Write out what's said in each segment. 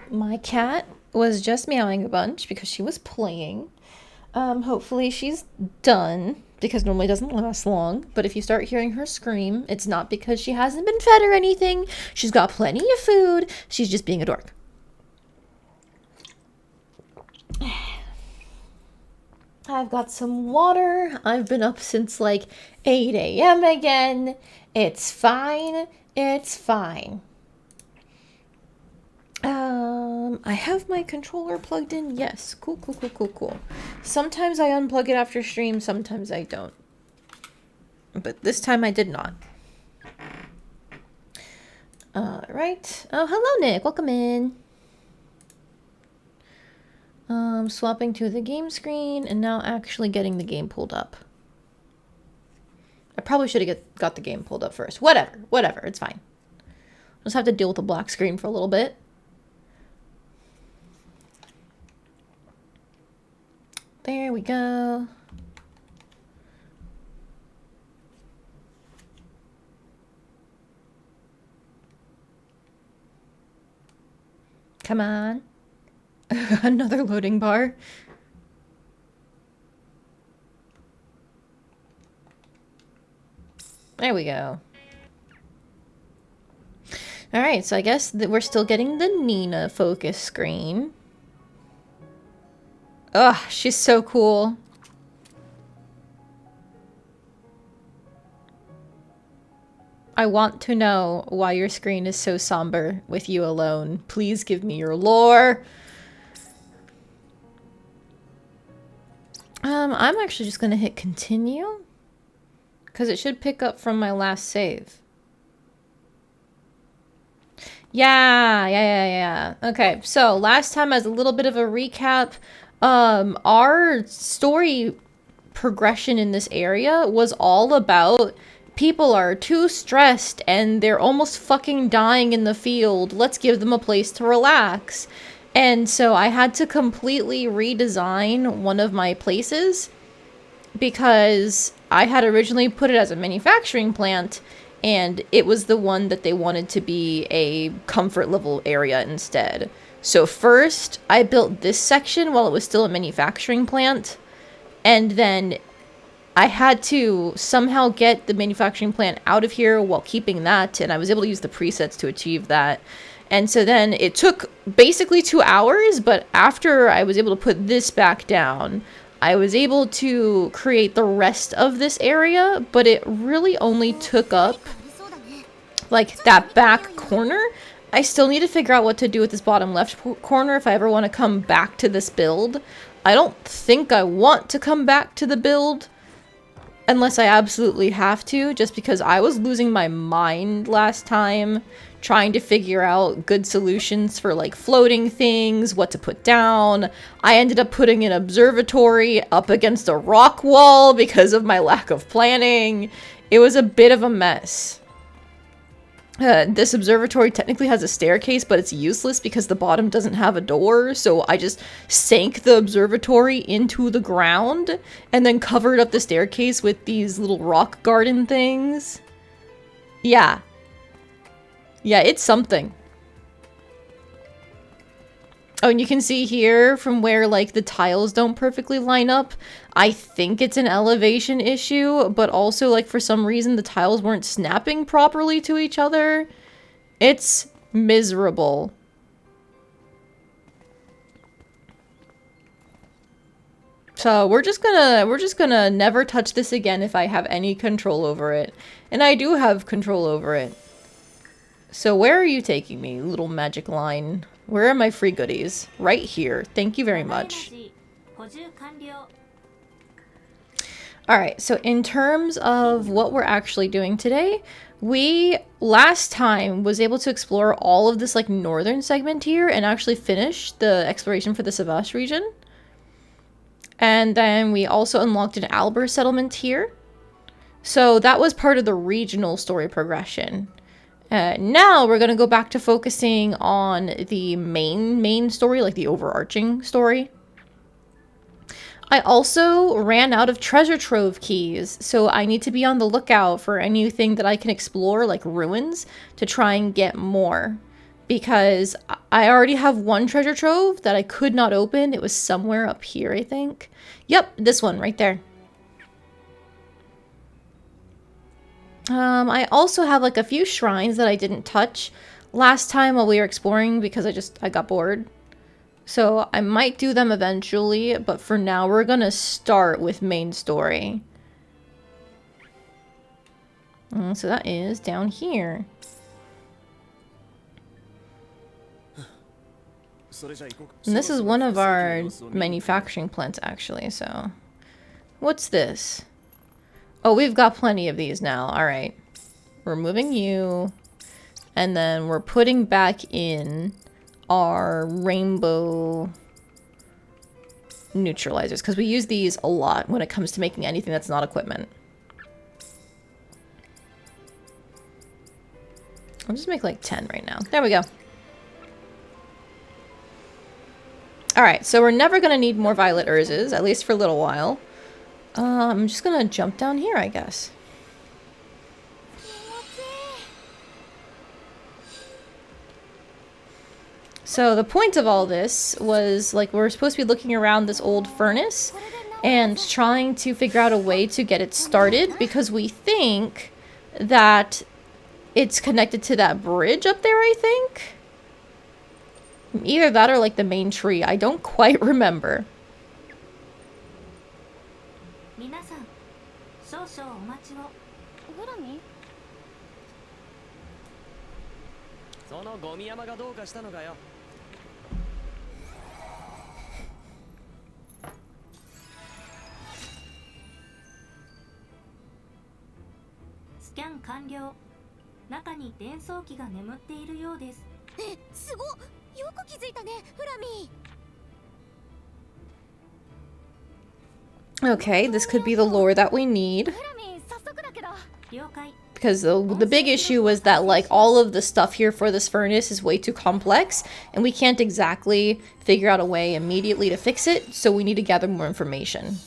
My cat was just meowing a bunch because she was playing. Hopefully she's done because normally it doesn't last long. But if you start hearing her scream, it's not because she hasn't been fed or anything. She's got plenty of food. She's just being a dork. I've got some water. I've been up since like 8 a.m. again. It's fine. It's fine. I have my controller plugged in. Yes. Cool, cool, cool, cool, cool. Sometimes I unplug it after stream. Sometimes I don't. But this time I did not. Alright. Oh, hello, Nick. Welcome in. Swapping to the game screen and now actually getting the game pulled up. I probably should have got the game pulled up first. Whatever. It's fine. I'll just have to deal with the black screen for a little bit. There we go. Come on. Another loading bar. There we go. Alright, so I guess that we're still getting the Nina focus screen. Ugh, she's so cool. I want to know why your screen is so somber with you alone. Please give me your lore. I'm actually just gonna hit continue. Because it should pick up from my last save. Yeah. Okay, so last time as a little bit of a recap, our story progression in this area was all about people are too stressed and they're almost fucking dying in the field. Let's give them a place to relax. And so I had to completely redesign one of my places because I had originally put it as a manufacturing plant and it was the one that they wanted to be a comfort level area instead. So first, I built this section while it was still a manufacturing plant, and then I had to somehow get the manufacturing plant out of here while keeping that, and I was able to use the presets to achieve that. And so then it took basically 2 hours, but after I was able to put this back down, I was able to create the rest of this area, but it really only took up like that back corner. I still need to figure out what to do with this bottom left corner if I ever want to come back to this build. I don't think I want to come back to the build unless I absolutely have to, just because I was losing my mind last time trying to figure out good solutions for like floating things, what to put down. I ended up putting an observatory up against a rock wall because of my lack of planning. It was a bit of a mess. This observatory technically has a staircase, but it's useless because the bottom doesn't have a door, so I just sank the observatory into the ground and then covered up the staircase with these little rock garden things. Yeah, it's something. Oh, and you can see here from where, like, the tiles don't perfectly line up. I think it's an elevation issue, but also, like, for some reason the tiles weren't snapping properly to each other. It's miserable. So we're just gonna never touch this again if I have any control over it. And I do have control over it. So where are you taking me, little magic line? Where are my free goodies? Right here. Thank you very much. Alright, so in terms of what we're actually doing today, we last time was able to explore all of this like northern segment here and actually finish the exploration for the Savas region. And then we also unlocked an Albert settlement here. So that was part of the regional story progression. Now we're going to go back to focusing on the main story, like the overarching story. I also ran out of treasure trove keys, so I need to be on the lookout for anything that I can explore, like ruins, to try and get more. because I already have one treasure trove that I could not open. It was somewhere up here, I think. Yep, this one right there. I also have like a few shrines that I didn't touch last time while we were exploring because I got bored. So I might do them eventually, but for now we're gonna start with main story. So that is down here. And this is one of our manufacturing plants actually, so. What's this? Oh, we've got plenty of these now. Alright. We're moving you. And then we're putting back in our rainbow neutralizers. Because we use these a lot when it comes to making anything that's not equipment. I'll just make like 10 right now. There we go. Alright, so we're never going to need more violet urzes, at least for a little while. I'm just gonna jump down here, I guess. So the point of all this was, like, we're supposed to be looking around this old furnace and trying to figure out a way to get it started because we think that it's connected to that bridge up there, I think. Either that or, like, the main tree. I don't quite remember. Okay, this could be the lore that we need. Because the big issue was that, like, all of the stuff here for this furnace is way too complex, and we can't exactly figure out a way immediately to fix it, so we need to gather more information.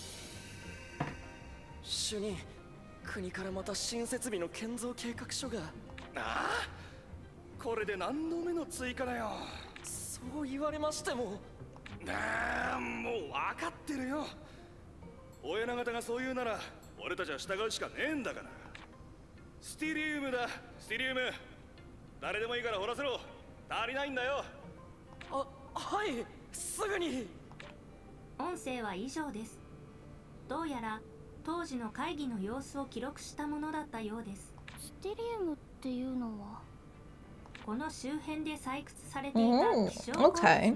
Okay.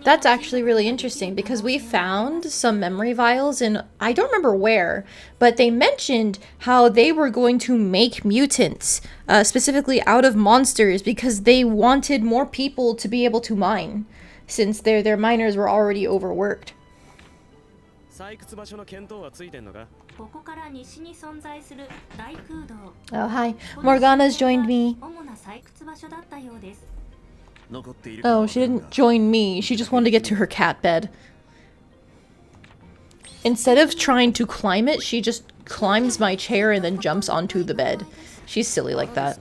That's actually really interesting because we found some memory vials and I don't remember where, but they mentioned how they were going to make mutants, specifically out of monsters, because they wanted more people to be able to mine, since their miners were already overworked. Oh, hi. Morgana's joined me. Oh, she didn't join me. She just wanted to get to her cat bed. Instead of trying to climb it, she just climbs my chair and then jumps onto the bed. She's silly like that.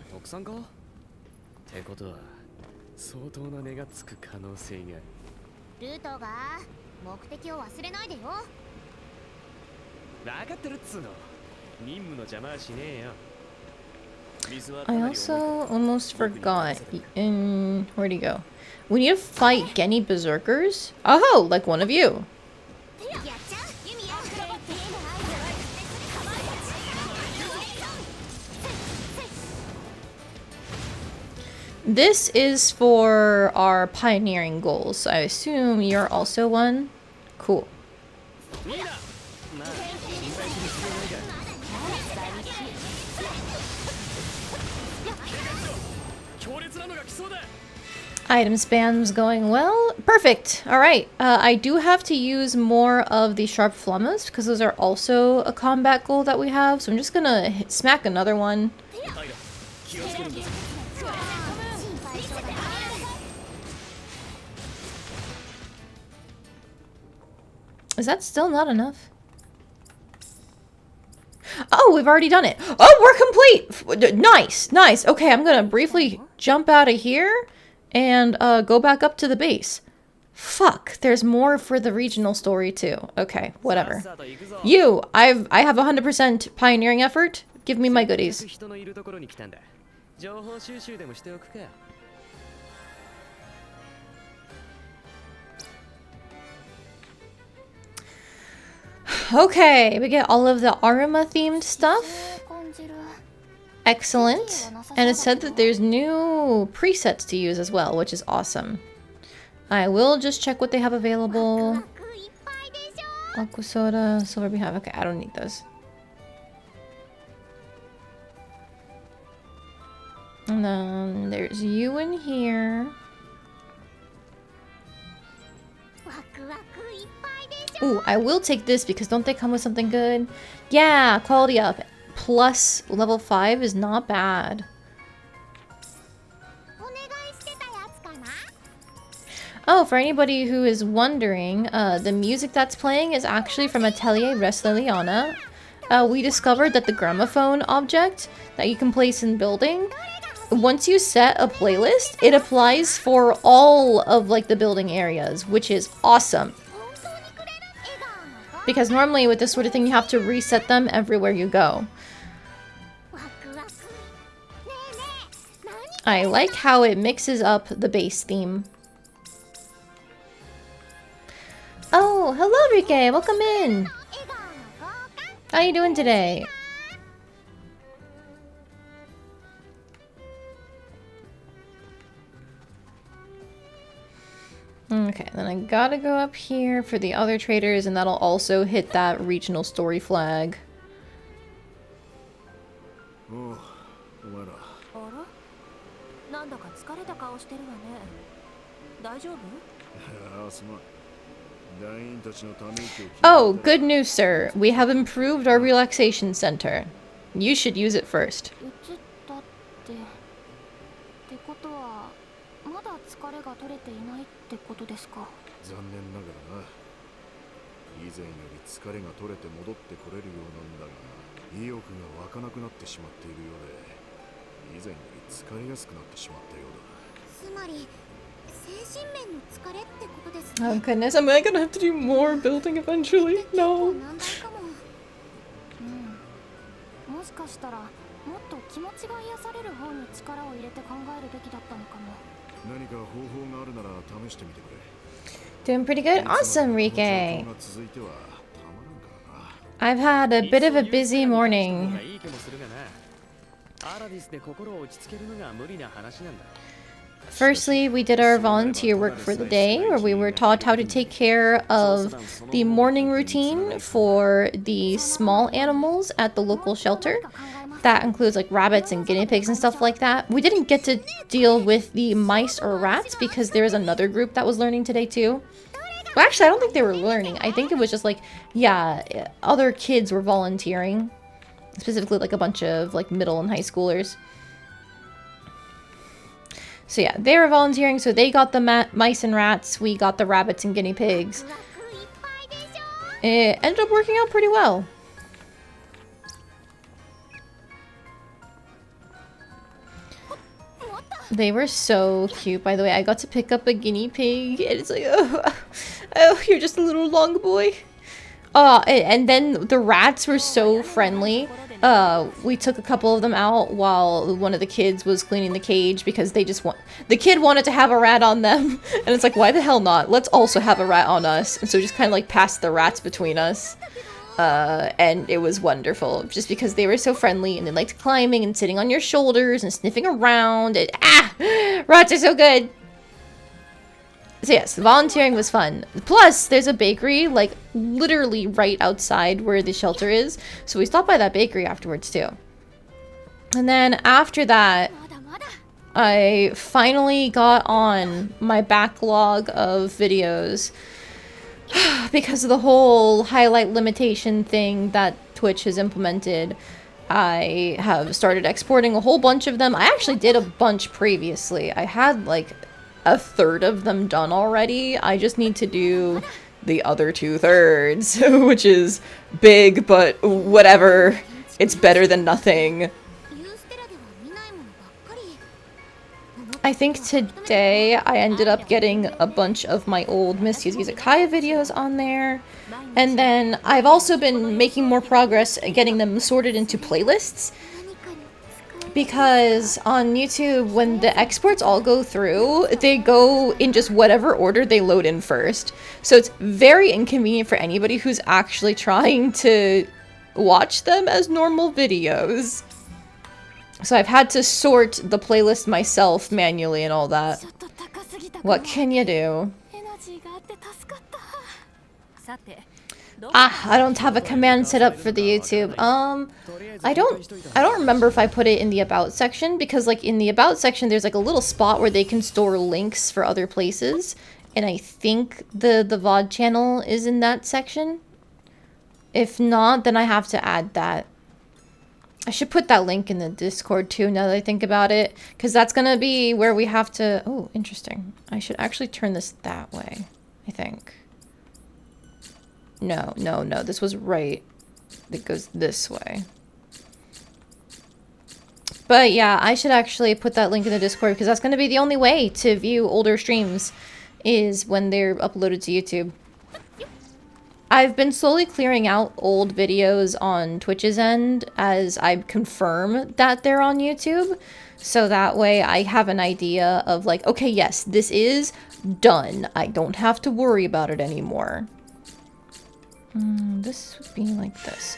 I also almost forgot. Where'd he go? We need to fight Genny Berserkers? Oh, like one of you. This is for our pioneering goals, so I assume you're also one? Cool. Item spam's going well. Perfect. Alright. I do have to use more of the sharp flammas because those are also a combat goal that we have. So I'm just gonna smack another one. Is that still not enough? Oh, we've already done it. Oh, we're complete. Nice, nice. Okay, I'm gonna briefly jump out of here and go back up to the base. Fuck, there's more for the regional story too. Okay, whatever. I have 100% pioneering effort. Give me my goodies. Okay, we get all of the Arima themed stuff. Excellent. And it said that there's new presets to use as well, which is awesome. I will just check what they have available. Aqua soda, silver beehive. Okay, I don't need those. And then there's you in here. Ooh, I will take this because don't they come with something good? Yeah, quality up. Plus level 5 is not bad. Oh, for anybody who is wondering, the music that's playing is actually from Atelier Liliana. We discovered that the gramophone object that you can place in building, once you set a playlist, it applies for all of like the building areas, which is awesome. Because normally with this sort of thing, you have to reset them everywhere you go. I like how it mixes up the base theme. Oh, hello, Rike. Welcome in. How you doing today? Okay, then I gotta go up here for the other traders, and that'll also hit that regional story flag. Oh, good news, sir. We have improved our relaxation center. You should use it first. Oh goodness, am I gonna have to do more building eventually? No. Doing pretty good? Awesome, Rike. I've had a bit of a busy morning. Firstly, we did our volunteer work for the day, where we were taught how to take care of the morning routine for the small animals at the local shelter. That includes like rabbits and guinea pigs and stuff like that. We didn't get to deal with the mice or rats because there was another group that was learning today too. Well, actually, I don't think they were learning. I think it was just like, yeah, other kids were volunteering. Specifically like a bunch of like middle and high schoolers. So yeah, they were volunteering, so they got the mice and rats, we got the rabbits and guinea pigs. It ended up working out pretty well. They were so cute, by the way. I got to pick up a guinea pig, and it's like, oh, you're just a little long boy. And then the rats were so friendly. We took a couple of them out while one of the kids was cleaning the cage because the kid wanted to have a rat on them. And it's like, why the hell not? Let's also have a rat on us. And so we just kind of like passed the rats between us. And it was wonderful just because they were so friendly and they liked climbing and sitting on your shoulders and sniffing around. And, rats are so good. So yes, volunteering was fun. Plus, there's a bakery, like, literally right outside where the shelter is. So we stopped by that bakery afterwards, too. And then after that, I finally got on my backlog of videos. Because of the whole highlight limitation thing that Twitch has implemented, I have started exporting a whole bunch of them. I actually did a bunch previously. I had, like, a third of them done already. I just need to do the other 2/3, which is big, but whatever. It's better than nothing. I think today I ended up getting a bunch of my old Miss Yuzakaya videos on there. And then I've also been making more progress at getting them sorted into playlists. Because on YouTube, when the exports all go through, they go in just whatever order they load in first. So it's very inconvenient for anybody who's actually trying to watch them as normal videos. So I've had to sort the playlist myself manually and all that. What can you do? I don't have a command set up for the YouTube. I don't remember if I put it in the about section, because like in the about section there's like a little spot where they can store links for other places, and I think the VOD channel is in that section. If not, then I have to add that. I should put that link in the Discord too, now that I think about it, because that's gonna be where we have to... Oh, interesting. I should actually turn this that way, I think. No, this was right. It goes this way. But yeah, I should actually put that link in the Discord, because that's gonna be the only way to view older streams, is when they're uploaded to YouTube. I've been slowly clearing out old videos on Twitch's end as I confirm that they're on YouTube. So that way I have an idea of like, okay, yes, this is done. I don't have to worry about it anymore. This would be like this.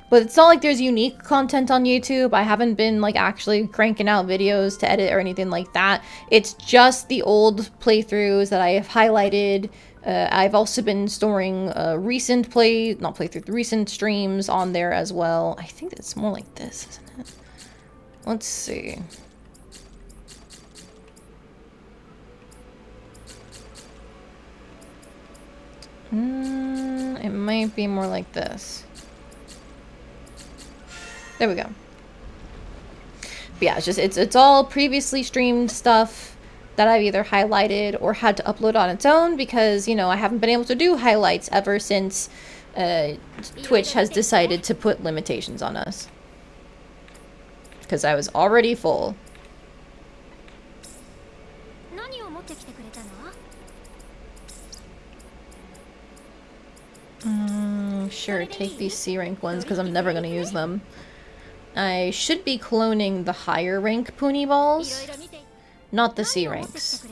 But it's not like there's unique content on YouTube. I haven't been like actually cranking out videos to edit or anything like that. It's just the old playthroughs that I have highlighted. I've also been storing recent streams on there as well. I think it's more like this, isn't it? Let's see. It might be more like this. There we go. But yeah, it's all previously streamed stuff that I've either highlighted or had to upload on its own, because, you know, I haven't been able to do highlights ever since Twitch has decided to put limitations on us. Because I was already full. Sure, take these C rank ones because I'm never going to use them. I should be cloning the higher rank Puni balls, not the C ranks.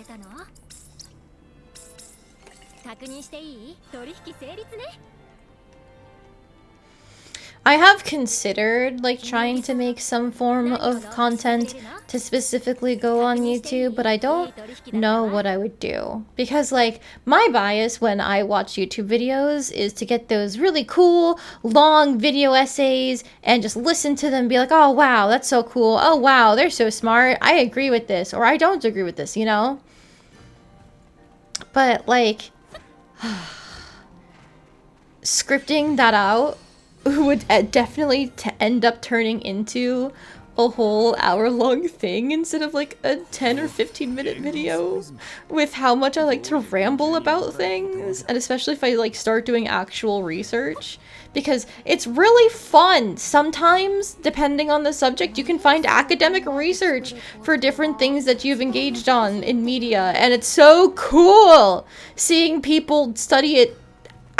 I have considered like trying to make some form of content to specifically go on YouTube, but I don't know what I would do, because like my bias when I watch YouTube videos is to get those really cool long video essays and just listen to them and be like, oh wow, that's so cool, oh wow, they're so smart, I agree with this, or I don't agree with this, you know? But like scripting that out would definitely end up turning into a whole hour-long thing instead of like a 10 or 15-minute video, with how much I like to ramble about things, and especially if I like start doing actual research, because it's really fun. Sometimes, depending on the subject, you can find academic research for different things that you've engaged on in media, and it's so cool seeing people study it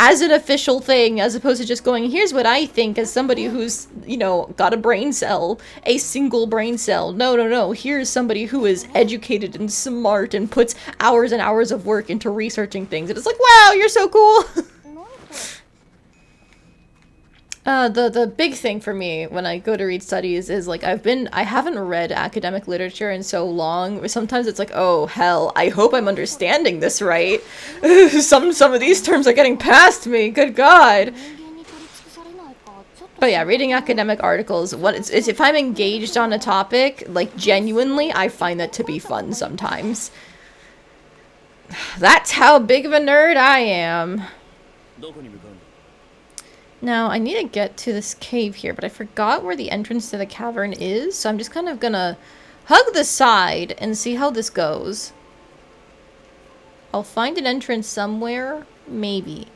as an official thing, as opposed to just going, here's what I think as somebody who's, you know, got a brain cell, a single brain cell. No, here's somebody who is educated and smart and puts hours and hours of work into researching things. And it's like, wow, you're so cool. The big thing for me when I go to read studies is like I haven't read academic literature in so long. Sometimes it's like, oh hell, I hope I'm understanding this right. Some of these terms are getting past me, good god. But yeah, reading academic articles, if I'm engaged on a topic, like genuinely, I find that to be fun sometimes. That's how big of a nerd I am. Now, I need to get to this cave here, but I forgot where the entrance to the cavern is, so I'm just kind of gonna hug the side and see how this goes. I'll find an entrance somewhere. Maybe.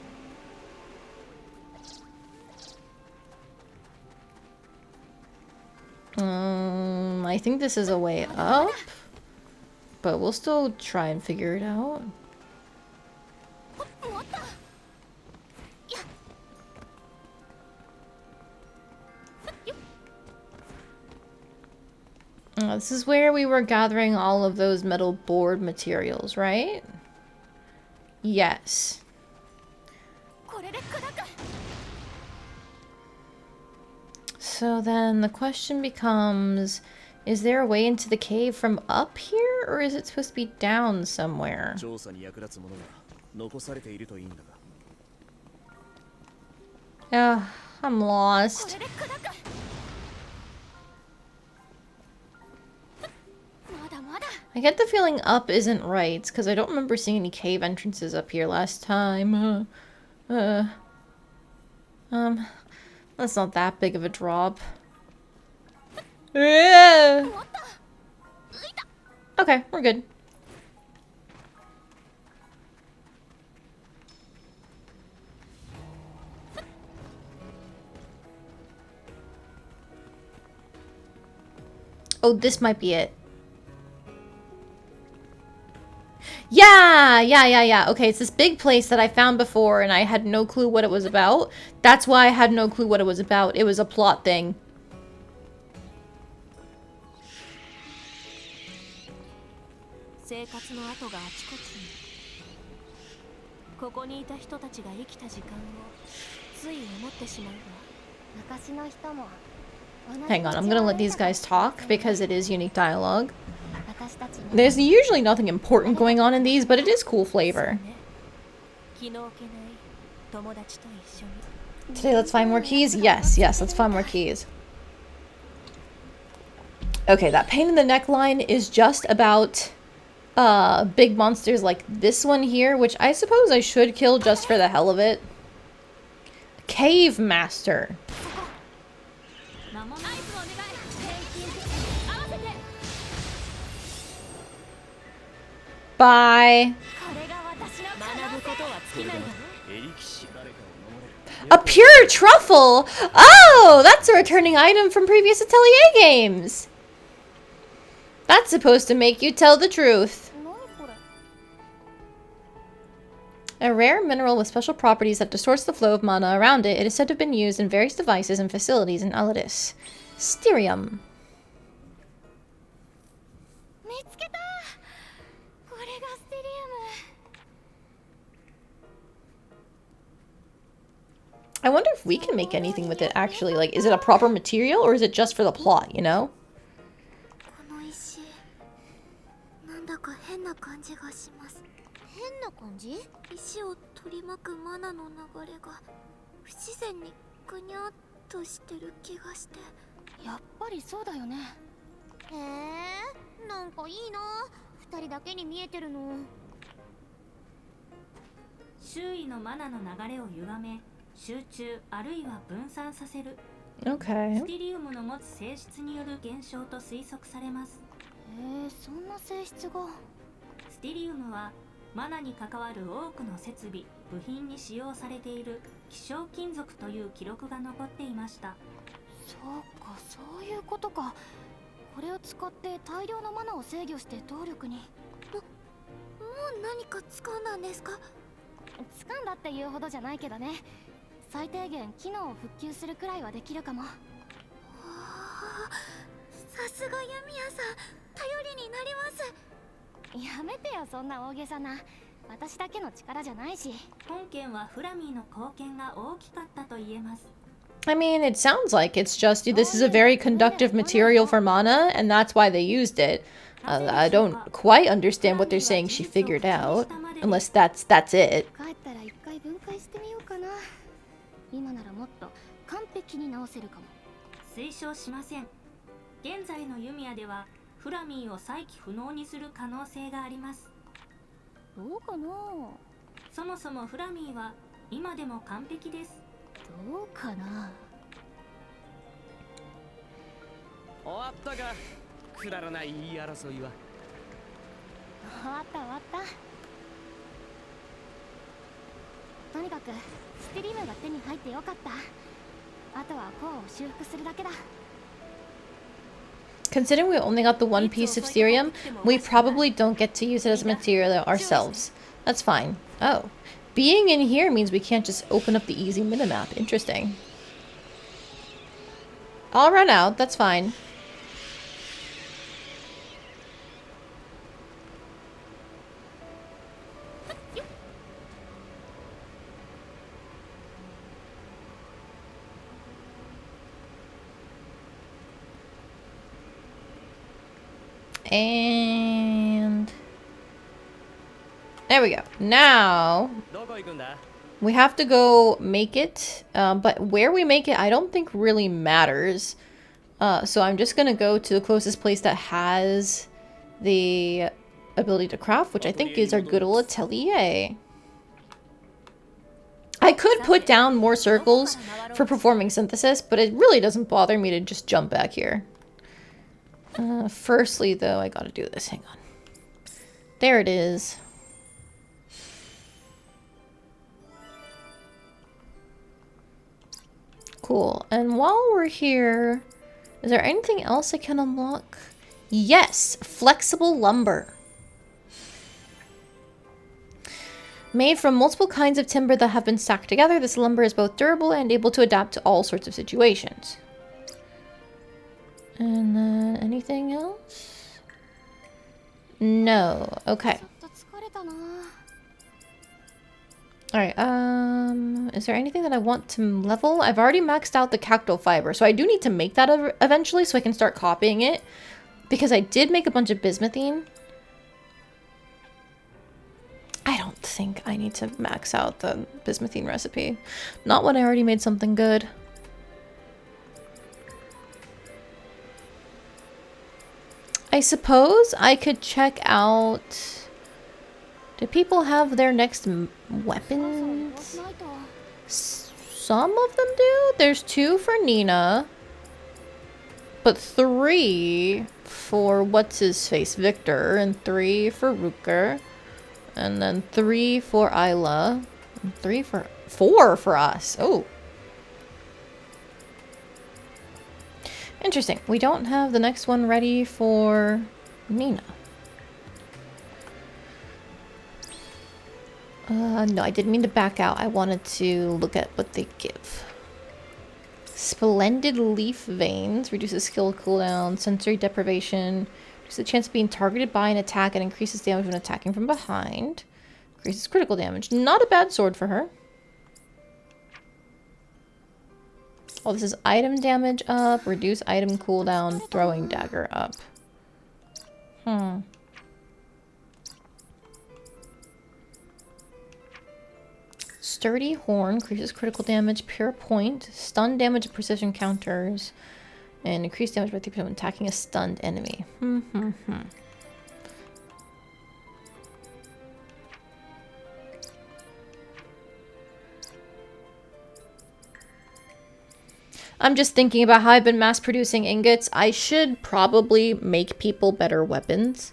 I think this is a way up. But we'll still try and figure it out. This is where we were gathering all of those metal board materials, right? Yes. So then the question becomes, is there a way into the cave from up here, or is it supposed to be down somewhere? I'm lost. I get the feeling up isn't right, because I don't remember seeing any cave entrances up here last time. That's not that big of a drop. Okay, we're good. Oh, this might be it. Yeah. Okay, it's this big place that I found before and I had no clue what it was about. That's why I had no clue what it was about. It was a plot thing. Hang on, I'm gonna let these guys talk because it is unique dialogue. There's usually nothing important going on in these, but it is cool flavor. Today, let's find more keys? Yes, let's find more keys. Okay, that pain in the neckline is just about big monsters like this one here, which I suppose I should kill just for the hell of it. Cave Master. Bye. A pure truffle! Oh, that's a returning item from previous Atelier games. That's supposed to make you tell the truth. A rare mineral with special properties that distorts the flow of mana around it. It is said to have been used in various devices and facilities in Aladis. Styrium. I wonder if we can make anything with it, actually. Like, is it a proper material, or is it just for the plot, you know? Okay. ステリウムの持つ性質による現象と推測されます。そんな性質が。ステリウムはマナに関わる多くの設備、部品に使用されている希少金属という記録が残っていました。そうか、そういうことか。これを使って大量のマナを制御して動力に。もう何か掴んだんですか？掴んだっていうほどじゃないけどね。最低限機能を復旧するくらいはできるかも。さすがユミヤさん、頼りになります。やめてよ、そんな大げさな。私だけの力じゃないし。本件はフラミーの貢献が大きかったと言えます。I mean, it sounds like it's just this is a very conductive material for mana, and that's why they used it. I don't quite understand what they're saying she figured out, unless that's it. 今ならもっと完璧に直せるかも。推奨しません。現在のユミヤではフラミーを再起不能にする可能性があります。どうかな。そもそもフラミーは今でも完璧です。どうかな。終わったか。くだらない言い争いは。終わった終わった。とにかくステリウムが手に入ってよかった。あとはコアを修復するだけだ。 Considering we only got the one piece of cerium, we probably don't get to use it as a material ourselves. That's fine. Oh. Being in here means we can't just open up the easy minimap. Interesting. I'll run out. That's fine. And there we go. Now we have to go make it, but where we make it I don't think really matters. So I'm just gonna go to the closest place that has the ability to craft, which I think is our good old Atelier. I could put down more circles for performing synthesis, but it really doesn't bother me to just jump back here. Firstly, though, I gotta do this. Hang on. There it is. Cool. And while we're here, is there anything else I can unlock? Yes! Flexible lumber. Made from multiple kinds of timber that have been stacked together, this lumber is both durable and able to adapt to all sorts of situations. And then anything else? No. Okay. Alright, is there anything that I want to level? I've already maxed out the cacto fiber, so I do need to make that eventually so I can start copying it. Because I did make a bunch of bismuthine. I don't think I need to max out the bismuthine recipe. Not when I already made something good. I suppose I could check out... Do people have their next weapons? Some of them do. There's 2 for Nina. But 3 for what's-his-face, Victor. And 3 for Ruker. And then 3 for Isla. And 4 for us. Oh. Interesting. We don't have the next one ready for Nina. No, I didn't mean to back out. I wanted to look at what they give. Splendid leaf veins. Reduces skill cooldown. Sensory deprivation. Reduces the chance of being targeted by an attack and increases damage when attacking from behind. Increases critical damage. Not a bad sword for her. Oh, this is item damage up, reduce item cooldown, throwing dagger up. Sturdy horn, increases critical damage, pure point, stun damage and precision counters, and increased damage by 3% when attacking a stunned enemy. I'm just thinking about how I've been mass producing ingots. I should probably make people better weapons.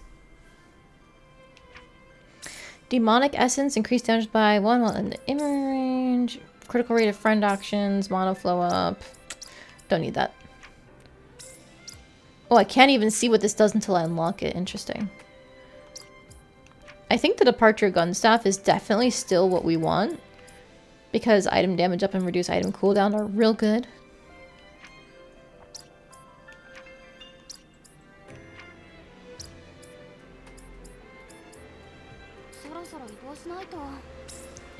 Demonic essence, increased damage by 1 while in the inner range. Critical rate of friend actions, mono flow up. Don't need that. Oh, I can't even see what this does until I unlock it. Interesting. I think the departure gun staff is definitely still what we want. Because item damage up and reduce item cooldown are real good.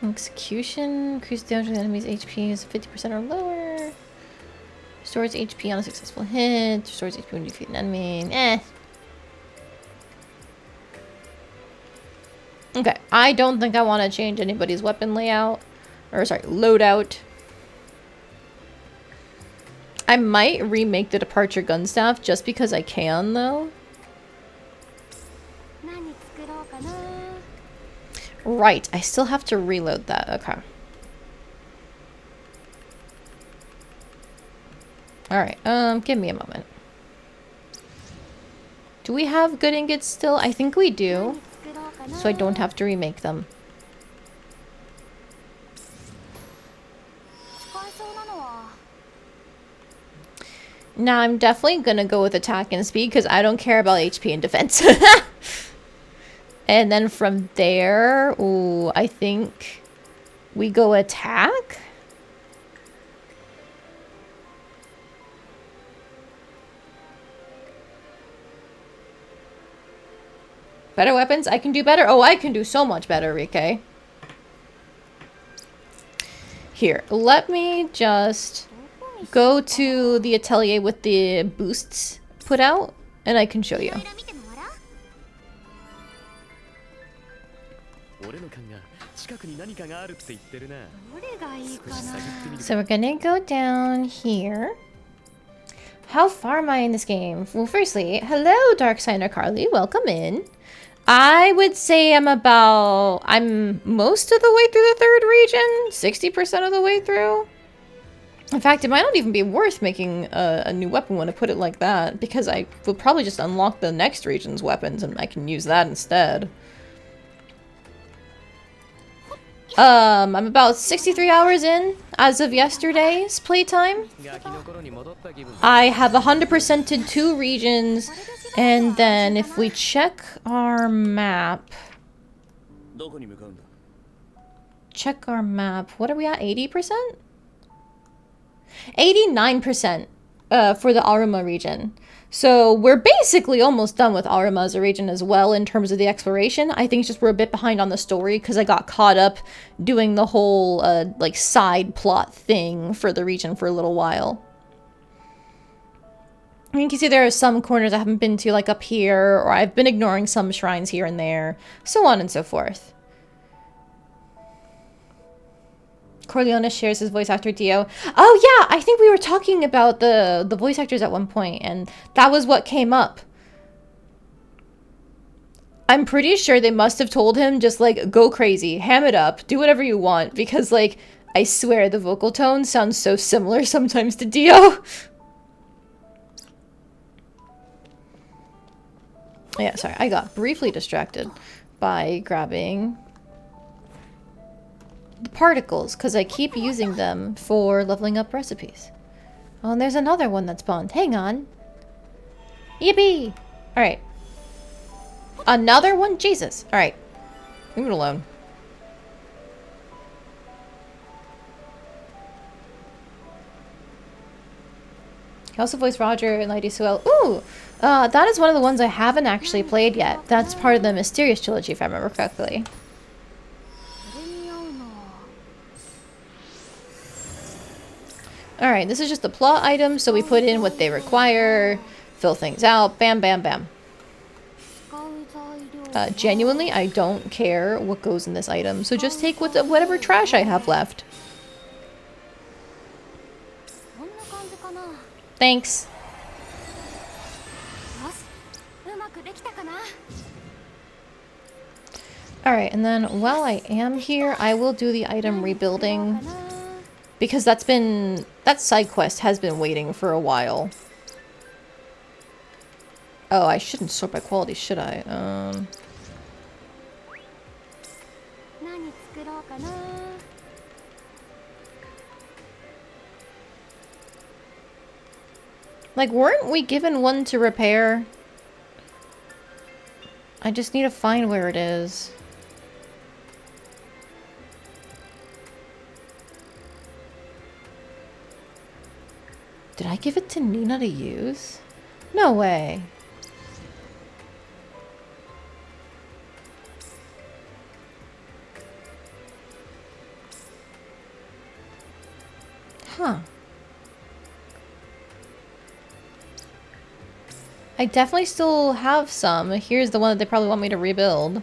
Execution, increased damage when the enemy's HP is 50% or lower. Restores HP on a successful hit. Restores HP when you defeat an enemy. Okay, I don't think I want to change anybody's weapon layout. Or sorry, loadout. I might remake the departure gun staff just because I can though. Right, I still have to reload that. Okay. Alright, give me a moment. Do we have good ingots still? I think we do. So I don't have to remake them. Now I'm definitely gonna go with attack and speed because I don't care about HP and defense. And then from there, ooh, I think we go attack. Better weapons? I can do better? Oh, I can do so much better, Rike. Here, let me just go to the Atelier with the boosts put out, and I can show you. So we're gonna go down here. How far am I in this game? Well, firstly, hello, Darksigner Carly. Welcome in. I would say I'm most of the way through the third region. 60% of the way through. In fact, it might not even be worth making a new weapon when I put it like that, because I will probably just unlock the next region's weapons and I can use that instead. I'm about 63 hours in as of yesterday's playtime. I have 100%ed 2 regions, and then if we check our map... Check our map. What are we at? 80%? 89% for the Aruma region. So we're basically almost done with Aruma as a region as well in terms of the exploration. I think it's just we're a bit behind on the story because I got caught up doing the whole like side plot thing for the region for a little while. And you can see there are some corners I haven't been to, like up here, or I've been ignoring some shrines here and there, so on and so forth. Corleone shares his voice actor Dio. Oh yeah, I think we were talking about the voice actors at one point, and that was what came up. I'm pretty sure they must have told him just like go crazy, ham it up, do whatever you want, because like I swear the vocal tone sounds so similar sometimes to Dio. Yeah, sorry, I got briefly distracted by grabbing the particles, because I keep using them for leveling up recipes. Oh, and there's another one that spawned. Hang on. Yippee! Alright. Another one? Jesus. Alright. Leave it alone. He also voiced Roger and Lady Suel. Ooh! That is one of the ones I haven't actually played yet. That's part of the Mysterious Trilogy, if I remember correctly. Alright, this is just the plot item, so we put in what they require, fill things out, bam, bam, bam. Genuinely, I don't care what goes in this item, so just take whatever trash I have left. Thanks. Alright, and then while I am here, I will do the item rebuilding. Because that side quest has been waiting for a while. Oh, I shouldn't sort by quality, should I? Like, weren't we given one to repair? I just need to find where it is. Did I give it to Nina to use? No way. Huh. I definitely still have some. Here's the one that they probably want me to rebuild.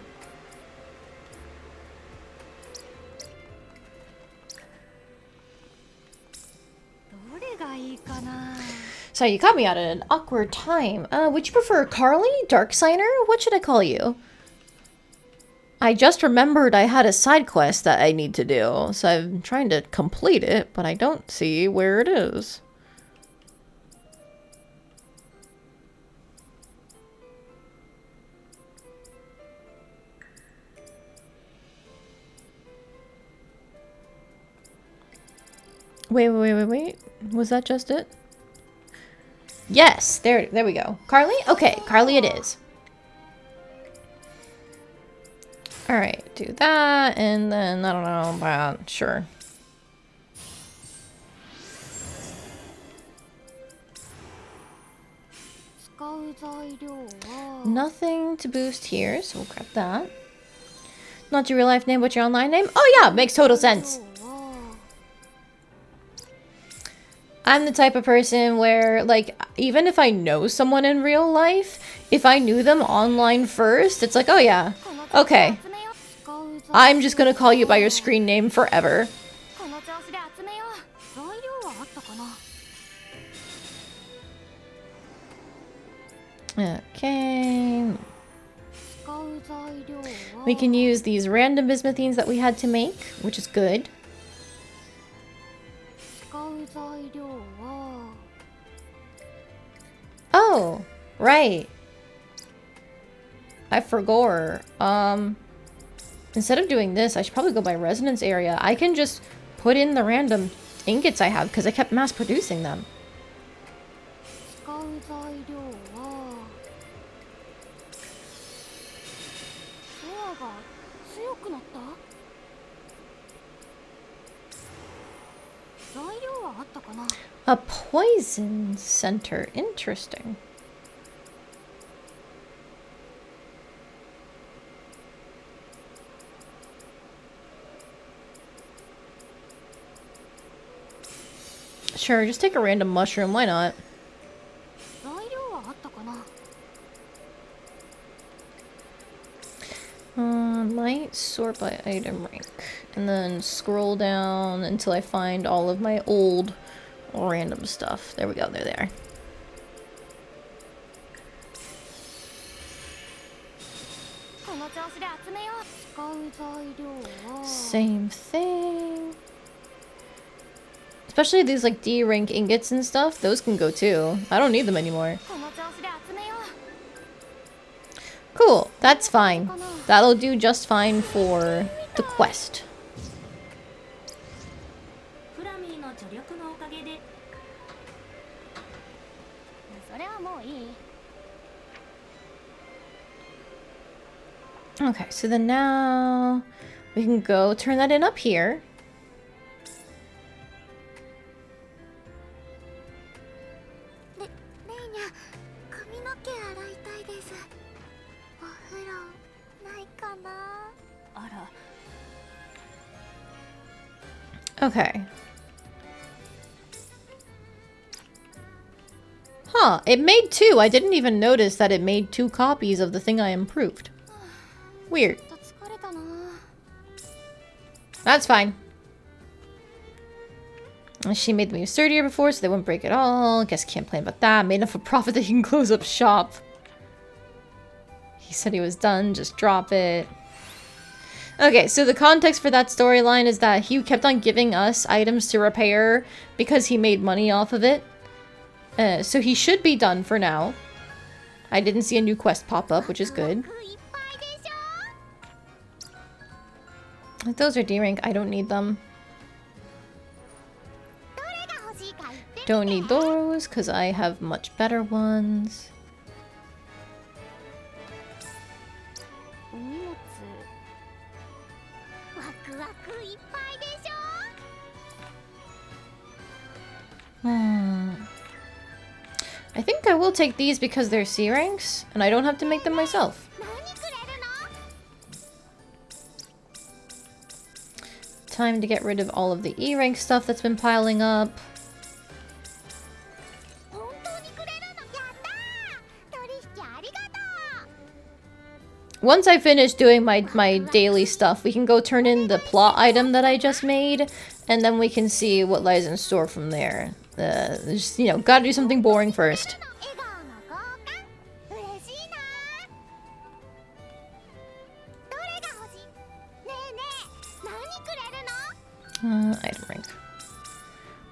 Sorry, you caught me at an awkward time. Would you prefer Carly? Darksigner? What should I call you? I just remembered I had a side quest that I need to do, so I'm trying to complete it, but I don't see where it is. Wait. Was that just it? Yes, there we go. Carly? Okay, Carly it is. Alright, do that, and then, I don't know, sure. Nothing to boost here, so we'll grab that. Not your real life name, but your online name? Oh yeah, makes total sense. I'm the type of person where, like, even if I know someone in real life, if I knew them online first, it's like, oh yeah, okay. I'm just gonna call you by your screen name forever. Okay. We can use these random bismuthines that we had to make, which is good. Oh, right. I forgot. Instead of doing this, I should probably go by resonance area. I can just put in the random ingots I have because I kept mass producing them. A poison center. Interesting. Sure, just take a random mushroom. Why not? Might sort by item rank. And then scroll down until I find all of my old random stuff. There we go. There they are. Same thing. Especially these like D rank ingots and stuff. Those can go too. I don't need them anymore. Cool. That's fine. That'll do just fine for the quest. Okay, so then now we can go turn that in up here. Okay. Huh, it made two. I didn't even notice that it made 2 copies of the thing I improved. Weird. That's fine. She made them sturdier before, so they wouldn't break at all. Guess can't complain about that. Made enough of a profit that he can close up shop. He said he was done, just drop it. Okay, so the context for that storyline is that he kept on giving us items to repair because he made money off of it. So he should be done for now. I didn't see a new quest pop up, which is good. Those are D rank. I don't need them. Don't need those because I have much better ones. I think I will take these because they're C ranks, and I don't have to make them myself. Time to get rid of all of the E rank stuff that's been piling up. Once I finish doing my daily stuff, we can go turn in the plot item that I just made, and then we can see what lies in store from there. Just, you know, gotta do something boring first. Item rank.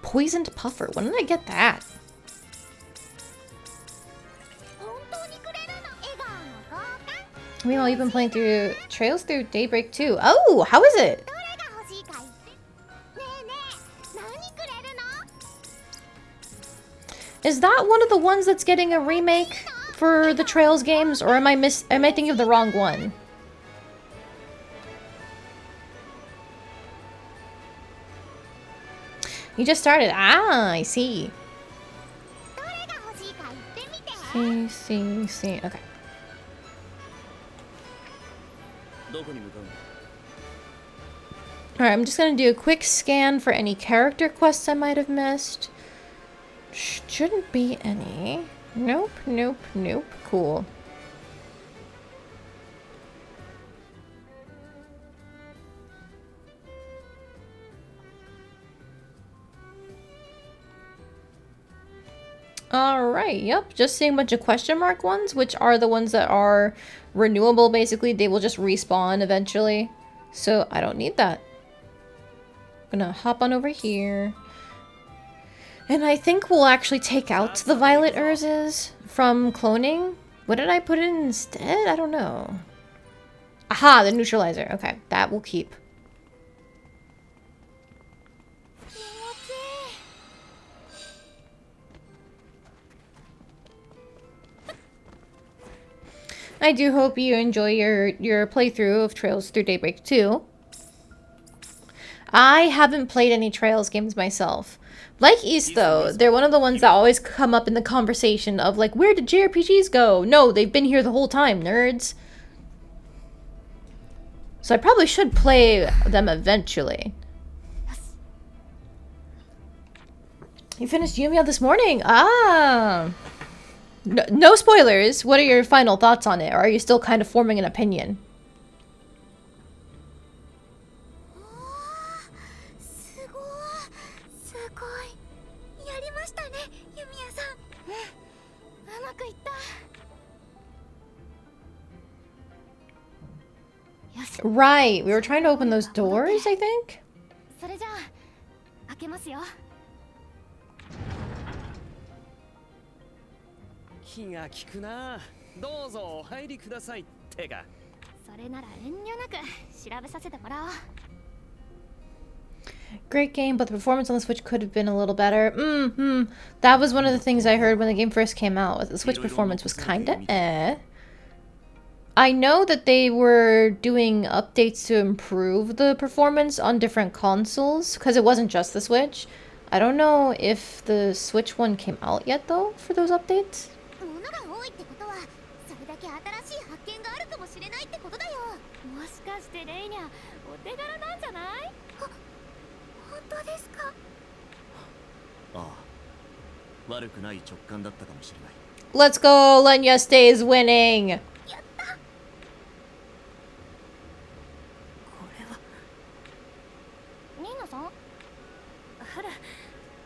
Poisoned puffer. When did I get that? Meanwhile, you've been playing through Trails Through Daybreak too. Oh, how is it? Is that one of the ones that's getting a remake for the Trails games, or am I thinking of the wrong one? You just started. Ah, I see. See. Okay. Alright, I'm just gonna do a quick scan for any character quests I might have missed. Shouldn't be any. Nope. Cool. Alright, yep. Just seeing a bunch of question mark ones, which are the ones that are renewable, basically. They will just respawn eventually. So I don't need that. I'm gonna hop on over here. And I think we'll actually take out the Violet Urzes from cloning. What did I put in instead? I don't know. Aha, the neutralizer. Okay, that will keep. I do hope you enjoy your playthrough of Trails through Daybreak 2. I haven't played any Trails games myself. Like East, though, they're one of the ones that always come up in the conversation of, like, where did JRPGs go? No, they've been here the whole time, nerds. So I probably should play them eventually. You finished Yumia this morning? Ah! No spoilers. What are your final thoughts on it? Or are you still kind of forming an opinion? Right, we were trying to open those doors, I think? Great game, but the performance on the Switch could have been a little better. That was one of the things I heard when the game first came out. The Switch performance was kinda eh. I know that they were doing updates to improve the performance on different consoles, because it wasn't just the Switch. I don't know if the Switch one came out yet, though, for those updates. Let's go! Lenya stays winning!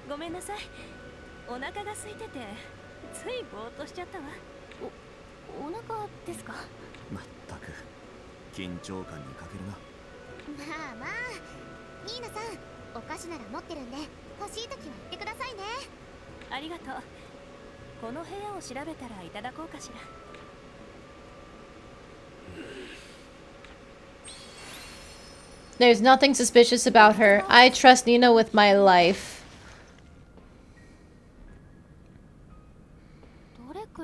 ごめんなさい。お腹が空いててついぼーっとしちゃったわ。お腹ですか？まったく緊張感に欠けるな。まあまあ、ニーナさん、お菓子なら持ってるんで欲しいときは言ってくださいね。ありがとう。この部屋を調べたらいただこうかしら。There's nothing suspicious about her. I trust Nina with my life.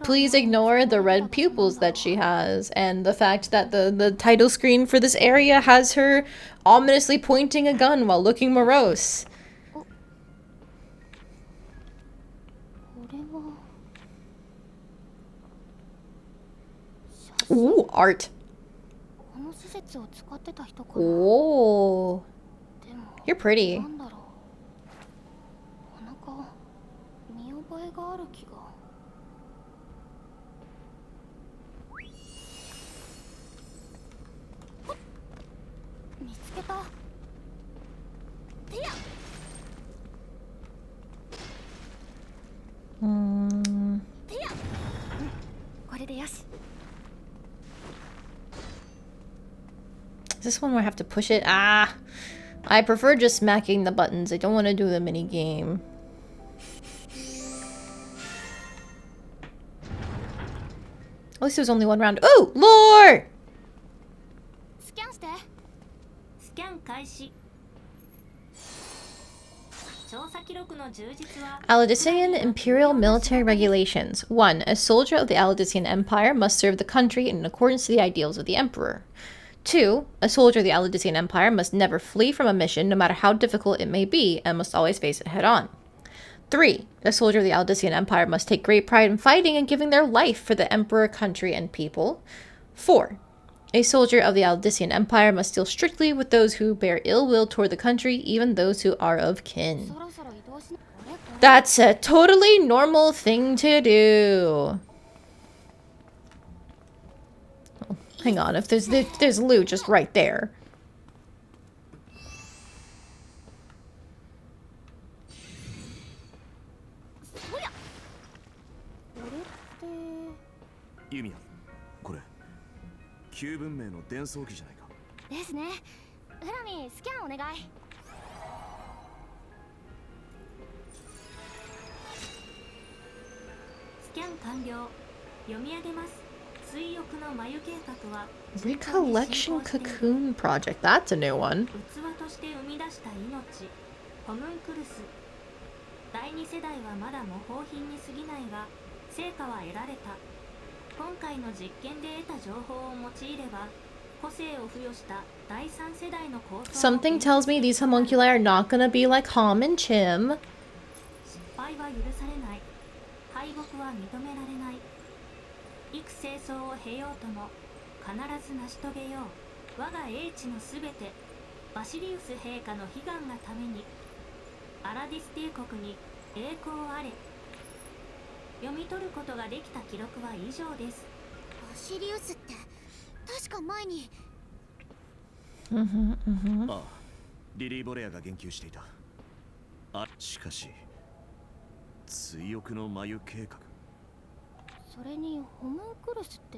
Please ignore the red pupils that she has and the fact that the title screen for this area has her ominously pointing a gun while looking morose. Ooh, art. Oh, you're pretty. Is this one where I have to push it? Ah! I prefer just smacking the buttons. I don't want to do the mini game. At least there's only one round. Ooh! Lore! 調査記録の充実は Aladician Imperial Military Regulations. 1. A soldier of the Aladician Empire must serve the country in accordance to the ideals of the Emperor. 2. A soldier of the Aladician Empire must never flee from a mission, no matter how difficult it may be, and must always face it head on. 3. A soldier of the Aladician Empire must take great pride in fighting and giving their life for the Emperor, country, and people. 4. A soldier of the Aladician Empire must deal strictly with those who bear ill will toward the country, even those who are of kin. そろそろ移動しな。これこれ That's a totally normal thing to do. Oh, hang on, if there's loot just right there. そりゃこれってユミヤ、これ旧文明の伝送機じゃないか。ですね。フラミスキャンお願い。スキャン完了。読み上げます。水浴の眉計画は Recollection Cocoon Project. That's a new one. 器として生み出した命ホムンクルス。第二世代はまだ模倣品に過ぎないが成果は得られた。今回の実験で得た情報を用いれば個性を付与した第三世代の構想を Something tells me these homunculi are not gonna be like Hom and Chim. 失敗は許されない。敗北は認められない。幾清掃を経ようとも必ず成し遂げよう。我が英知のすべてバシリウス陛下の悲願がためにアラディス帝国に栄光あれ。読み取ることができた記録は以上です。バシリウスって確か前にああ、リリー・ボレアが言及していた。あ、しかし追憶の眉計画。それにホムンクルスって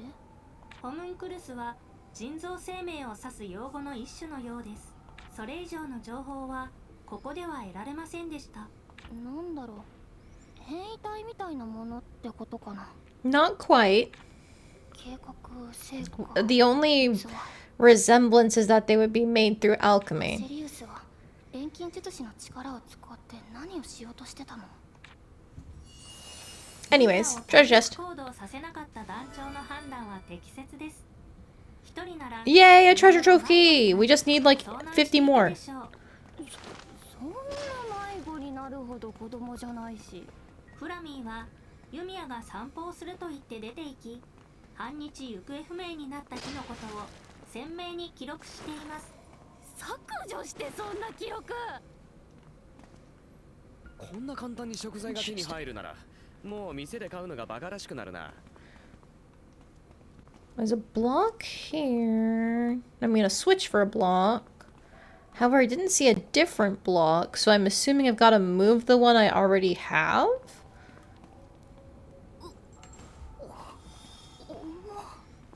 ホムンクルスは人造生命を指す用語の一種のようです。それ以上の情報はここでは得られませんでした。なんだろう、変異体みたいなものってことかな。 Not quite. 計画成果 The only そう resemblance is that they would be made through セ alchemy. リウスは錬金術師の力を使って何をしようとしてたの。 Anyways, treasure chest. 行動させなかった団長の判断は適切です。一人なら Yay, a treasure trophy! We just need like 50 more. そんな迷子になるほど子供じゃないし。フラミーはユミヤが散歩をすると言って出て行き、半日行方不明になった日のことを鮮明に記録しています。削除してそんな記録。こんな簡単に食材が手に入るならもう店で買うのがバカらしくなるな。 There's a block here. I'm gonna switch for a block. However, I didn't see a different block, so I'm assuming I've got to move the one I already have?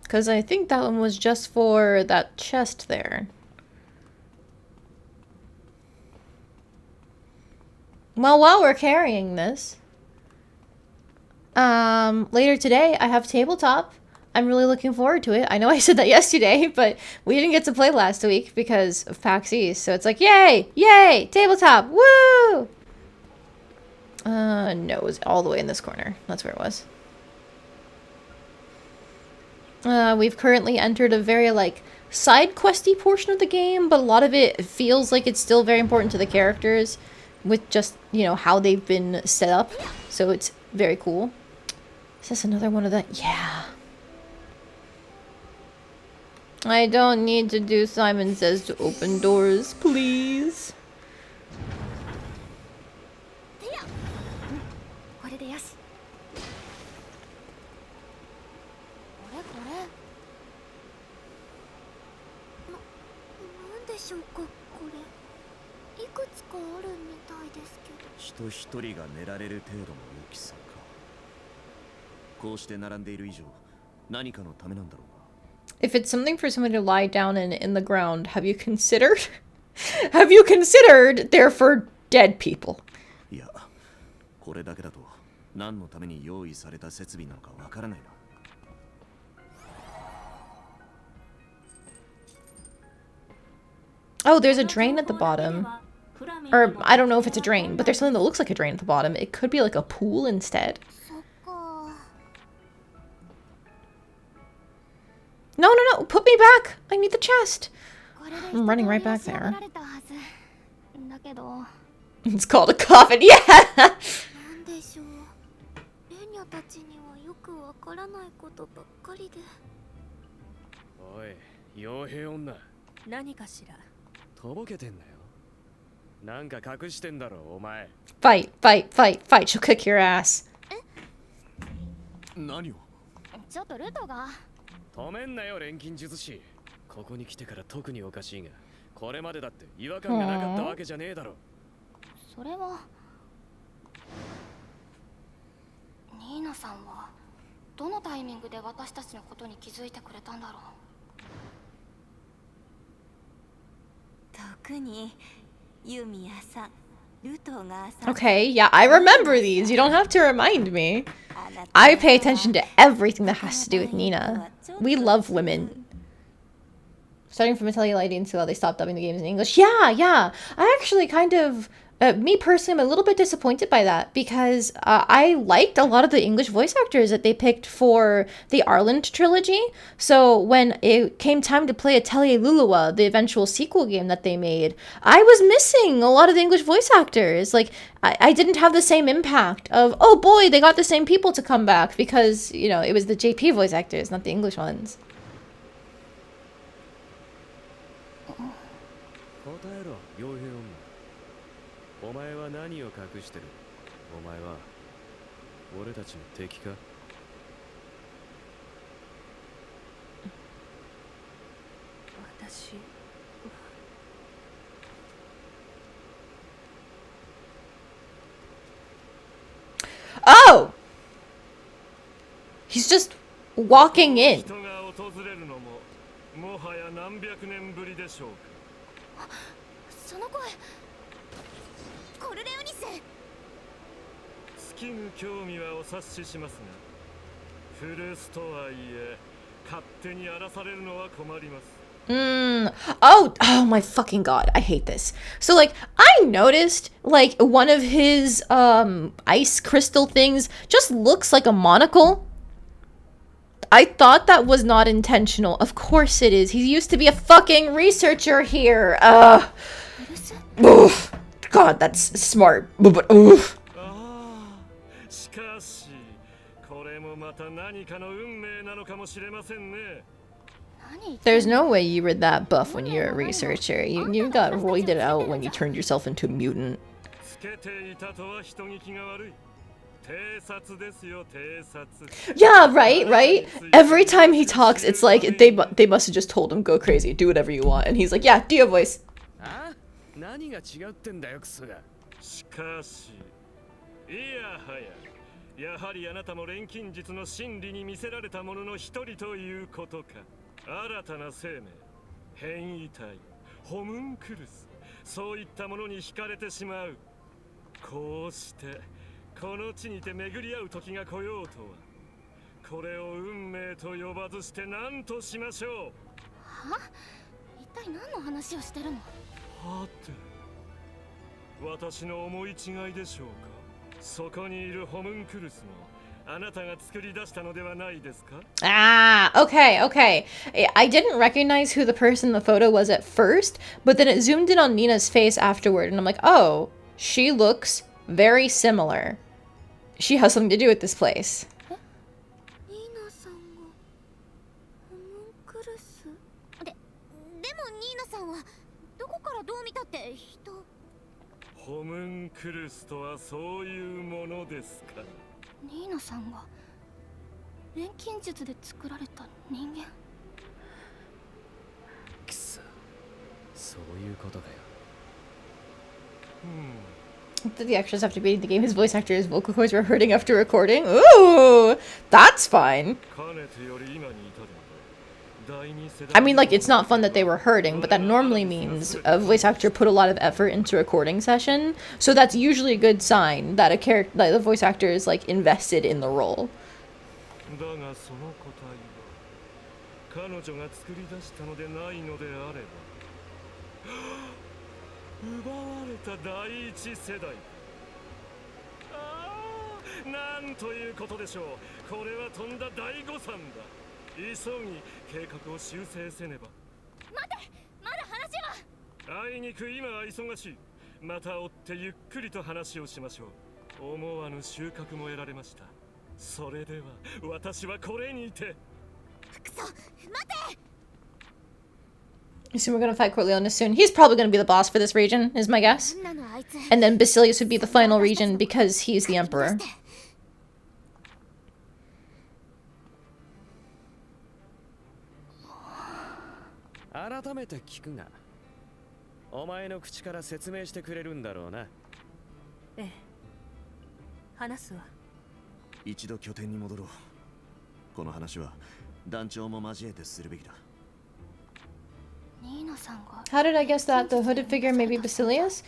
Because I think that one was just for that chest there. Well, while we're carrying this, later today I have tabletop. I'm really looking forward to it. I know I said that yesterday, but we didn't get to play last week because of PAX East. So it's like, yay! Yay! Tabletop! Woo! No, it was all the way in this corner. That's where it was. We've currently entered a very, like, side questy portion of the game, but a lot of it feels like it's still very important to the characters with just, you know, how they've been set up. So it's very cool. Is this another one of the... Yeah. I don't need to do Simon Says to open doors, please. これでよし。これこれ。なんでしょうかこれ。いくつかあるみたいですけど。人一人が寝られる程度の大きさか。こうして並んでいる以上何かのためなんだろうな。 If it's something for somebody to lie down in the ground, have you considered? Have you considered they're for dead people? いや、これだけだと何のために用意された設備なのかわからないな。Oh, there's a drain at the bottom. Or I don't know if it's a drain, but there's something that looks like a drain at the bottom. It could be like a pool instead. そっか。 No, no, no. Put me back. I need the chest. これで I'm running right back 一通り there. 調べられたはず。だけど、 It's called a coffin. Yeah. なんでしょう。レニャたちにはよくわからないことばっかりで。おい、傭兵女。何かしら。とぼけてんだよ。なんか隠してんだろ、お前。Fight, fight, fight, fight. She'll kick your ass. 何を？ちょっとルトが。止めんなよ、錬金術師。ここに来てから特におかしいが、これまでだって違和感がなかったわけじゃねえだろ。それは。ニーナさんはどのタイミングで私たちのことに気づいてくれたんだろう。特にユミヤさん、ルトがさ。 Okay, yeah, I remember these. You don't have to remind me. I pay attention to everything that has to do with Nina. We love women. Starting from Atelier Lighting until they stopped dubbing the games in English. Yeah, yeah. I actually kind of, me personally, I'm a little bit disappointed by that because I liked a lot of the English voice actors that they picked for the Arland trilogy. So when it came time to play Atelier Lulua, the eventual sequel game that they made, I was missing a lot of the English voice actors. Like, I didn't have the same impact of, oh boy, they got the same people to come back because, you know, it was the JP voice actors, not the English ones. 答えろ、傭兵女。お前は何を隠してる？お前は俺たちの敵か？ 私。 Oh! He's just walking in. 人が訪れるのももはや何百年ぶりでしょうか。その声。コルレオニス。尽きぬ興味はお察ししますが、古巣とはいえ勝手に荒らされるのは困ります。Oh my fucking god, I hate this. So like I noticed like one of his ice crystal things just looks like a monocle. I thought that was not intentional. Of course it is. He used to be a fucking researcher here. Oof. God, that's smart. But oof. しかし、これもまた何かの運命なのかもしれませんね。 There's no way you were that buff when you're a researcher. You got roided out when you turned yourself into a mutant. つけていたとは人聞きが悪い。偵察ですよ、偵察。 Yeah, right, right? Every time he talks, it's like they must have just told him, go crazy, do whatever you want. And he's like, yeah, do your voice. あ？何が違ってんだよ、クソが。しかし、いやはや、やはりあなたも錬金術の真理に見せられたものの一人ということか。新たな生命、変異体、ホムンクルス、そういったものに惹かれてしまう。こうしてこの地にて巡り合う時が来ようとは、これを運命と呼ばずして何としましょう。は？一体何の話をしてるの？はて、私の思い違いでしょうか。そこにいるホムンクルスもあなたが作り出したのではないですか? Ah, okay, okay. I didn't recognize who the person in the photo was at first, but then it zoomed in on Nina's face afterward, and I'm like, oh, she looks very similar. She has something to do with this place. ニーナさんがホムンクルス。でもニーナさんはどこからどう見たって人。ホムンクルスとはそういうものですか。ニーナさんが錬金術で作られた人間。くそ、そういうことかよ。Did the extras after beating the game? His voice actor's vocal cords were hurting after recording? Ooh, that's fine. I mean, like, it's not fun that they were hurting, but that normally means a voice actor put a lot of effort into a recording session. So that's usually a good sign that a character, like the voice actor is like invested in the role. だがその個体は彼女が作り出したのでないのであれば奪われた第一世代。ああ、なんということでしょう。これはとんだ大誤算だ。急ぎ計画を修正せねば。待て、まだ話は。あいにく今は忙しい。また追ってゆっくりと話をしましょう。思わぬ収穫も得られました。それでは私はこれにて。くそ、待て。 Assume we're gonna fight Corleone soon. He's probably gonna be the boss for this region, is my guess. なんなのあいつ。 And then Basilius would be the final region because he's the emperor. 改めて聞くが、お前の口から説明してくれるんだろうな。ええ、話すわ。一度拠点に戻ろう。この話は団長も交えてするべきだ。ニーナさんが。 How did I guess that the hooded figure may be Basilius?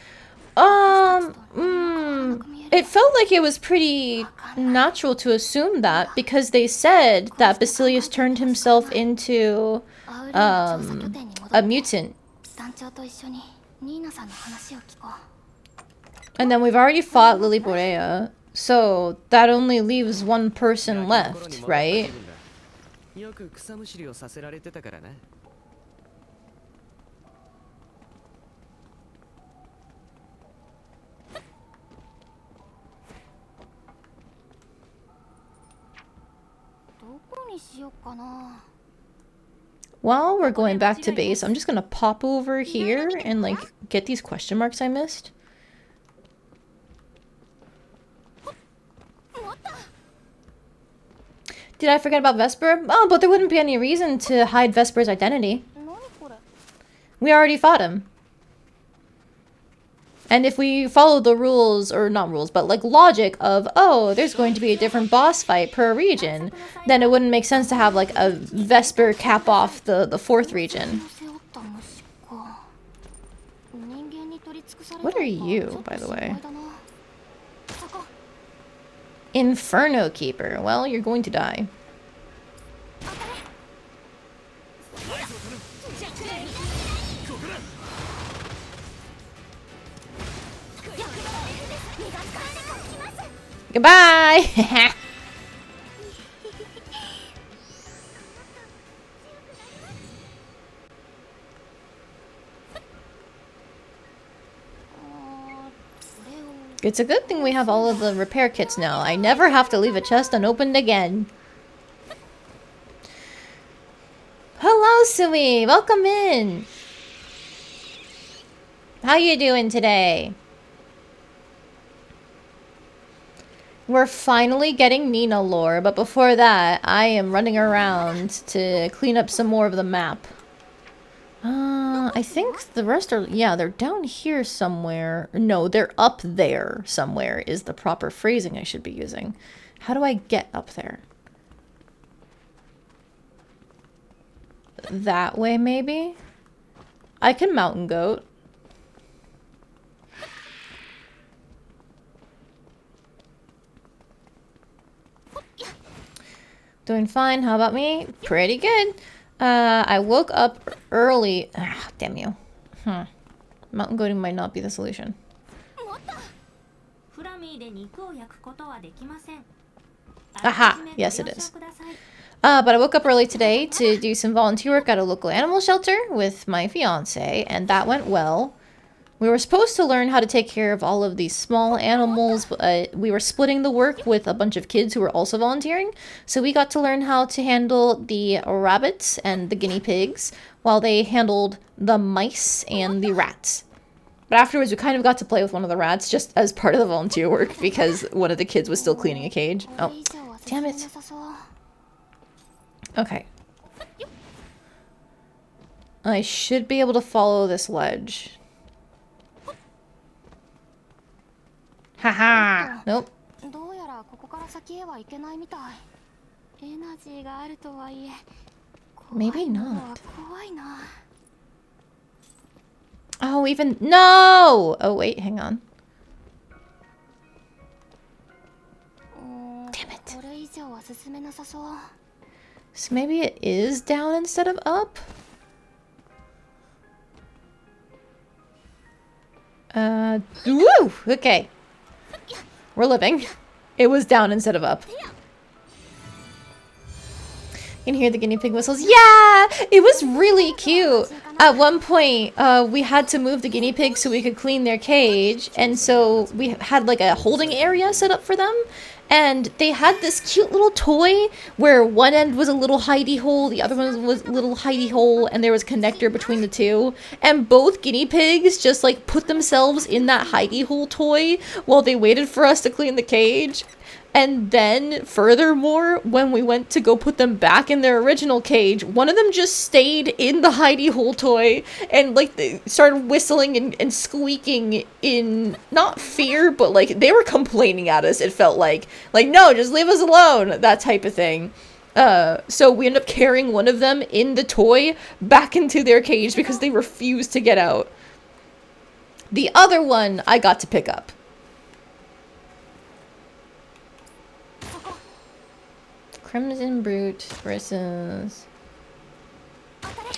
It felt like it was pretty natural to assume that because they said that Basilius turned himself into a mutant. 団長と一緒にニーナさんの話を聞こう。 And then we've already fought Lily Borea, so that only leaves one person left, right? よく草むしりをさせられてたからな。どこにしようかな。 While we're going back to base, I'm just gonna pop over here and like get these question marks I missed. Did I forget about Vesper? Oh, but there wouldn't be any reason to hide Vesper's identity. 何これ。 We already fought him. And if we follow the rules, or not rules, but like logic of, oh, there's going to be a different boss fight per region, then it wouldn't make sense to have like a Vesper cap off the fourth region. What are you, by the way? Inferno Keeper. Well, you're going to die. Goodbye! It's a good thing we have all of the repair kits now. I never have to leave a chest unopened again. Hello, Sui! Welcome in! How you doing today? We're finally getting Nina lore, but before that, I am running around to clean up some more of the map. I think the rest are... Yeah, they're down here somewhere. No, they're up there somewhere is the proper phrasing I should be using. How do I get up there? That way, maybe? I can mountain goat. Doing fine. How about me? Pretty good. I woke up early. Ah, damn you. Mountain goating might not be the solution. フラミーで肉を焼くことはできません。 Aha! Yes, it is. But I woke up early today to do some volunteer work at a local animal shelter with my fiance, and that went well. We were supposed to learn how to take care of all of these small animals. We were splitting the work with a bunch of kids who were also volunteering. So we got to learn how to handle the rabbits and the guinea pigs while they handled the mice and the rats. But afterwards, we kind of got to play with one of the rats just as part of the volunteer work because one of the kids was still cleaning a cage. Oh, damn it. Okay. I should be able to follow this ledge. Haha! Nope. どうやらここから先へは行けないみたい。エナジーがあるとはいえ、 Maybe not. 怖いな。 Oh, even... No! Oh, wait, hang on. Damn it. これ以上は進めなさそう。 So maybe it is down instead of up? Woo! Okay. We're living. It was down instead of up. You can hear the guinea pig whistles. Yeah! It was really cute. At one point, we had to move the guinea pigs so we could clean their cage. And so we had like a holding area set up for them. And they had this cute little toy where one end was a little hidey hole, the other one was a little hidey hole, and there was a connector between the two. And both guinea pigs just like put themselves in that hidey hole toy while they waited for us to clean the cage. And then, furthermore, when we went to go put them back in their original cage, one of them just stayed in the hidey hole toy and, like, they started whistling and squeaking in, not fear, but, like, they were complaining at us, it felt like. Like, no, just leave us alone, that type of thing. So we ended up carrying one of them in the toy back into their cage because they refused to get out. The other one I got to pick up. Crimson Brute versus...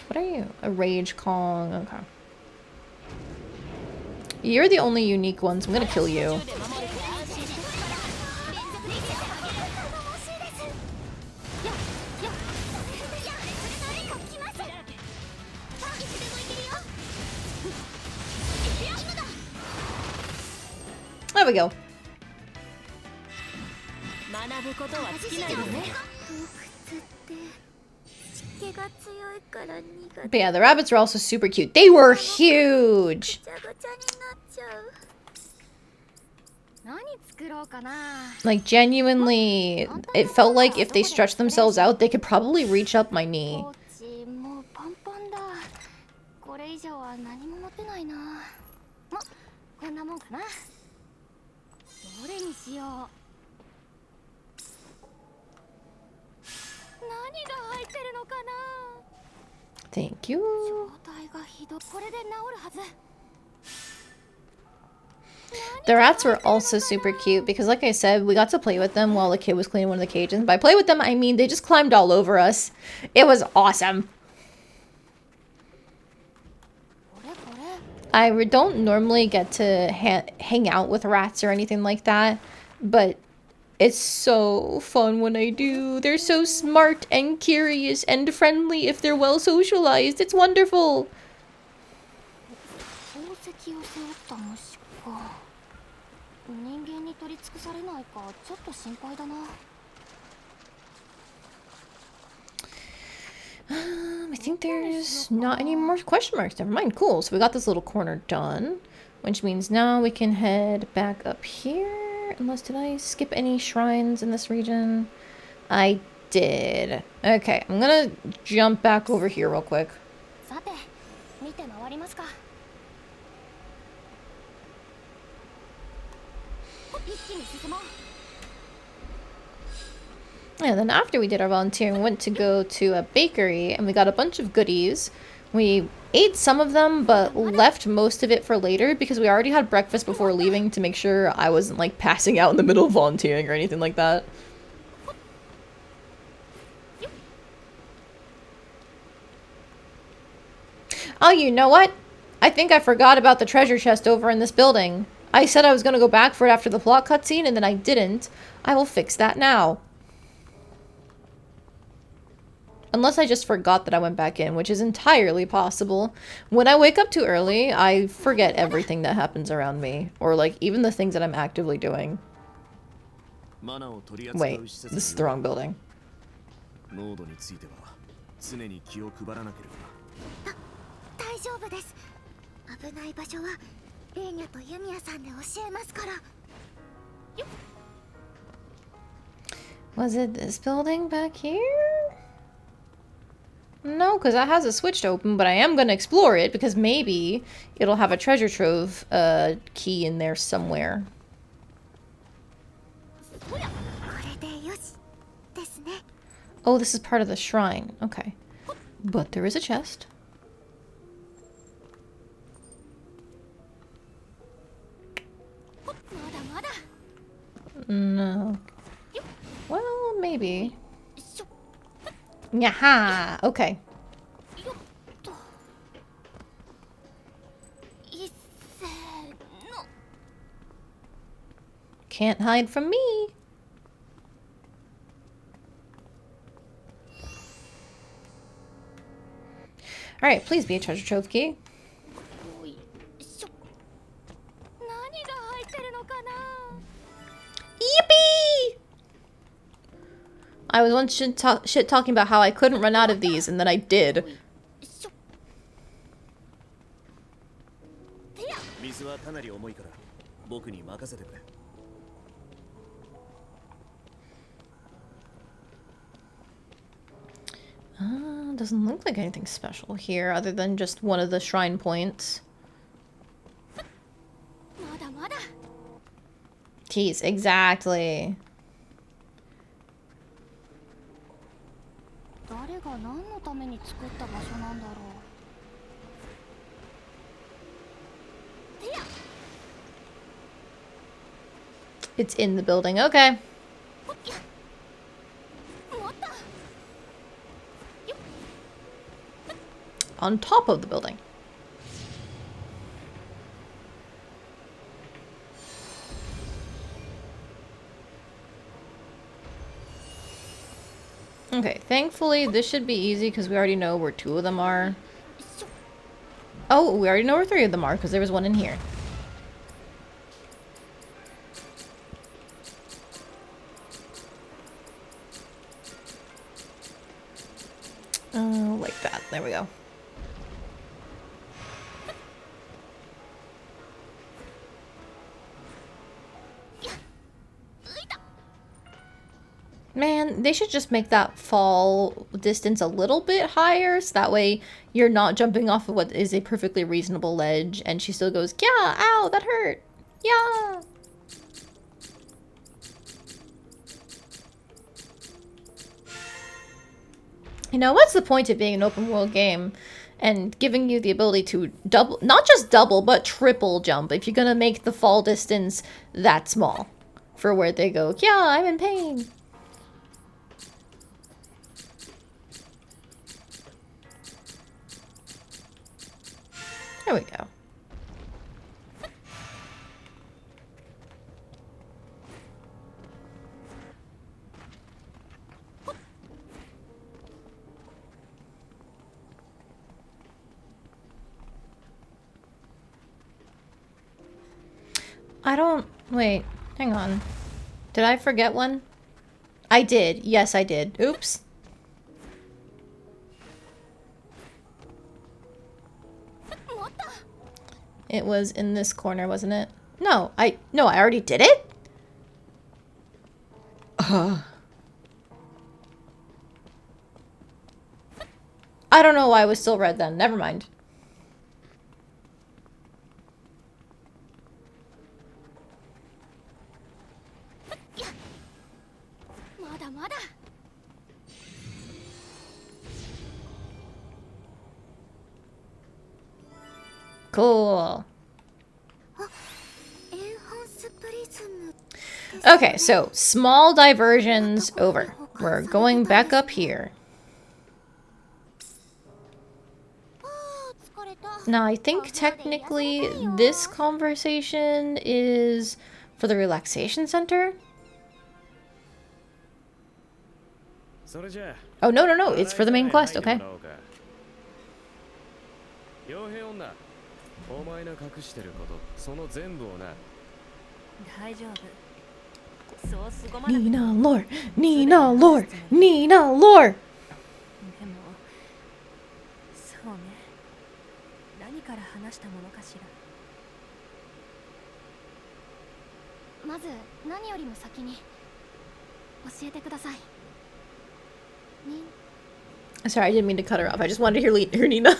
What are you? A Rage Kong. Okay. You're the only unique one, so I'm gonna kill you. There we go. But yeah, the rabbits are also super cute. They were huge! Like, genuinely, it felt like if they stretched themselves out, they could probably reach up my knee. Thank you. The rats were also super cute because, like I said, we got to play with them while the kid was cleaning one of the cages. By play with them, I mean they just climbed all over us. It was awesome. I don't normally get to hang out with rats or anything like that, but it's so fun when I do. They're so smart and curious and friendly if they're well socialized. It's wonderful. I think there's not any more question marks. Never mind. Cool. So we got this little corner done, which means now we can head back up here. Unless, did I skip any shrines in this region? I did. Okay, I'm gonna jump back over here real quick. And then after we did our volunteering, we went to go to a bakery and we got a bunch of goodies. We ate some of them, but left most of it for later because we already had breakfast before leaving to make sure I wasn't like passing out in the middle of volunteering or anything like that. Oh, you know what? I think I forgot about the treasure chest over in this building. I said I was going to go back for it after the plot cutscene and then I didn't. I will fix that now. Unless I just forgot that I went back in, which is entirely possible. When I wake up too early, I forget everything that happens around me. Or, like, even the things that I'm actively doing. Wait, this is the wrong building. Was it this building back here? No, because that has a switch to open, but I am going to explore it because maybe it'll have a treasure trove key in there somewhere. Oh, this is part of the shrine. Okay. But there is a chest. No. Well, maybe. Yaha! Okay. can't hide from me. Alright, please be a treasure trove key. しょ何が入ってるのかな Yippee! I was once shit talking about how I couldn't run out of these, and then I did. しょ 水はかなり重いから僕に任せてくれ。 Doesn't look like anything special here other than just one of the shrine points. まだまだ Keys, exactly. 誰が何のために作った場所なんだろうてや It's in the building, okay. ほっや持った On top of the building. Okay, thankfully this should be easy because we already know where 2 of them are. Oh, we already know where 3 of them are because there was one in here. Like that. There we go. Man, they should just make that fall distance a little bit higher, so that way you're not jumping off of what is a perfectly reasonable ledge, and she still goes, yeah, ow, that hurt, yeah. You know, what's the point of being an open world game and giving you the ability to double, not just double, but triple jump if you're gonna make the fall distance that small for where they go, yeah, I'm in pain. There we go. I don't... Wait, hang on. Did I forget one? I did. Yes, I did. Oops. It was in this corner, wasn't it? No, I already did it? I don't know why I was still red then. Never mind. Cool. Okay, so small diversions over. We're going back up here. Now, I think technically this conversation is for the relaxation center. Oh, no, it's for the main quest, okay. お前の隠してることその全部をな大丈夫そうすごまな Nina lore, Nina lore, Nina lore. でもそうね何から話したものかしらまず何よりも先に教えてください Sorry, I didn't mean to cut her off. I just wanted to hear her Nina.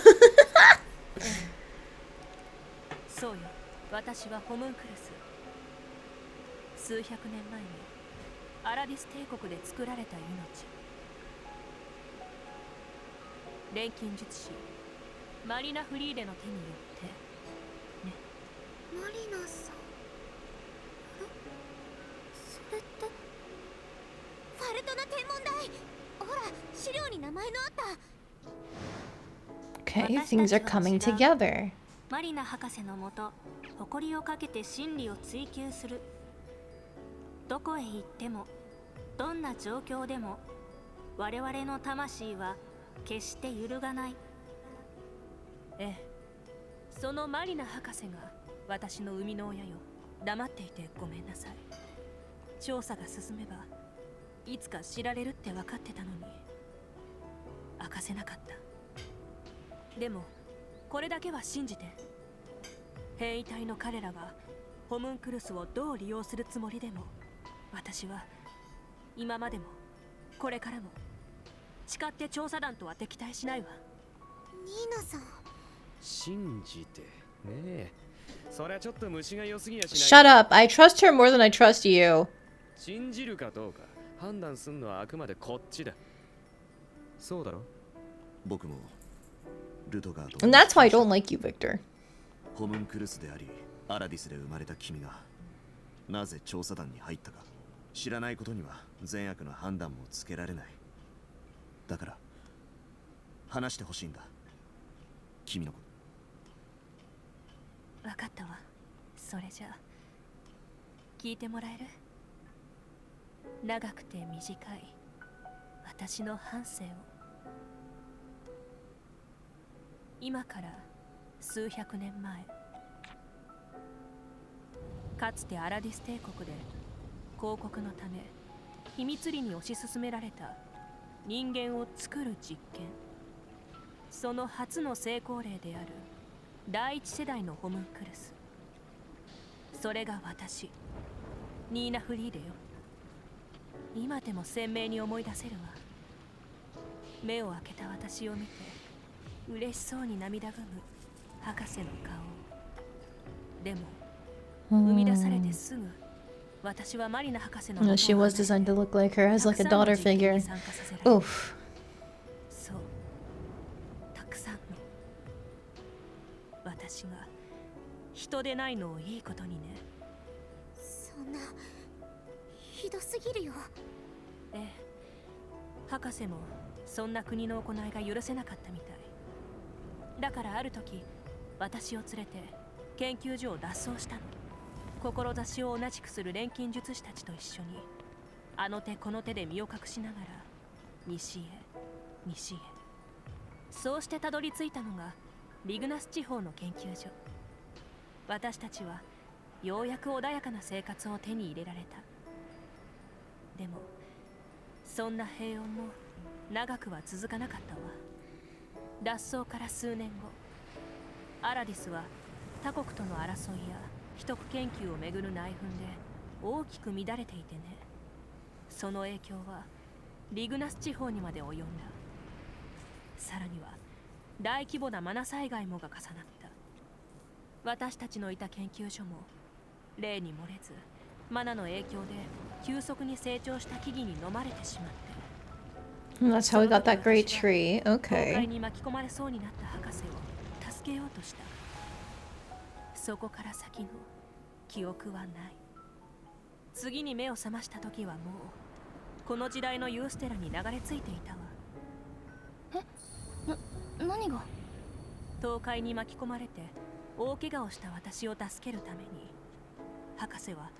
そうよ私はホムンクルス数百年前にアラディス帝国で作られた命錬金術師マリナ・フリーレの手によってねマリナさんそれってファルトナ天文台ほら資料に名前のあった Okay, things are coming together. マリナ博士のもと誇りをかけて真理を追求するどこへ行ってもどんな状況でも我々の魂は決して揺るがない。ええ、そのマリナ博士が私の生みの親よ。黙っていてごめんなさい。調査が進めばいつか知られるって分かってたのに明かせなかった。でもこれだけは信じて、変異体の彼らがホムンクルスをどう利用するつもりでも、私は今までもこれからも誓って調査団とは敵対しないわ。ニーナさん、信じてねえ、そりゃちょっと虫が良すぎやしない。 Shut up. I trust her more than I trust you. 信じるかどうか判断すんのはあくまでこっちだ。そうだろ。僕もルトガーと And that's why I don't like you, Victor. ホムンクルスでありアラディスで生まれた君がなぜ調査団に入ったか知らないことには善悪の判断もつけられない。だから話してほしいんだ、君のこと。分かったわ。それじゃあ聞いてもらえる？長くて短い私の半生を。今から数百年前、かつてアラディス帝国で広告のため秘密裏に推し進められた人間を作る実験、その初の成功例である第一世代のホムンクルス、それが私、ニーナ・フリーデよ。今でも鮮明に思い出せるわ。目を開けた私を見て嬉しそうに涙ぐむ博士の顔。でも生み出されてすぐ、私はマリナ博士の元を She was designed to look like her as like a たくさんの daughter 実験 figure. に参加させられ Oof. そう、たくさんの。私が人でないのをいいことにね。そんなひどすぎるよ。ええ、博士もそんな国の行いが許せなかったみたい。だからある時、私を連れて研究所を脱走したの。志を同じくする錬金術師たちと一緒に、あの手この手で身を隠しながら西へ西へ。そうしてたどり着いたのがリグナス地方の研究所。私たちはようやく穏やかな生活を手に入れられた。でもそんな平穏も長くは続かなかったわ。脱走から数年後、アラディスは他国との争いや秘匿研究をめぐる内紛で大きく乱れていてね。その影響はリグナス地方にまで及んだ。さらには大規模なマナ災害もが重なった。私たちのいた研究所も例に漏れずマナの影響で急速に成長した木々に飲まれてしまって、And that's how we got that great tree. 崩壊 Okay. に巻き込まれそうになった博士を助けようとした。そこから先の記憶はない。次に目を覚ました時はもうこの時代のユーステラに流れ着いていたわ。何が？倒壊に巻き込まれて大怪我をした私を助けるために、博士は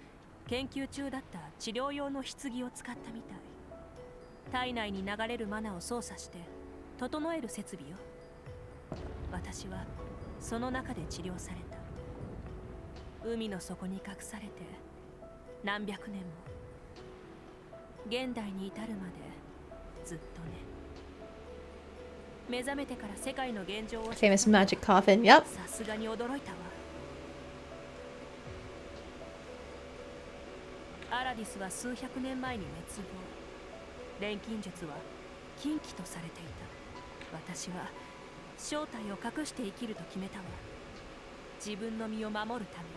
研究中だった治療用の棺を使ったみたい。体内に流れるマナを操作して整える設備よ。私はその中で治療された。海の底に隠されて何百年も、現代に至るまでずっとね。目覚めてから世界の現状を Famous magic coffin. Yep. さすがに驚いたわ。アラディスは数百年前に滅亡。錬金術は禁忌とされていた。私は正体を隠して生きると決めたわ。自分の身を守るために。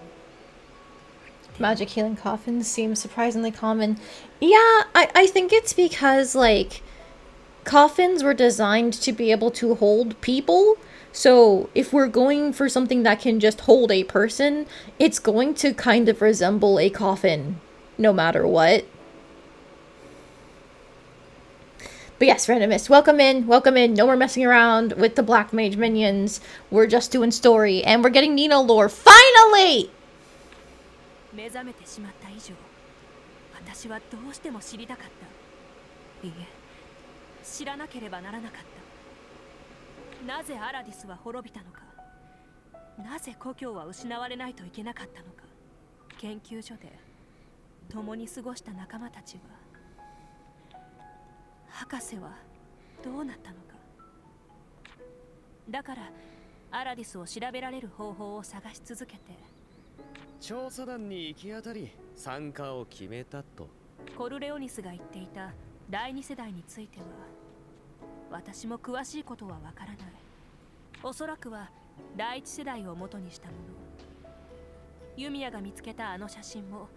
Magic healing coffins seem surprisingly common. Yeah, I think it's because, like, coffins were designed to be able to hold people. So if we're going for something that can just hold a person, it's going to kind of resemble a coffin, no matter what. But yes, Randomist, welcome in, welcome in. No more messing around with the Black Mage minions. We're just doing story, and we're getting Nino lore. Finally! 目覚めてしまった以上、私はどうしても知りたかった。いいえ、知らなければならなかった。なぜアラディスは滅びたのか、なぜ故郷は失われないといけなかったのか。研究所で共に過ごした仲間たちは、博士はどうなったのか。だからアラディスを調べられる方法を探し続けて、調査団に行き当たり参加を決めたと。コルレオニスが言っていた第二世代については私も詳しいことはわからない。おそらくは第一世代を元にしたもの。ユミヤが見つけたあの写真も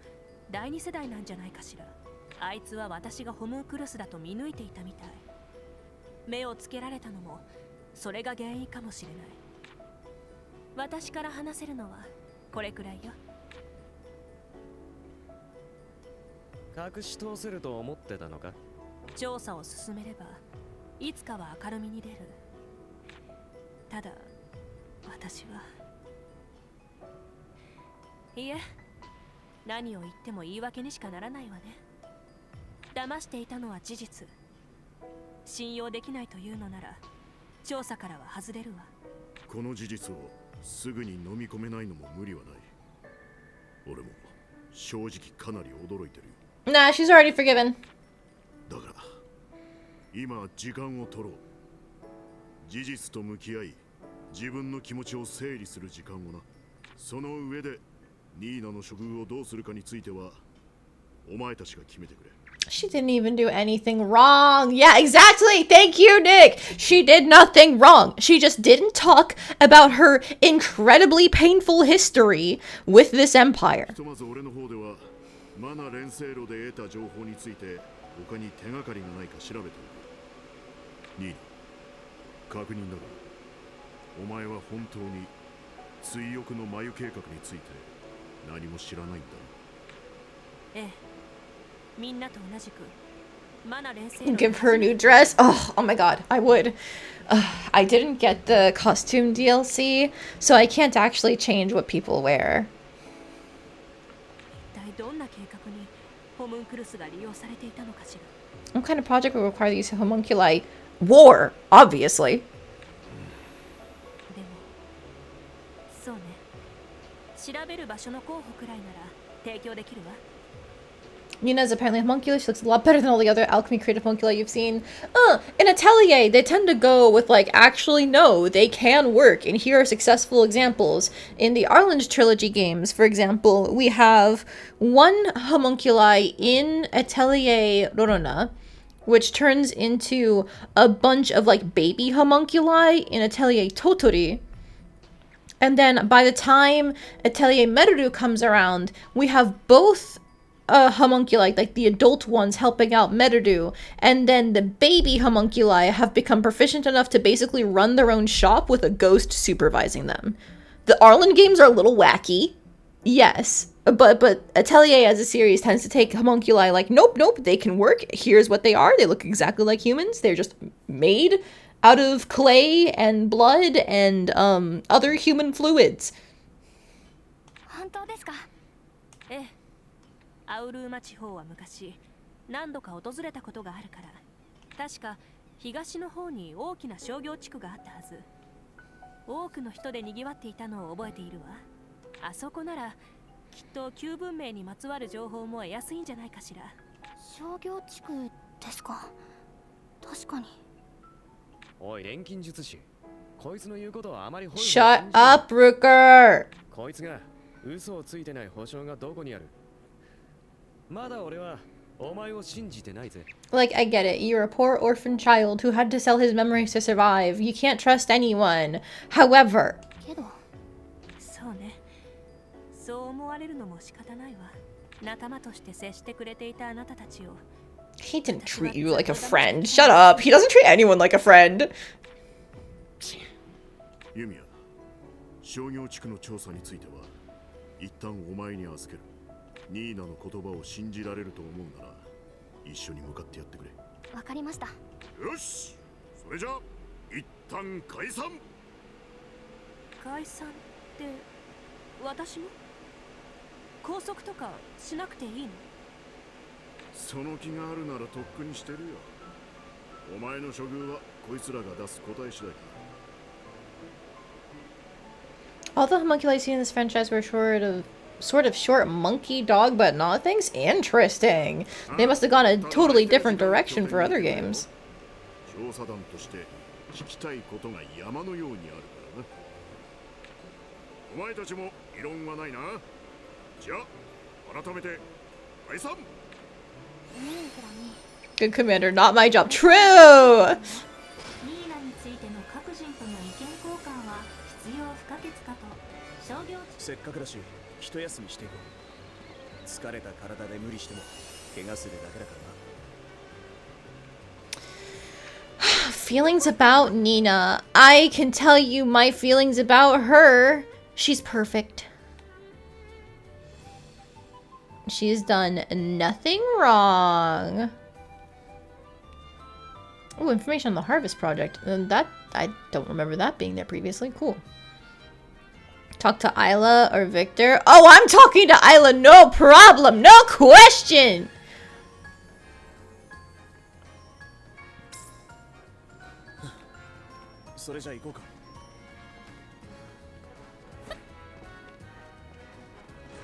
第二世代なんじゃないかしら。あいつは私がホムンクルスだと見抜いていたみたい。目をつけられたのもそれが原因かもしれない。私から話せるのはこれくらいよ。隠し通せると思ってたのか。調査を進めればいつかは明るみに出る。ただ私はいえ、何を言っても言い訳にしかならないわね。騙していたのは事実。信用できないというのなら調査からは外れるわ。この事実をすぐに飲み込めないのも無理はない。俺も正直かなり驚いてるよ。Nah, she's already forgiven. だから今時間を取ろう。事実と向き合い自分の気持ちを整理する時間をな。その上でニーナの処遇をどうするかについてはお前たちが決めてくれ。 She didn't even do anything wrong. Yeah, exactly. Thank you, Nick. She did nothing wrong. She just didn't talk about her incredibly painful history with this empire. ひとまず俺の方ではマナ連星路で得た情報について他に手がかりがないか調べておく。ニーナ、確認だがお前は本当に追憶の眉計画について何も知らないんだな。ええ、みんなと同じくマナ連星 Give her a new dress. Oh my god, I would. I didn't get the costume DLC, so I can't actually change what people wear. 一体どんな計画にホムンクルスが利用されていたのかしら。 What kind of project would require the use of homunculi? War, obviously. でもそうね、調べる場所の候補くらいなら提供できるわ。Nina's apparently a homunculi. She looks a lot better than all the other alchemy creative homunculi you've seen. In Atelier, they tend to go with, like, actually, no, they can work. And here are successful examples. In the Arland trilogy games, for example, we have one homunculi in Atelier Rorona, which turns into a bunch of, like, baby homunculi in Atelier Totori. And then by the time Atelier Meruru comes around, we have both homunculi, like the adult ones, helping out Merudu, and then the baby homunculi have become proficient enough to basically run their own shop with a ghost supervising them. The Arlen games are a little wacky, yes, but Atelier as a series tends to take homunculi like, nope, they can work, here's what they are, they look exactly like humans, they're just made out of clay and blood and other human fluids. 本当ですか？ええ、アウルーマ地方は昔何度か訪れたことがあるから。確か東の方に大きな商業地区があったはず。多くの人で賑わっていたのを覚えているわ。あそこならきっと旧文明にまつわる情報も得やすいんじゃないかしら。商業地区ですか？確かに。おい錬金術師、こいつの言うことはあまりホイホイ Shut up, Rooker! こいつが嘘をついてない保証がどこにある。まだ俺はお前を信じてないぜ。 Like, I get it. You're a poor orphan child who had to sell his memories to survive. You can't trust anyone. However, けどそうね、そう思われるのも仕方ないわ。仲間として接してくれていたあなたたちを。 he didn't treat you like a friend. Shut up. He doesn't treat anyone like a friend. ユミヤ、商業地区の調査については一旦お前に預ける。ニーナの言葉を信じられると思うなら一緒に向かってやってくれ。わかりました。よし、それじゃあ一旦解散。解散って私も拘束とかしなくていいの？その気があるならとっくにしてるよ。お前の処遇はこいつらが出す答え次第だ。 All the homunculi seen in this franchise were sort of short monkey dog but not things? Interesting. They must have gone a totally different direction for other games. 調査団として聞きたいことが山のようにあるからな。お前たちも異論はないな。じゃあ改めて解散。 Good commander, not my job. True! ニーナについての各人との意見交換は必要不可欠かと商業せっかくだし一休みしていこう。疲れた体で無理しても怪我するだけだからな。 Feelings about Nina. I can tell you my feelings about her. She's perfect. She's done nothing wrong. Oh, information on the Harvest Project. And that, I don't remember that being there previously. Cool. Talk to Isla or Victor. Oh, I'm talking to Isla. No problem. No question.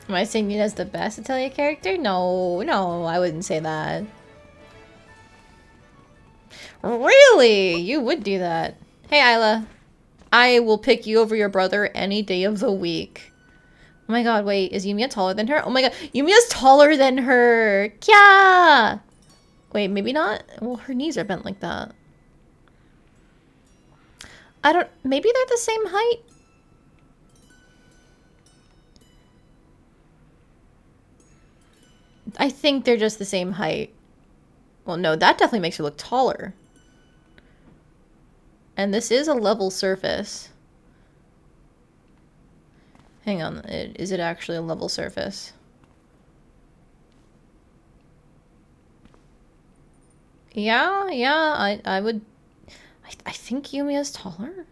Am I saying Nina's the best Atelier character? No, no, I wouldn't say that. Really? You would do that. Hey, Isla. I will pick you over your brother any day of the week. Oh my god, wait. Is Yumia taller than her? Oh my god. Yumia's taller than her. Kya! Wait, maybe not? Well, her knees are bent like that. I don't... Maybe they're the same height? I think they're just the same height. Well, no, that definitely makes her look taller. And this is a level surface. Hang on, is it actually a level surface? Yeah, I would... I think Yumia's taller.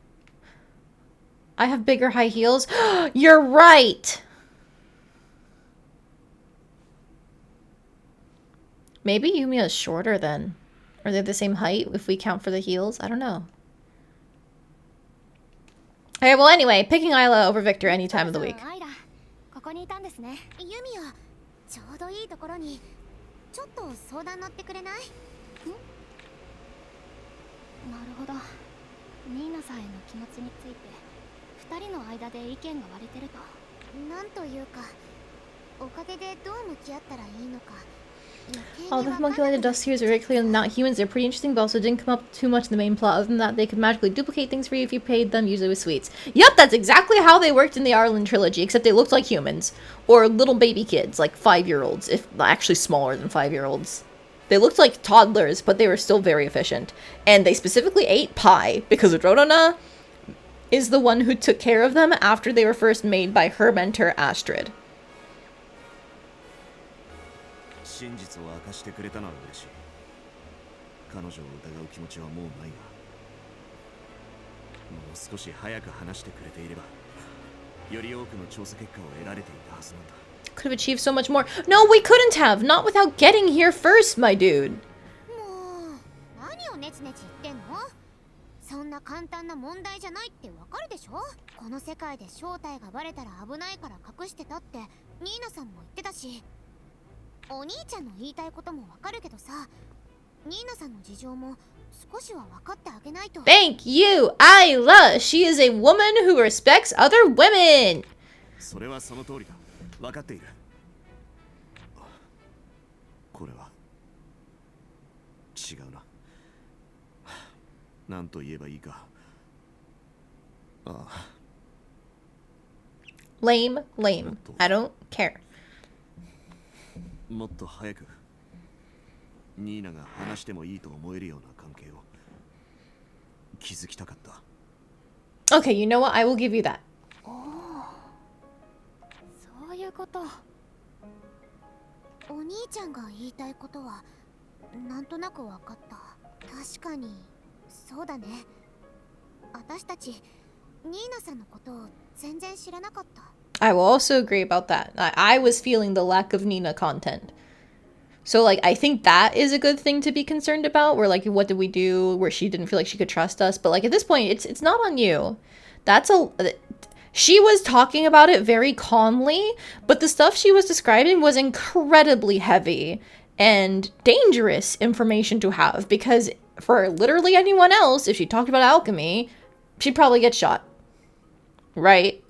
I have bigger high heels. You're right! Maybe Yumia is shorter then. Are they the same height if we count for the heels? I don't know. Okay, well anyway, picking Isla over Victor any time of the week. ここにいたんですね。ユミヤ、ちょうどいいところにちょっと相談乗ってくれない？ん？なるほど。ニーナさんへの気持ちについて二人の間で意見が割れてると。なんというか、おかげでどう向き合ったらいいのか。 All the homunculi dust tears are very clearly not humans. They're pretty interesting, but also didn't come up too much in the main plot. Other than that, they could magically duplicate things for you if you paid them, usually with sweets. Yep, that's exactly how they worked in the Arlen trilogy, except they looked like humans. Or little baby kids, like 5-year-olds, if actually smaller than 5-year-olds. They looked like toddlers, but they were still very efficient. And they specifically ate pie, because Rodona is the one who took care of them after they were first made by her mentor, Astrid. 真実を明かしてくれたのは嬉しい。彼女を疑う気持ちはもうないが、もう少し早く話してくれていれば、より多くの調査結果を得られていたはずなんだ。Could have achieved so much more. No, we couldn't have. Not without getting here first, my dude. もう何をネチネチ言ってんの？そんな簡単な問題じゃないってわかるでしょ？この世界で正体がバレたら危ないから隠してたってニーナさんも言ってたし。 お兄ちゃんの言いたいこともわかるけどさ、ニーナさんの事情も少しは分かってあげないと。Thank you, Isla. She is a woman who respects other women. それはその通りだ。分かっている。これは違うな。なんと言えばいいか。ああ。Lame, lame. I don't care. もっと早くニーナが話してもいいと思えるような関係を築きたかった。 Okay, you know what? I will give you that. そういうこと。お兄ちゃんが言いたいことはなんとなく分かった。確かにそうだね。私たちニーナさんのことを全然知らなかった。 I will also agree about that. I was feeling the lack of Nina content. So, like, I think that is a good thing to be concerned about, where, like, what did we do where she didn't feel like she could trust us? But, like, at this point, it's not on you. That's a... She was talking about it very calmly, but the stuff she was describing was incredibly heavy and dangerous information to have, because for literally anyone else, if she talked about alchemy, she'd probably get shot. Right?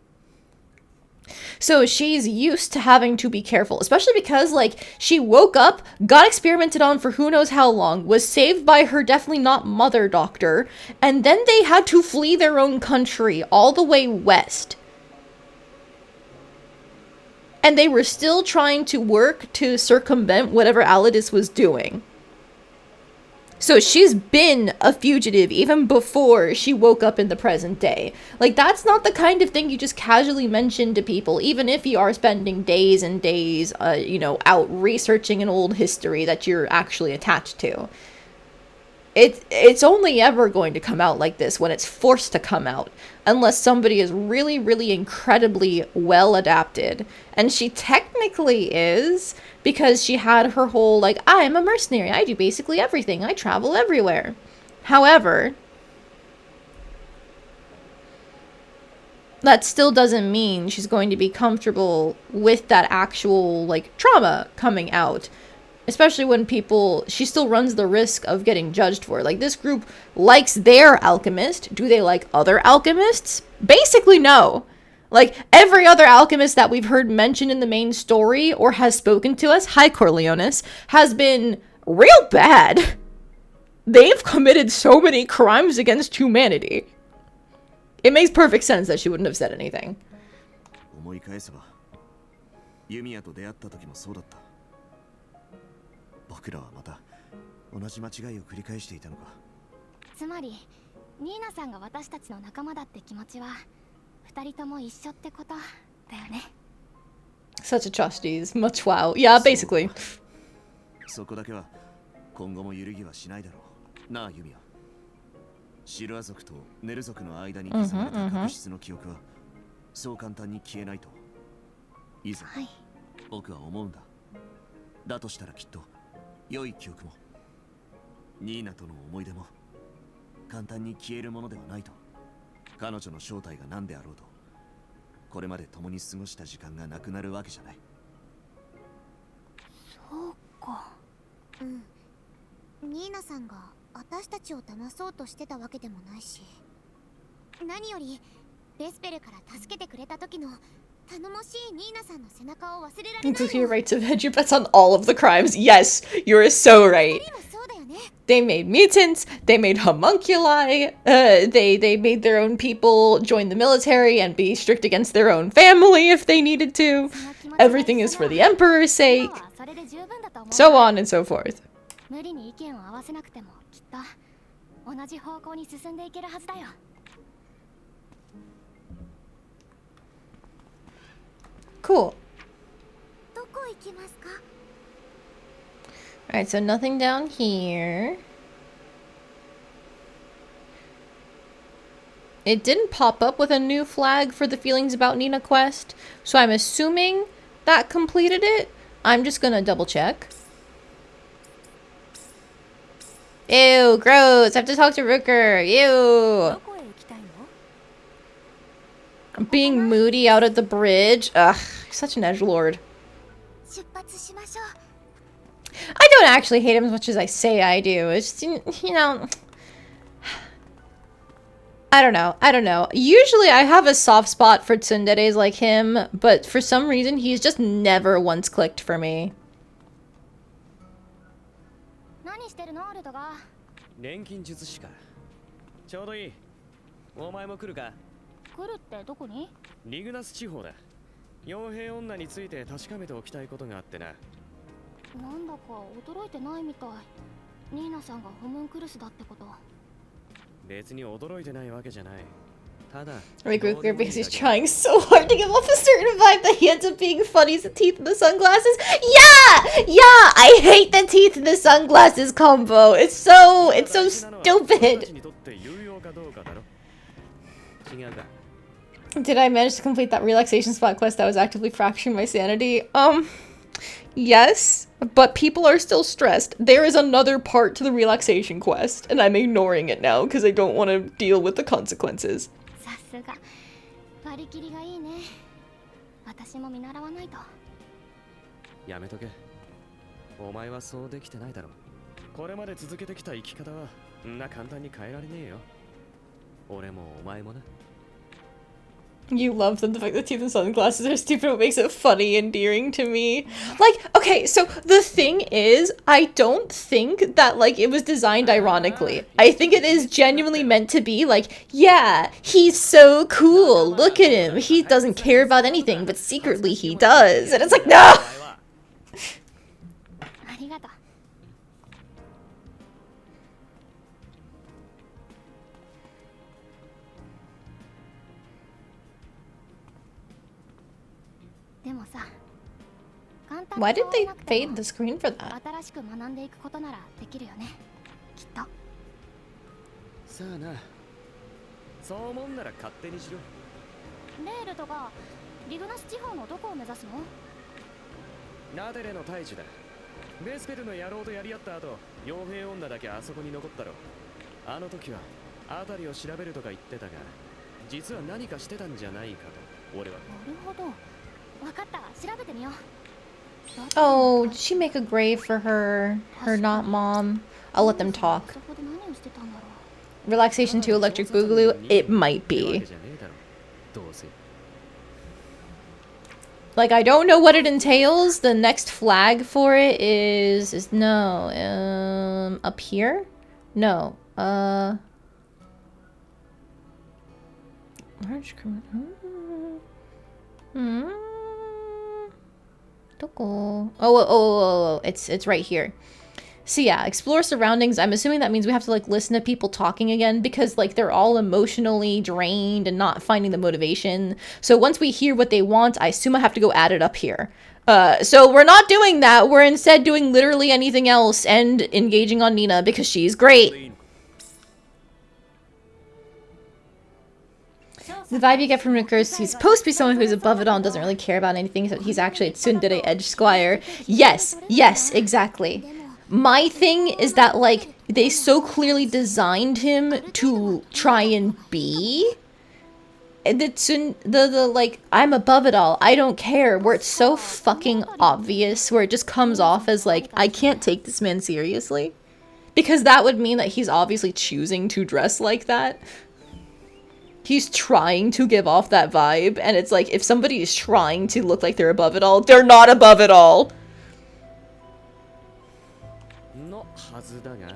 So she's used to having to be careful, especially because, like, she woke up, got experimented on for who knows how long, was saved by her definitely not mother doctor, and then they had to flee their own country all the way west. And they were still trying to work to circumvent whatever Aladis was doing. So she's been a fugitive even before she woke up in the present day. Like, that's not the kind of thing you just casually mention to people, even if you are spending days and days, you know, out researching an old history that you're actually attached to. It's only ever going to come out like this when it's forced to come out, unless somebody is really, really incredibly well adapted. And she technically is, because she had her whole, like, I'm a mercenary, I do basically everything, I travel everywhere. However, that still doesn't mean she's going to be comfortable with that actual, like, trauma coming out. Especially when she still runs the risk of getting judged for it. Like, this group likes their alchemist. Do they like other alchemists? Basically, no. Like, every other alchemist that we've heard mentioned in the main story or has spoken to us, hi Corleones, has been real bad. They've committed so many crimes against humanity. It makes perfect sense that she wouldn't have said anything. 思い返せば、ユミヤと出会った時もそうだった。僕らはまた同じ間違いを繰り返していたのか。つまりニーナさんが私たちの仲間だって気持ちは二人とも一緒ってことだよね。Such atrocities, much wow. Yeah, basically. そこだけは今後も揺るぎはしないだろう。なあユミヤ。シルア族とネル族の間に刻まれた確執の記憶はそう簡単に消えないと。いざ、はい、僕は思うんだ。だとしたらきっと良い記憶もニーナとの思い出も簡単に消えるものではないと。彼女の正体が何であろうとこれまで共に過ごした時間がなくなるわけじゃない。そうか。うん。ニーナさんが私たちを騙そうとしてたわけでもないし、何よりベスペルから助けてくれた時の頼もしいニーナさんの背中を忘れられない。You're right to hedge your bets on all of the crimes. Yes, you're so right. They made mutants, they made homunculi, they made their own people join the military and be strict against their own family if they needed to. Everything is for the Emperor's sake. So on and so forth. 無理に意見を合わせなくてもきっと同じ方向に進んでいけるはずだよ。Cool. どこ行きますか? Alright, so nothing down here. It didn't pop up with a new flag for the Feelings About Nina quest, so I'm assuming that completed it. I'm just gonna double check. Ew, gross. I have to talk to Rooker. Ew. Being moody out at the bridge. Ugh, such an edgelord. I don't actually hate him as much as I say I do. It's, you know... I don't know. Usually I have a soft spot for tsunderes like him, but for some reason he's just never once clicked for me. 錬金術師か。ちょうどいい。お前も来るか。来るってどこに？リグナス地方だ。傭兵女について確かめておきたいことがあってな。なんだか驚いてないみたい。ニーナさんがホムンクルスだってこと。別に驚いてないわけじゃない。ただ、Rick Rooker because he's trying so hard to give off a certain vibe that he ends up being funny as the teeth and the sunglasses. Yeah, I hate the teeth and the sunglasses combo. It's so stupid. Did I manage to complete that relaxation spot quest that was actively fracturing my sanity? Yes, but people are still stressed. There is another part to the relaxation quest, and I'm ignoring it now because I don't want to deal with the consequences. さすが割り切りがいいね。私も見習わないと。やめとけ。お前はそうできてないだろ。これまで続けてきた生き方はんな簡単に変えられねえよ。俺もお前もな。You love them. The fact that teeth and sunglasses are stupid what makes it funny, endearing to me. Like, okay, so the thing is, I don't think that, like, it was designed ironically. I think it is genuinely meant to be like, yeah, he's so cool. Look at him. He doesn't care about anything, but secretly he does. And it's like, no! ありがとう。でもさ、簡単に Why did 変 they わらなくて fade も the screen for that? 新しく学んでいくことならできるよね。きっと。さあな。そう思うんなら勝手にしろ。レールとかリグナス地方のどこを目指すの？ナデレの大樹だ。ベスペルの野郎とやり合った後、傭兵女だけあそこに残ったろ。あの時はあたりを調べるとか言ってたが、実は何かしてたんじゃないかと俺は。なるほど。わかった。調べてみよう。 Oh, did she make a grave for her not mom? I'll let them talk. そこで何をしてたんだろう。 Relaxation to Electric Boogaloo? It might be. どうせ。Like, I don't know what it entails. The next flag for it is no, up here? No, large criminal. Oh, it's right here. So yeah, explore surroundings. I'm assuming that means we have to like listen to people talking again because like they're all emotionally drained and not finding the motivation. So once we hear what they want, I assume I have to go add it up here. So we're not doing that. We're instead doing literally anything else and engaging on Nina because she's great. The vibe you get from Nickers, he's supposed to be someone who's above it all and doesn't really care about anything, so he's actually a tsundere edge squire. Yes, exactly. My thing is that, like, they so clearly designed him to try and be the like, I'm above it all, I don't care, where it's so fucking obvious, where it just comes off as, like, I can't take this man seriously. Because that would mean that he's obviously choosing to dress like that. He's trying to give off that vibe, and it's like, if somebody is trying to look like they're above it all, they're not above it all.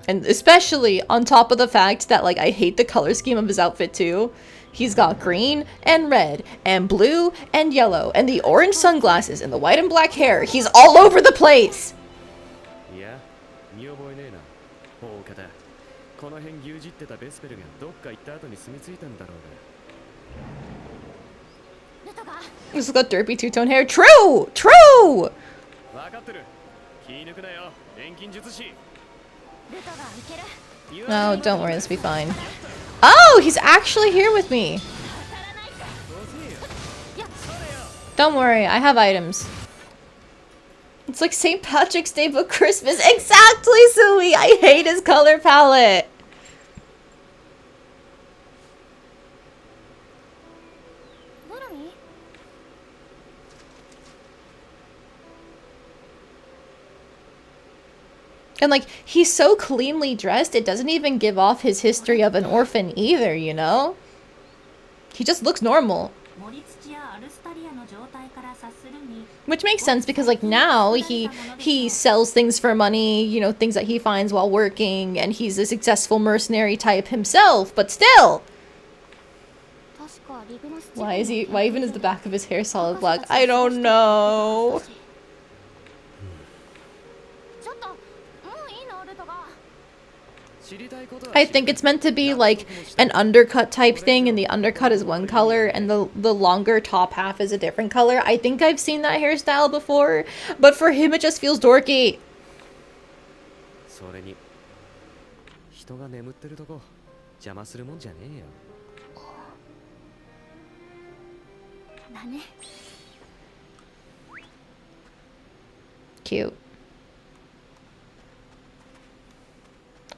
And especially on top of the fact that, like, I hate the color scheme of his outfit too. He's got green and red and blue and yellow and the orange sunglasses and the white and black hair. He's all over the place. Yeah. この辺牛耳ってたベスペルがどっか行った後に住み着いたんだろうが。This has got derpy two-tone hair. True! True! わかってる。気抜くなよ。錬金術師。Oh, don't worry, this will be fine. Oh, he's actually here with me. Don't worry, I have items. It's like St. Patrick's Day but Christmas. Exactly, Sui! I hate his color palette. And, like, he's so cleanly dressed, it doesn't even give off his history of an orphan either, you know? He just looks normal. Which makes sense because, like, now he sells things for money, you know, things that he finds while working, and he's a successful mercenary type himself, but still! Why even is the back of his hair solid black? I don't know. I think it's meant to be like an undercut type thing, and the undercut is one color and the longer top half is a different color. I think I've seen that hairstyle before, but for him it just feels dorky. cute.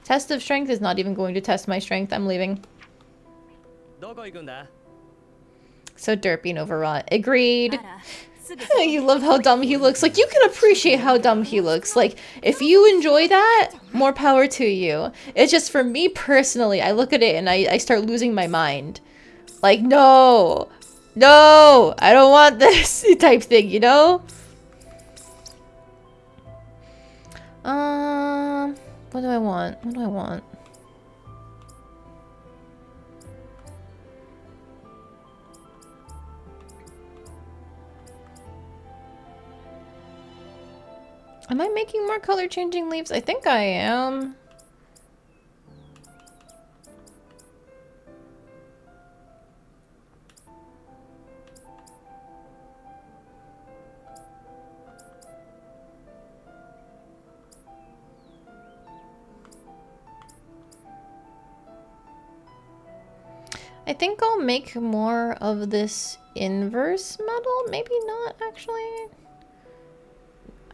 Test of strength is not even going to test my strength. I'm leaving. どこ行くんだ? So derpy and overwrought. Agreed. あら、すぐそこ You love how dumb he looks. Like, you can appreciate how dumb he looks. Like, if you enjoy that, more power to you. It's just for me personally, I look at it and I start losing my mind. Like, no! No! I don't want this type thing, you know? What do I want? What do I want? Am I making more color changing leaves? I think I am. I think I'll make more of this inverse metal. Maybe not, actually.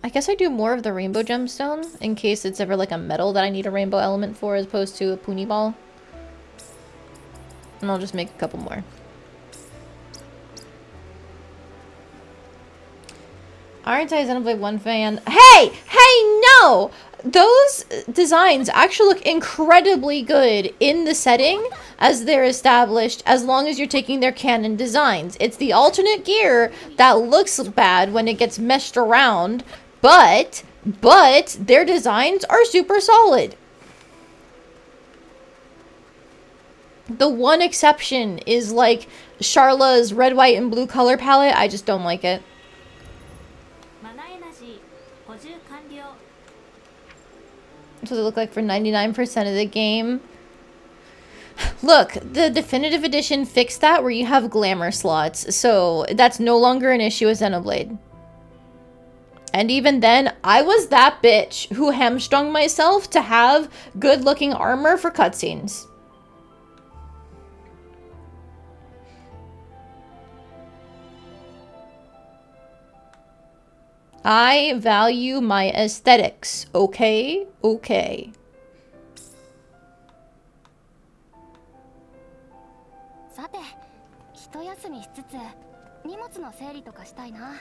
I guess I do more of the rainbow gemstone in case it's ever like a metal that I need a rainbow element for as opposed to a puni ball. And I'll just make a couple more. Aren't I Xenoblade 1 fan? Hey! Hey, no! Those designs actually look incredibly good in the setting as they're established, as long as you're taking their canon designs. It's the alternate gear that looks bad when it gets meshed around, but their designs are super solid. The one exception is like Charla's red, white, and blue color palette. I just don't like it. That's what they look like for 99% of the game. Look, the definitive edition fixed that where you have glamour slots, so that's no longer an issue with Xenoblade. And even then, I was that bitch who hamstrung myself to have good-looking armor for cutscenes. I value my aesthetics, okay? Okay. さて、一休みしつつ荷物の整理とかしたいな。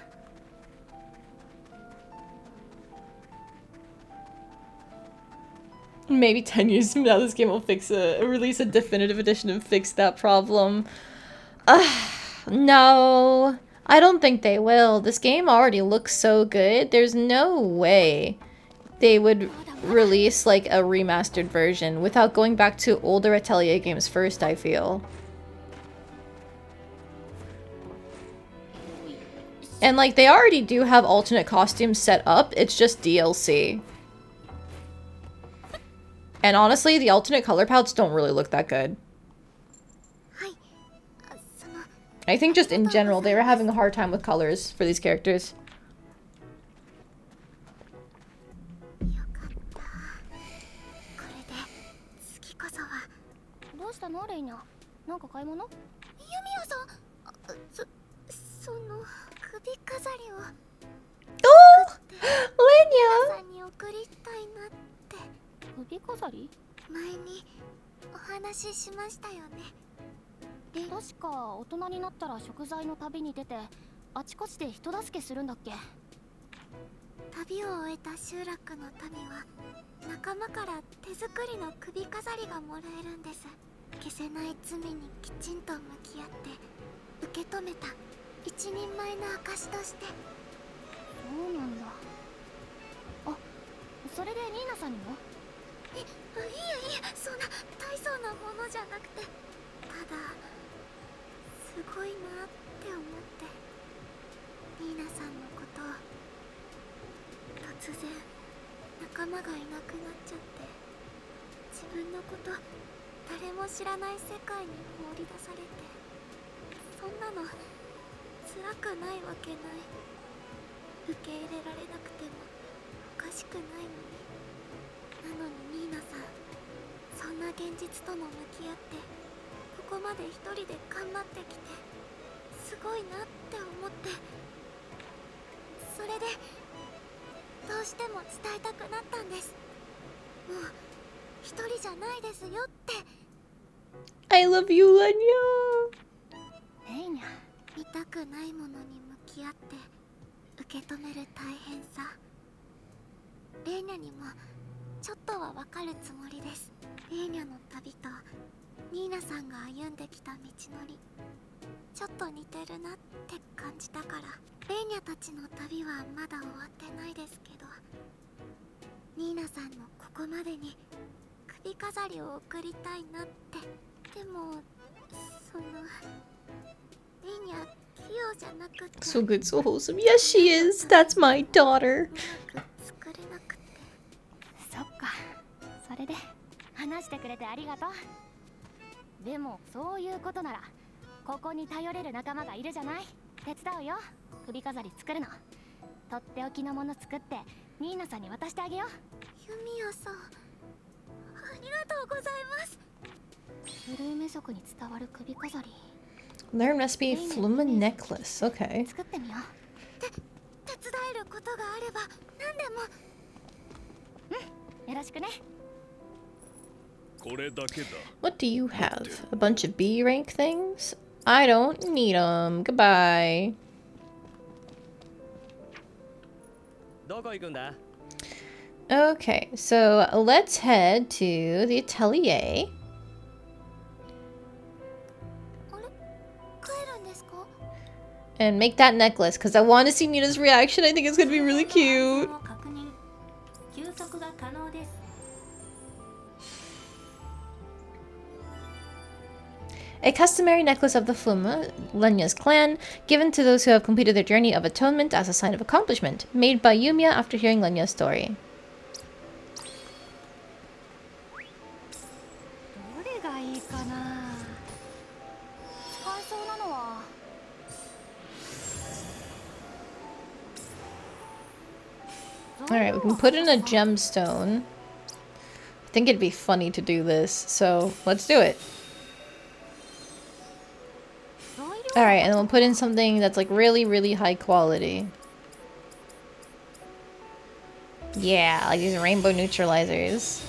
Maybe 10 years from now this game will release a definitive edition and fix that problem. No. I don't think they will. This game already looks so good. There's no way they would release like a remastered version without going back to older Atelier games first, I feel. And like they already do have alternate costumes set up. It's just DLC. And honestly, the alternate color palettes don't really look that good. I think just in general, they were having a hard time with colors for these characters. どうしたのレイナ？なんか買い物？ユミヤさん、その首飾りを。Oh, Lenya! さんに送りたいなって。首飾り？前にお話ししましたよね。確か大人になったら食材の旅に出てあちこちで人助けするんだっけ。旅を終えた集落の民は仲間から手作りの首飾りがもらえるんです。消せない罪にきちんと向き合って受け止めた一人前の証として。そうなんだ。あ、それでニーナさんにも？いえ、そんな大層なものじゃなくて、ただすごいなって思ってニーナさんのことを。突然仲間がいなくなっちゃって、自分のこと誰も知らない世界に放り出されて、そんなの辛くないわけない。受け入れられなくてもおかしくないのに。なのにニーナさん、そんな現実とも向き合ってここまで一人で頑張ってきて、すごいなって思って。それでどうしても伝えたくなったんです。もう一人じゃないですよって。 I love you, Lenya. レイニャ、見たくないものに向き合って受け止める大変さ、レイニャにもちょっとはわかるつもりです。レイニャの旅とニーナさんが歩んできた道のり、ちょっと似てるなって感じたから。レイニャたちの旅はまだ終わってないですけど、ニーナさんのここまでに首飾りを贈りたいなって。でもそのレイニャ器用じゃなくて So good, so wholesome. Yes, she is. That's my daughter. うまく作れなくて。そっか、それで話してくれてありがとう。でもそういうことならここに頼れる仲間がいるじゃない。手伝うよ。首飾り作るの。とっておきのもの作ってニーナさんに渡してあげよう。ユミヤさん、ありがとうございます。ブルーメ族に伝わる首飾り。 There must be a Fluma necklace. Okay. 作ってみよう。手伝えることがあれば何でも。うん、よろしくね。これだけだ。 What do you have? A bunch of B rank things? I don't need them. Goodbye. どこ行くんだ？ Okay, so let's head to the Atelier. あれ、帰るんですか？ And make that necklace, because I want to see Nina's reaction. I think it's going to be really cute. 確認。休息が可能です。 A customary necklace of the Fluma, Lenya's clan, given to those who have completed their journey of atonement as a sign of accomplishment, made by Yumia after hearing Lenya's story. どれがいいかな。使えそうなのは。 Alright, we can put in a gemstone. I think it'd be funny to do this, so let's do it. Alright, and then we'll put in something that's like really, really high quality. Yeah, like these rainbow neutralizers.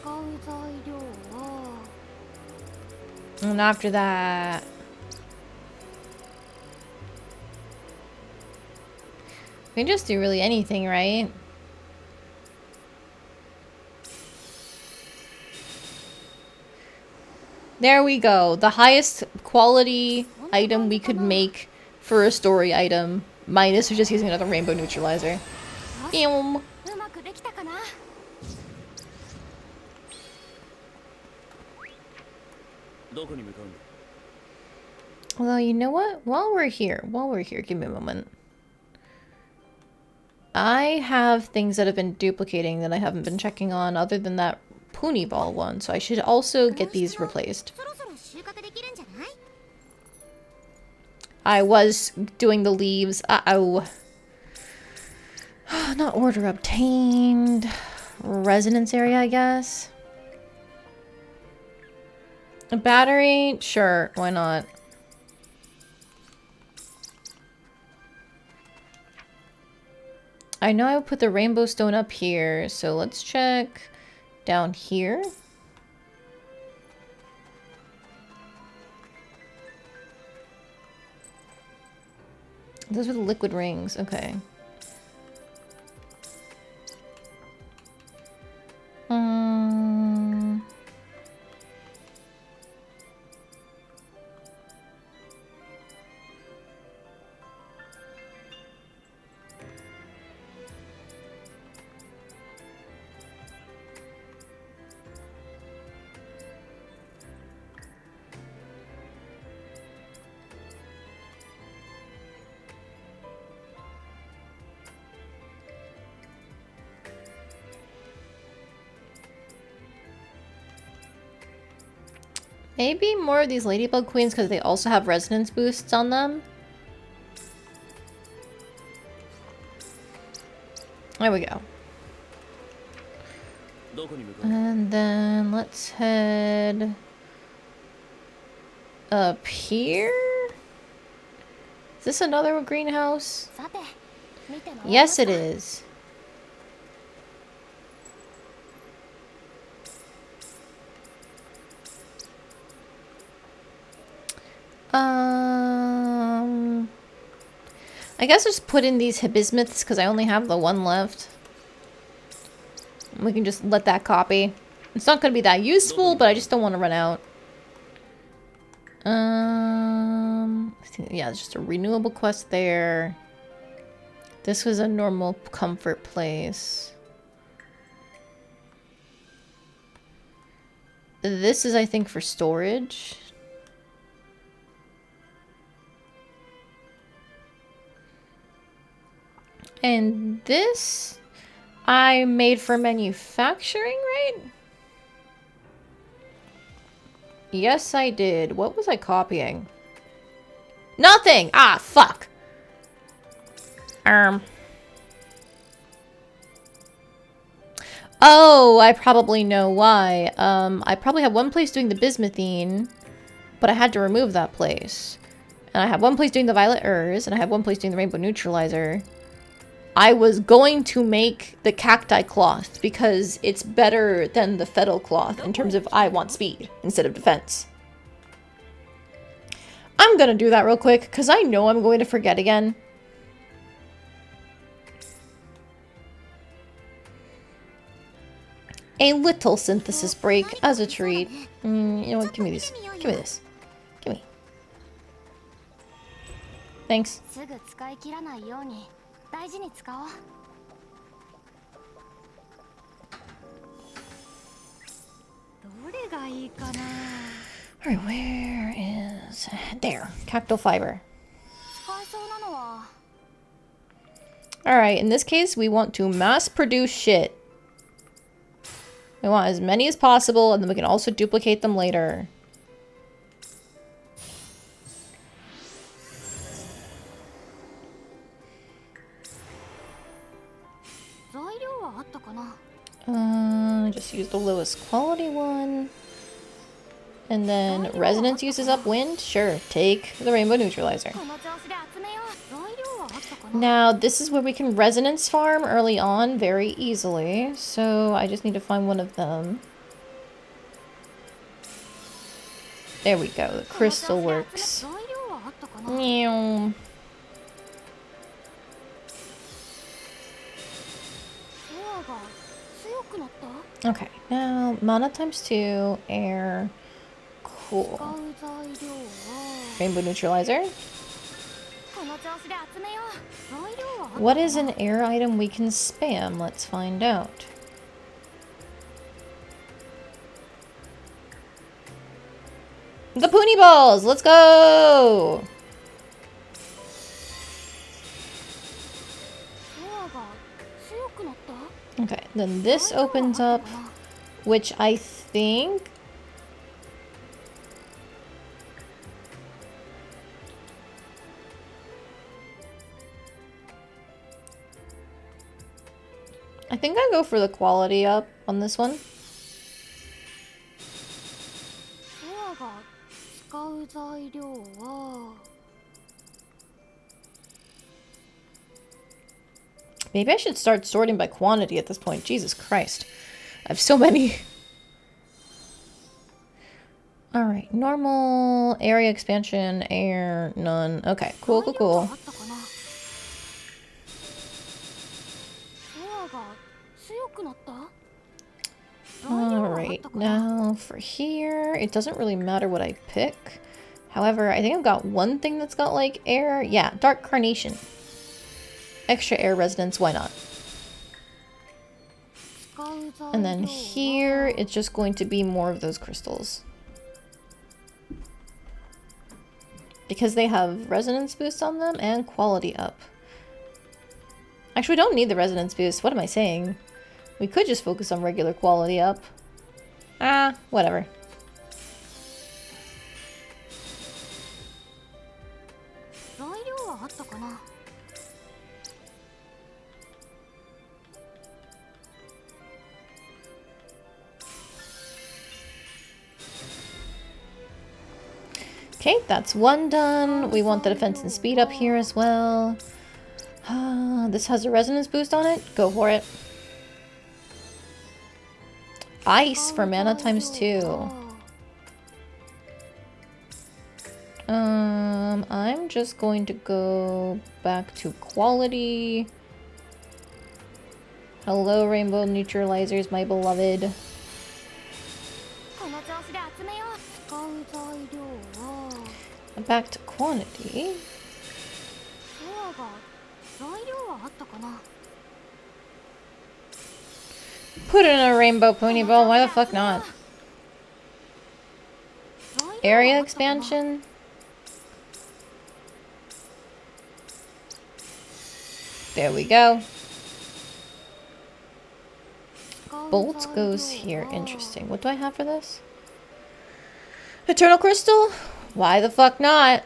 使う材料は。 And after that... we can just do really anything, right? There we go. The highest quality item we could make for a story item. Minus just using another rainbow neutralizer. Boom. うまくできたかな。 どこに向かうんだ？ Well, you know what? While we're here, give me a moment. I have things that have been duplicating that I haven't been checking on other than that Pony Ball one, so I should also get these replaced. そろそろ収穫できるんじゃない？ I was doing the leaves. Uh-oh. Not order obtained. Resonance area, I guess. A battery? Sure, why not? I know I would put the rainbow stone up here, so let's check down here. Those are the liquid rings, okay. Maybe more of these ladybug queens because they also have resonance boosts on them. There we go. And then let's head up here. Is this another greenhouse? さて、Yes, it is. I guess I'll just put in these hibismuths because I only have the one left. We can just let that copy. It's not going to be that useful, but I just don't want to run out. I think, yeah, it's just a renewable quest there. This was a normal comfort place. This is, I think, for storage. And this I made for manufacturing, right? Yes, I did. What was I copying? Nothing! Ah, fuck! Oh, I probably know why. I probably had one place doing the bismuthine, but I had to remove that place. And I had one place doing the violet urs, and I had one place doing the rainbow neutralizer. I was going to make the cacti cloth because it's better than the fettle cloth in terms of I want speed instead of defense. I'm gonna do that real quick because I know I'm going to forget again. A little synthesis break as a treat. You know what? Give me these. Give me this. Give me. Thanks. Alright, where is... There. Cactal fiber. Alright, in this case, we want to mass produce shit. We want as many as possible, and then we can also duplicate them later. Just use the lowest quality one. And then resonance uses up wind? Sure, take the rainbow neutralizer. Now, this is where we can resonance farm early on very easily. So I just need to find one of them. There we go, the crystal works. Meow. Okay, now mana times 2, air, cool. Rainbow neutralizer. What is an air item we can spam? Let's find out. The Poonie Balls! Let's go! Okay, then this opens up, which I think... I think I go for the quality up on this one. Maybe I should start sorting by quantity at this point. Jesus Christ. I have so many. Alright, normal, area expansion, air, none. Okay, cool, cool, cool. Alright, now for here, it doesn't really matter what I pick. However, I think I've got one thing that's got like air. Yeah, dark carnation. Extra air resonance, why not? And then here, it's just going to be more of those crystals. Because they have resonance boost on them and quality up. Actually, we don't need the resonance boost. What am I saying? We could just focus on regular quality up. Ah, whatever. Okay, that's one done. We want the defense and speed up here as well. This has a resonance boost on it. Go for it. Ice for mana times 2. I'm just going to go back to quality. Hello, rainbow neutralizers, my beloved. Back to quantity. Put in a rainbow pony ball, why the fuck not? Area expansion? There we go. Bolt goes here. Interesting. What do I have for this? Eternal crystal? Why the fuck not?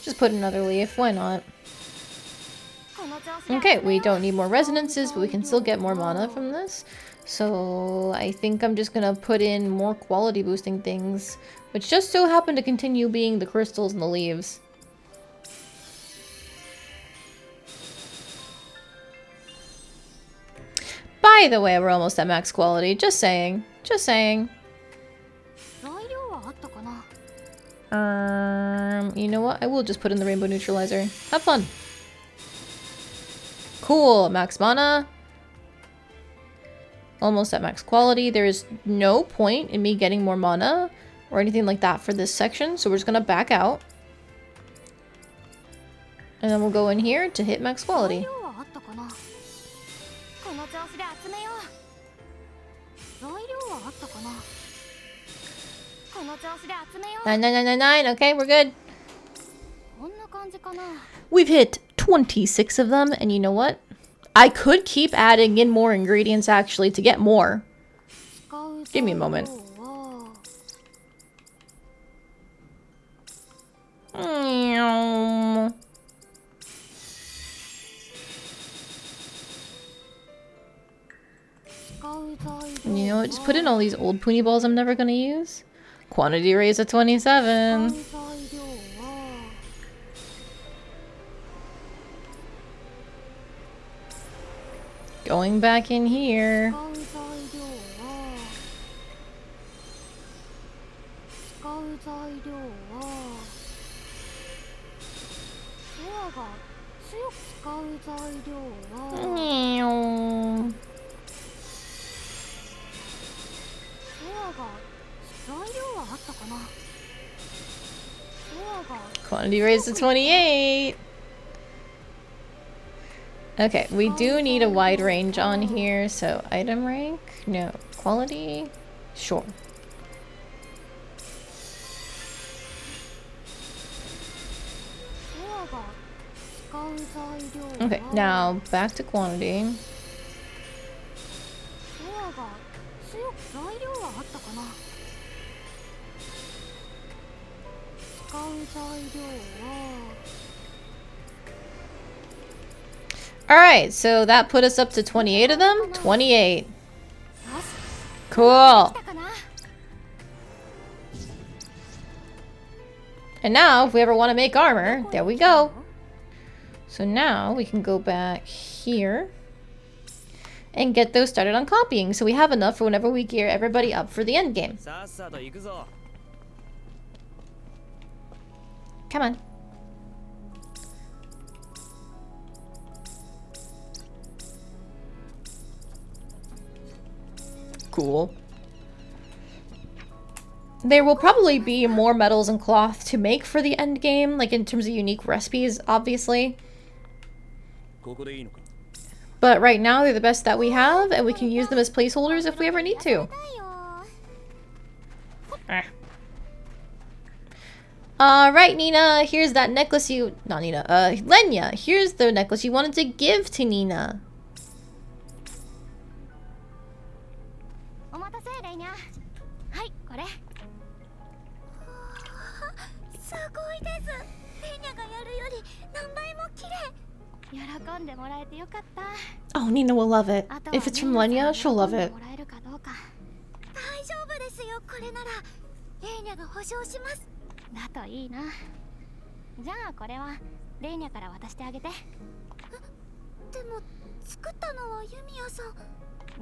Just put another leaf. Why not? Okay, we don't need more resonances, but we can still get more mana from this. So I think I'm just gonna put in more quality boosting things, which just so happen to continue being the crystals and the leaves. By the way, we're almost at max quality. Just saying. Just saying. You know what? I will just put in the rainbow neutralizer. Have fun. Cool. Max mana. Almost at max quality. There is no point in me getting more mana or anything like that for this section. So we're just going to back out. And then we'll go in here to hit max quality. 9999. Okay, we're good. We've hit 26 of them, and you know what? I could keep adding in more ingredients actually to get more. Give me a moment. You know what? Just put in all these old pony balls I'm never gonna use. Quantity raise at 27. Going back in here. Quantity raised to 28. Okay, we do need a wide range on here, so item rank? No. Quality? Sure. Okay, now back to quantity. Alright, so that put us up to 28 of them? 28. Cool. And now, if we ever want to make armor, there we go. So now we can go back here and get those started on copying. So we have enough for whenever we gear everybody up for the end game. Come on. Cool. There will probably be more metals and cloth to make for the end game, like in terms of unique recipes, obviously. But right now, they're the best that we have, and we can use them as placeholders if we ever need to. Alright, Nina, here's that necklace you... Not Nina, Lenya, here's the necklace you wanted to give to Nina. お待たせレイニャ。はい、これ。すごいです。レイニャがやるより何倍も綺麗。喜んでもらえてよかった。Oh, Nina will love it. If it's from Lenya, she'll love it. 大丈夫ですよ、これなら。レイニャが保証します。だといいな。じゃあこれはレイニャから渡してあげて。でも作ったのはユミヤさん。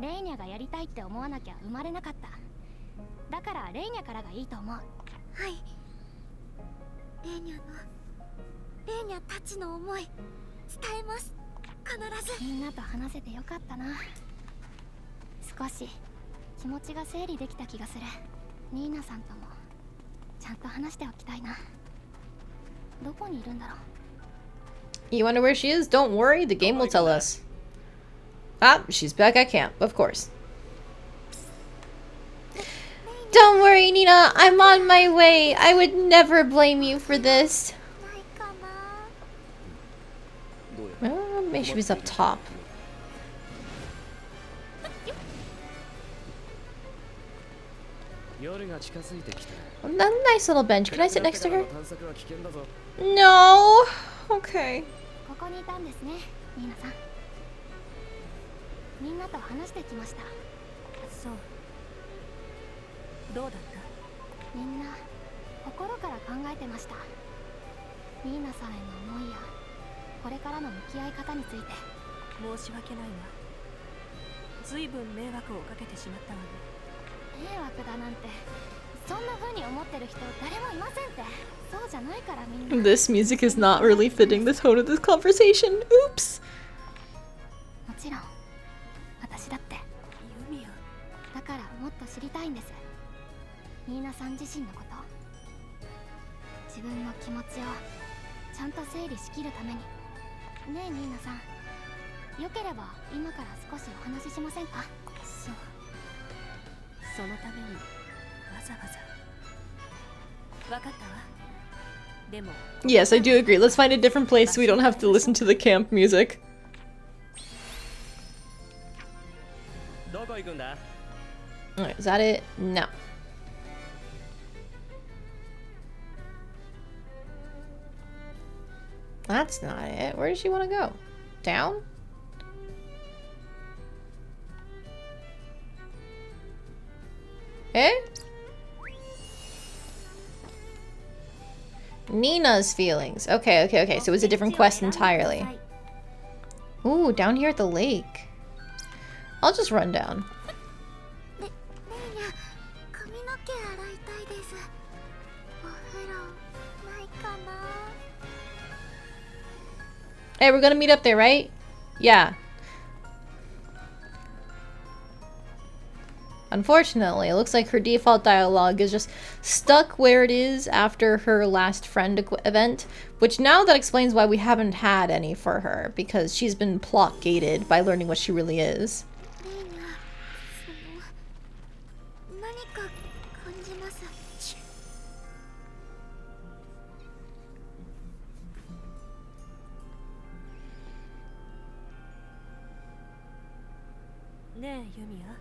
レイニャがやりたいって思わなきゃ生まれなかった。だからレイニャからがいいと思う。はい。レイニャたちの思い伝えます。必ず。みんなと話せてよかったな。少し気持ちが整理できた気がする。ニーナさんともちゃんと話しておきたいな。どこにいるんだろう。 You wonder where she is? Don't worry, the game will tell us. Ah, she's back at camp, of course. Don't worry, Nina, I'm on my way. I would never blame you for this. Maybe she was up top. A nice little bench. Can I sit next to her? No. Okay. ここにいたんですね、ニーナさん。みんなと話してきました。そう。どうだった？みんな心から考えてました。ニーナさんへの思いやこれからの向き合い方について。申し訳ないわ。ずいぶん迷惑をかけてしまったわね。迷惑だなんてそんな風に思ってる人誰もいませんって。そうじゃないからみんな。 This music is not really fitting the tone of this conversation. Oops. もちろん私だって。ユミヤ。だからもっと知りたいんです。ニーナさん自身のこと。自分の気持ちをちゃんと整理しきるために。ねえニーナさん、よければ今から少しお話ししませんか？そう。そのためにわざわざ。わかったわ。でも。Yes, I do agree. Let's find a different place so we don't have to listen to the camp music. どこ行くんだ? Alright, is that it? No. That's not it. Where does she want to go? Down? Eh? Nina's feelings. Okay. So it was a different quest entirely. Ooh, down here at the lake. I'll just run down. Hey, we're gonna meet up there, right? Yeah. Unfortunately, it looks like her default dialogue is just stuck where it is after her last friend event, which now that explains why we haven't had any for her, because she's been plot gated by learning what she really is. Ne, Yumia.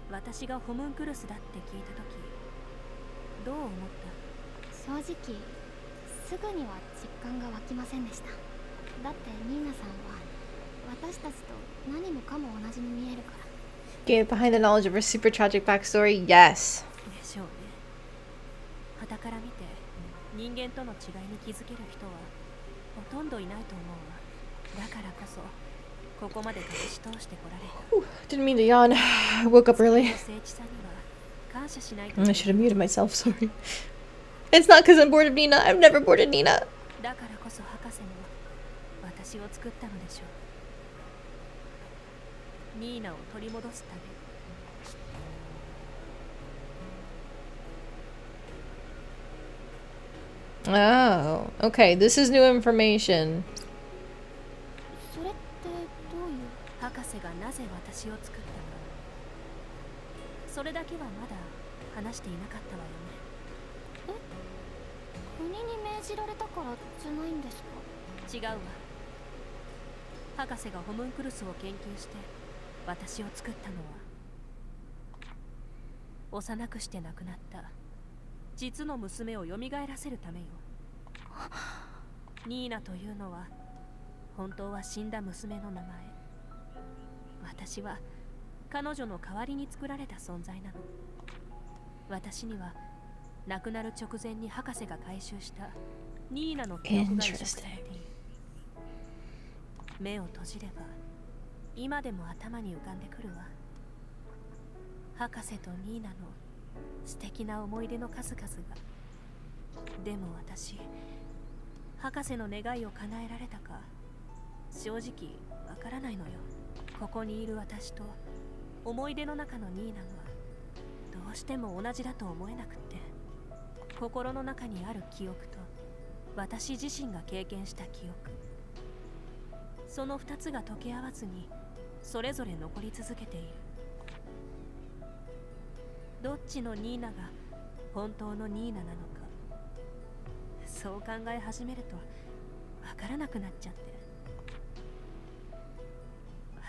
私がホムンクルスだって聞いたとき、どう思った？正直、すぐには実感が湧きませんでした。だってニーナさんは私たちと何もかも同じに見えるから。Gained behind the knowledge of her super tragic backstory? Yes. でしょうね。傍から見て人間との違いに気づける人はほとんどいないと思うわ。だからこそ。Didn't mean to yawn. I woke up early. I should have muted myself, sorry. It's not because I'm bored of Nina. I'm never bored of Nina. Oh, okay. This is new information. 博士がなぜ私を作ったか、それだけはまだ話していなかったわよね。国に命じられたからじゃないんですか？違うわ。博士がホムンクルスを研究して私を作ったのは、幼くして亡くなった実の娘を蘇らせるためよ。ニーナというのは本当は死んだ娘の名前。私は彼女の代わりに作られた存在なの。私には亡くなる直前に博士が回収したニーナの記憶が移植されている。目を閉じれば今でも頭に浮かんでくるわ。博士とニーナの素敵な思い出の数々が。でも私、博士の願いを叶えられたか正直わからないのよ。ここにいる私と思い出の中のニーナがどうしても同じだと思えなくって、心の中にある記憶と私自身が経験した記憶、その2つが溶け合わずにそれぞれ残り続けている。どっちのニーナが本当のニーナなのか、そう考え始めるとわからなくなっちゃって。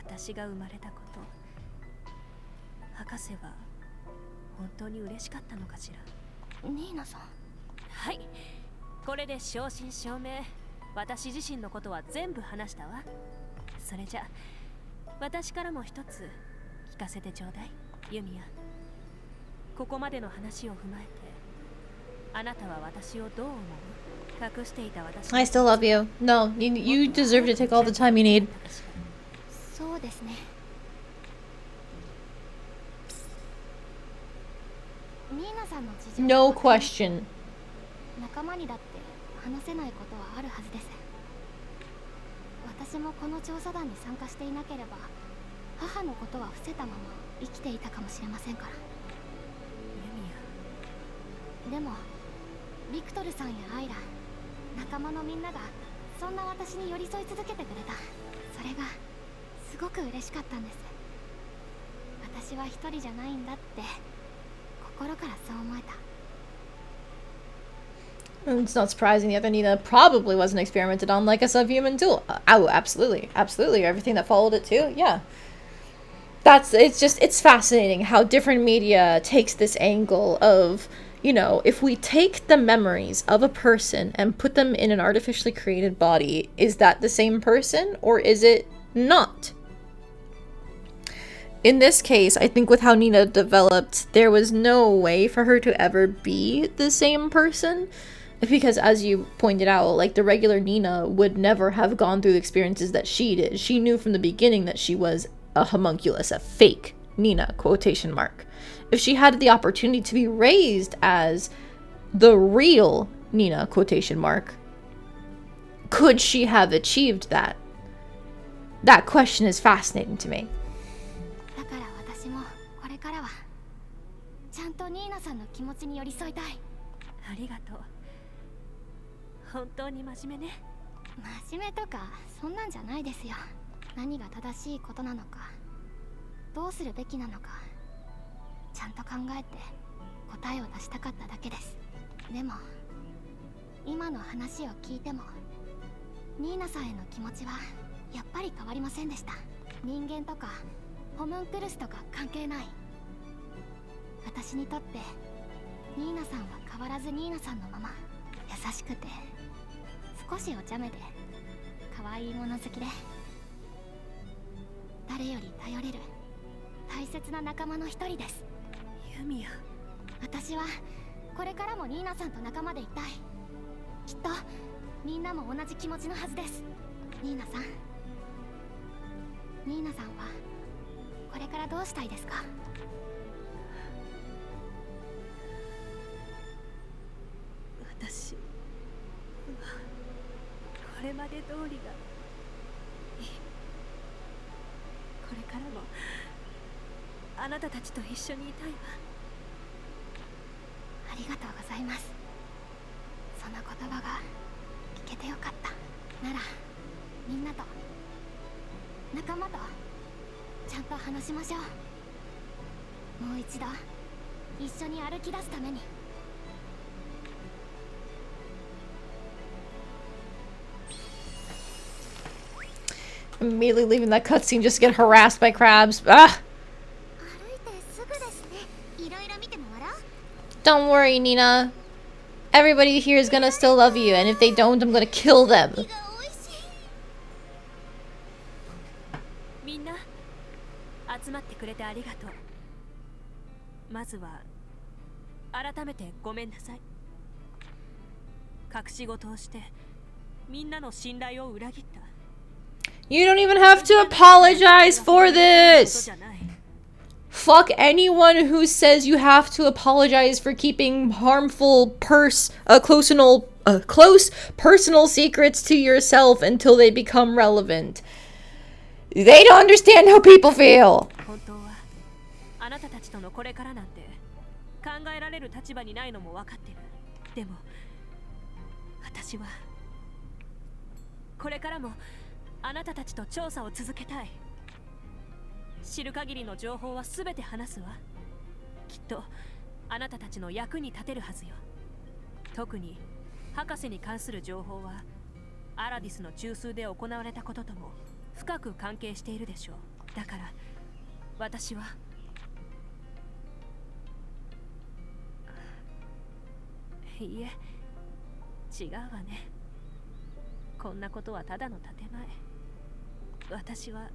私が生まれたこと、博士は本当に嬉しかったのかしら。ニーナさん。はい、これで正真正銘私自身のことは全部話したわ。それじゃ私からも一つ聞かせてちょうだい、ユミヤ。ここまでの話を踏まえてあなたは私をどう思う？隠していた私。 I still love you. No, you deserve to take all the time you need. そうですね。ニーナさんの事情 No question. 仲間にだって話せないことはあるはずです。私もこの調査団に参加していなければ母のことは伏せたまま生きていたかもしれませんから。でもビクトルさんやアイラ、仲間のみんながそんな私に寄り添い続けてくれた。それがすごく嬉しかったんです。私は一人じゃないんだって心からそう思えた。It's not surprising the other Nina probably wasn't experimented on like a subhuman tool. Oh, absolutely. Absolutely. Everything that followed it too. Yeah. It's fascinating how different media takes this angle of, you know, if we take the memories of a person and put them in an artificially created body, is that the same person or is it not? In this case, I think with how Nina developed, there was no way for her to ever be the same person. Because as you pointed out, like the regular Nina would never have gone through the experiences that she did. She knew from the beginning that she was a homunculus, a fake Nina, quotation mark. If she had the opportunity to be raised as the real Nina, quotation mark, could she have achieved that? That question is fascinating to me. だから私もこれからはちゃんとニーナさんの気持ちに寄り添いたい。ありがとう。本当に真面目ね。真面目とかそんなんじゃないですよ。何が正しいことなのか、どうするべきなのか、ちゃんと考えて答えを出したかっただけです。でも今の話を聞いてもニーナさんへの気持ちはやっぱり変わりませんでした。人間とかホムンクルスとか関係ない。私にとってニーナさんは変わらずニーナさんのまま、優しくて少しお茶目で可愛いもの好きで、誰より頼れる大切な仲間の一人です。ユミヤ、私はこれからもニーナさんと仲間でいたい。きっとみんなも同じ気持ちのはずです。ニーナさん、ニーナさんはこれからどうしたいですか？私はこれまで通りがいい。これからもあなたたちと一緒にいたいわ。ありがとうございます。その言葉が聞けてよかった。ならみんなと仲間とちゃんと話しましょう。もう一度一緒に歩き出すために。Immediately leaving that cutscene just to get harassed by crabs. Ah! 歩いてすぐですね。いろいろ見て回らう。 Don't worry, Nina. Everybody here is gonna still love you, and if they don't, I'm gonna kill them. 美が美味しい。みんな集まってくれてありがとう。まずは改めてごめんなさい。隠し事をしてみんなの信頼を裏切った。 You don't even have to apologize for this! Fuck anyone who says you have to apologize for keeping harmful close personal secrets to yourself until they become relevant. They don't understand how people feel. 本当はあなたたちとのこれからなんて考えられる立場にないのも分かってる。でも私はこれからもあなたたちと調査を続けたい。知る限りの情報は全て話すわ。きっとあなたたちの役に立てるはずよ。特に博士に関する情報はアラディスの中枢で行われたこととも深く関係しているでしょう。だから私はいいえ、違うわね。こんなことはただの建前。私は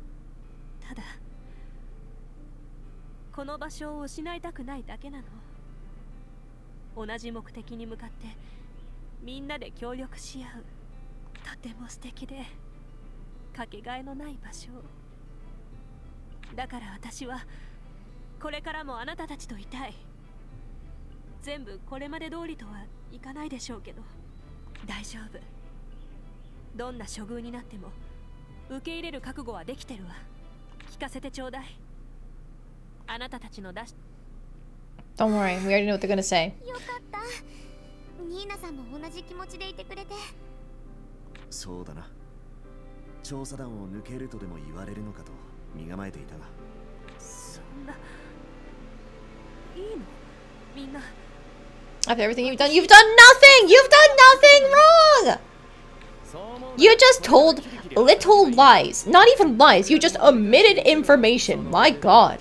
ただこの場所を失いたくないだけなの。同じ目的に向かってみんなで協力し合う、とても素敵でかけがえのない場所だから、私はこれからもあなたたちといたい。全部これまで通りとはいかないでしょうけど大丈夫。どんな処遇になっても受け入れる覚悟はできてるわ。聞かせてちょうだい。あなたたちの出し Don't worry, we already know what they're gonna say. よかった。ニーナさんも同じ気持ちでいてくれて。そうだな。調査団を抜けるとでも言われるのかと身構えていたが。そんな、いいの？みんな。 After everything you've done nothing! You've done nothing wrong! You just told little lies. Not even lies, you just omitted information. My god. あ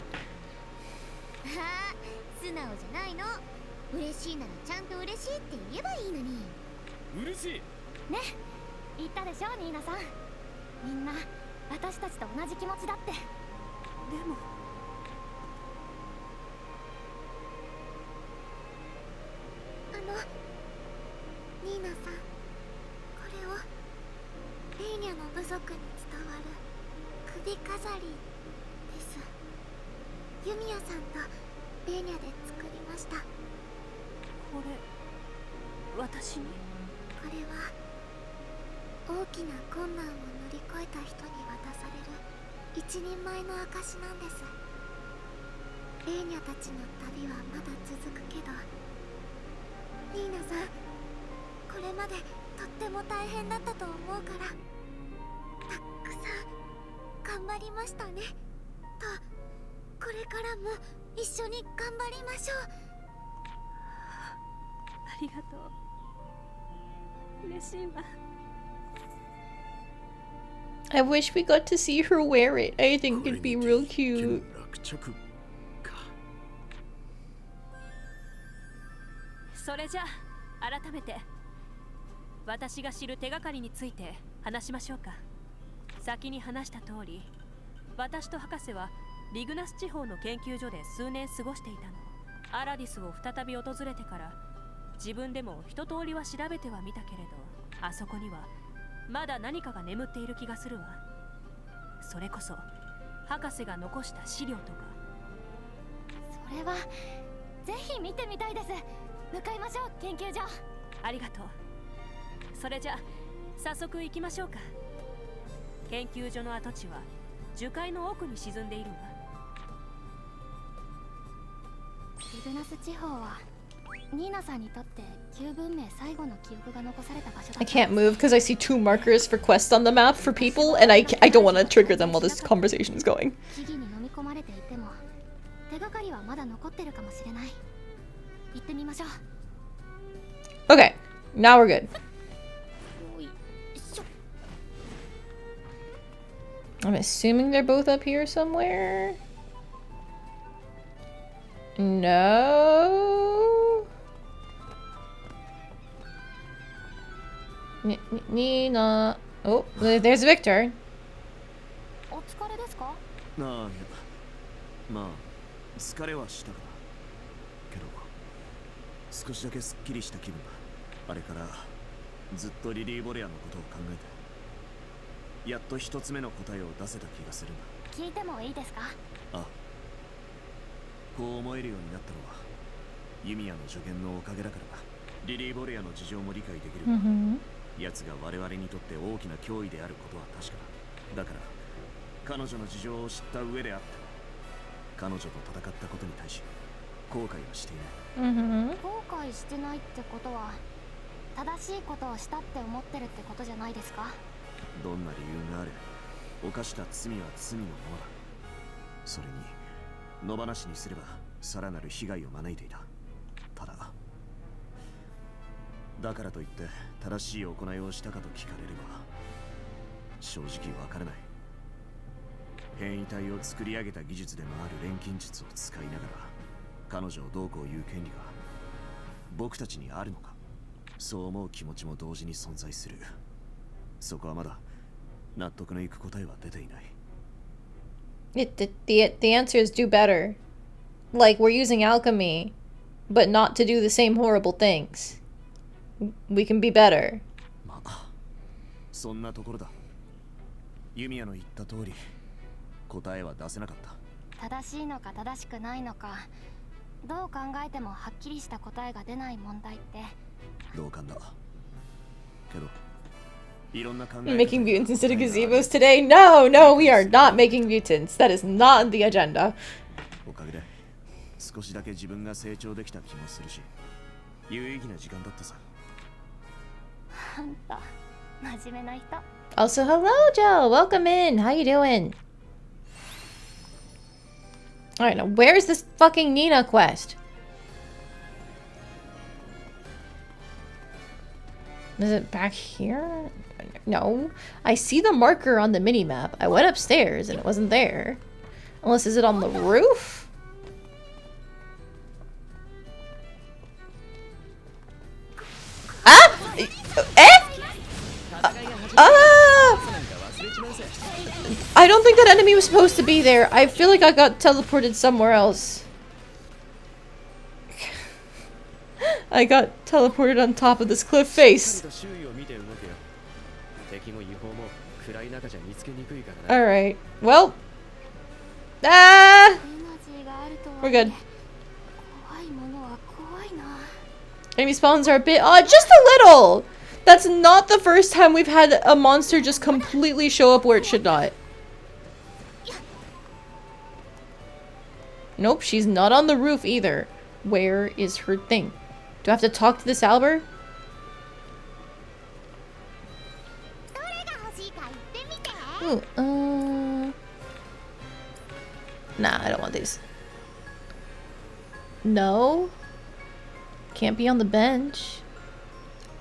あ、素直じゃないの。嬉しいならちゃんと嬉しいって言えばいいのに。嬉しい。ね、言ったでしょ、ニーナさん。みんな私たちと同じ気持ちだって。でもニーナさん、これをレーニャの部族に伝わる首飾りです。ユミヤさんとレーニャで作りました。これ私に？これは大きな困難を乗り越えた人に渡される一人前の証なんです。レーニャたちの旅はまだ続くけど、ニーナさん、これまでとっても大変だったと思うから、たくさん頑張りましたねと、これからも一緒に頑張りましょう。ありがとう。嬉しいわ。 I wish we got to see her wear it. I think it'd be real cute. それじゃあ改めて私が知る手がかりについて話しましょうか。先に話した通り、私と博士はリグナス地方の研究所で数年過ごしていたの。アラディスを再び訪れてから自分でも一通りは調べてはみたけれど、あそこにはまだ何かが眠っている気がするわ。それこそ博士が残した資料とか。それはぜひ見てみたいです。向かいましょう、研究所。ありがとう。それじゃ早速行きましょうか。研究所の跡地は樹海の奥に沈んでいるわ。リグナス地方はニーナさんにとって旧文明最後の記憶が残された場所だ。 I can't move because I see 2 markers for quests on the map for people, and I don't want to trigger them while this conversation is going. 木々に飲み込まれていても手がかりはまだ残ってるかもしれない。行ってみましょう。 Okay, now we're good. I'm assuming they're both up here somewhere. No. Nina. Oh, there's Victor. お疲れですか？ああ、いや、まあ疲れはしたかな。けど少しだけすっきりした気分だ。あれからずっとリリー・ボレアのことを考えて、やっと一つ目の答えを出せた気がするんだ。聞いてもいいですか？ああ、こう思えるようになったのはユミヤの助言のおかげだからだ。リリー・ボレアの事情も理解できる。奴が我々にとって大きな脅威であることは確かだ。だから彼女の事情を知った上であって彼女と戦ったことに対し後悔はしていない。後悔してないってことは正しいことをしたって思ってるってことじゃないですか？どんな理由があれ犯した罪は罪のままだ。それに野放しにすればさらなる被害を招いていた。ただだからといって正しい行いをしたかと聞かれれば正直わからない。変異体を作り上げた技術でもある錬金術を使いながら彼女をどうこう言う権利が僕たちにあるのか、そう思う気持ちも同時に存在する。そこはまだ納得のいく答えは出ていない。The answer is do better. Like, we're using alchemy, but not to do the same horrible things. We can be better. まあ、そんなところだ。ユミヤの言った通り、答えは出せなかった。正しいのか正しくないのか、どう考えてもはっきりした答えが出ない問題って同感だ。けど、いろんな考え Making mutants instead of gazebos today? No, no, we are not making mutants. That is not on the agenda. おかげで少しだけ自分が成長できた気もするし、有意義な時間だったさ。あんた真面目な人。 Also, hello, Joe. Welcome in. How you doing? Alright, now where's this fucking Nina quest? Is it back here? No. I see the marker on the minimap. I went upstairs and it wasn't there. Unless, is it on the roof? Ah! Eh? I don't think that enemy was supposed to be there. I feel like I got teleported somewhere else. I got teleported on top of this cliff face. Alright. Well. Ah! We're good. Enemy spawns are a bit odd. Just a little! That's not the first time we've had a monster just completely show up where it should not. Nope, she's not on the roof either. Where is her thing? Do I have to talk to this Albert? Ooh, nah, I don't want these. No. Can't be on the bench.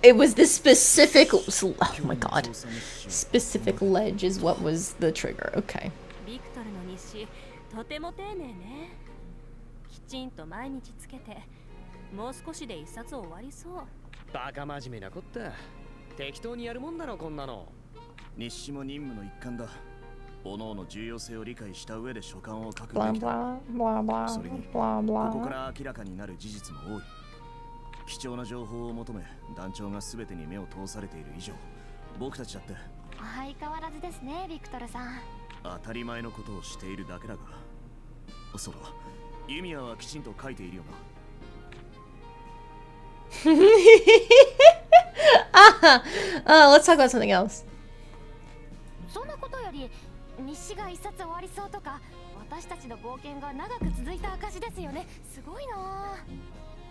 It was this specific... Oh my god. Specific ledge is what was the trigger. Okay. とても丁寧ね。きちんと毎日つけて、もう少しで一冊終わりそう。バカ真面目なこった。適当にやるもんだろこんなの。日誌も任務の一環だ。各々重要性を理解した上で書簡を書くべきだ。それにここから明らかになる事実も多い。貴重な情報を求め団長が全てに目を通されている以上、僕たちだって相変わらずですね、ビクトルさん。当たり前のことをしているだけだが、そうだ、ユミヤはきちんと書いているよな。Let's talk about something else. そんなことより日誌が一冊終わりそうとか、私たちの冒険が長く続いた証ですよね。すごいな。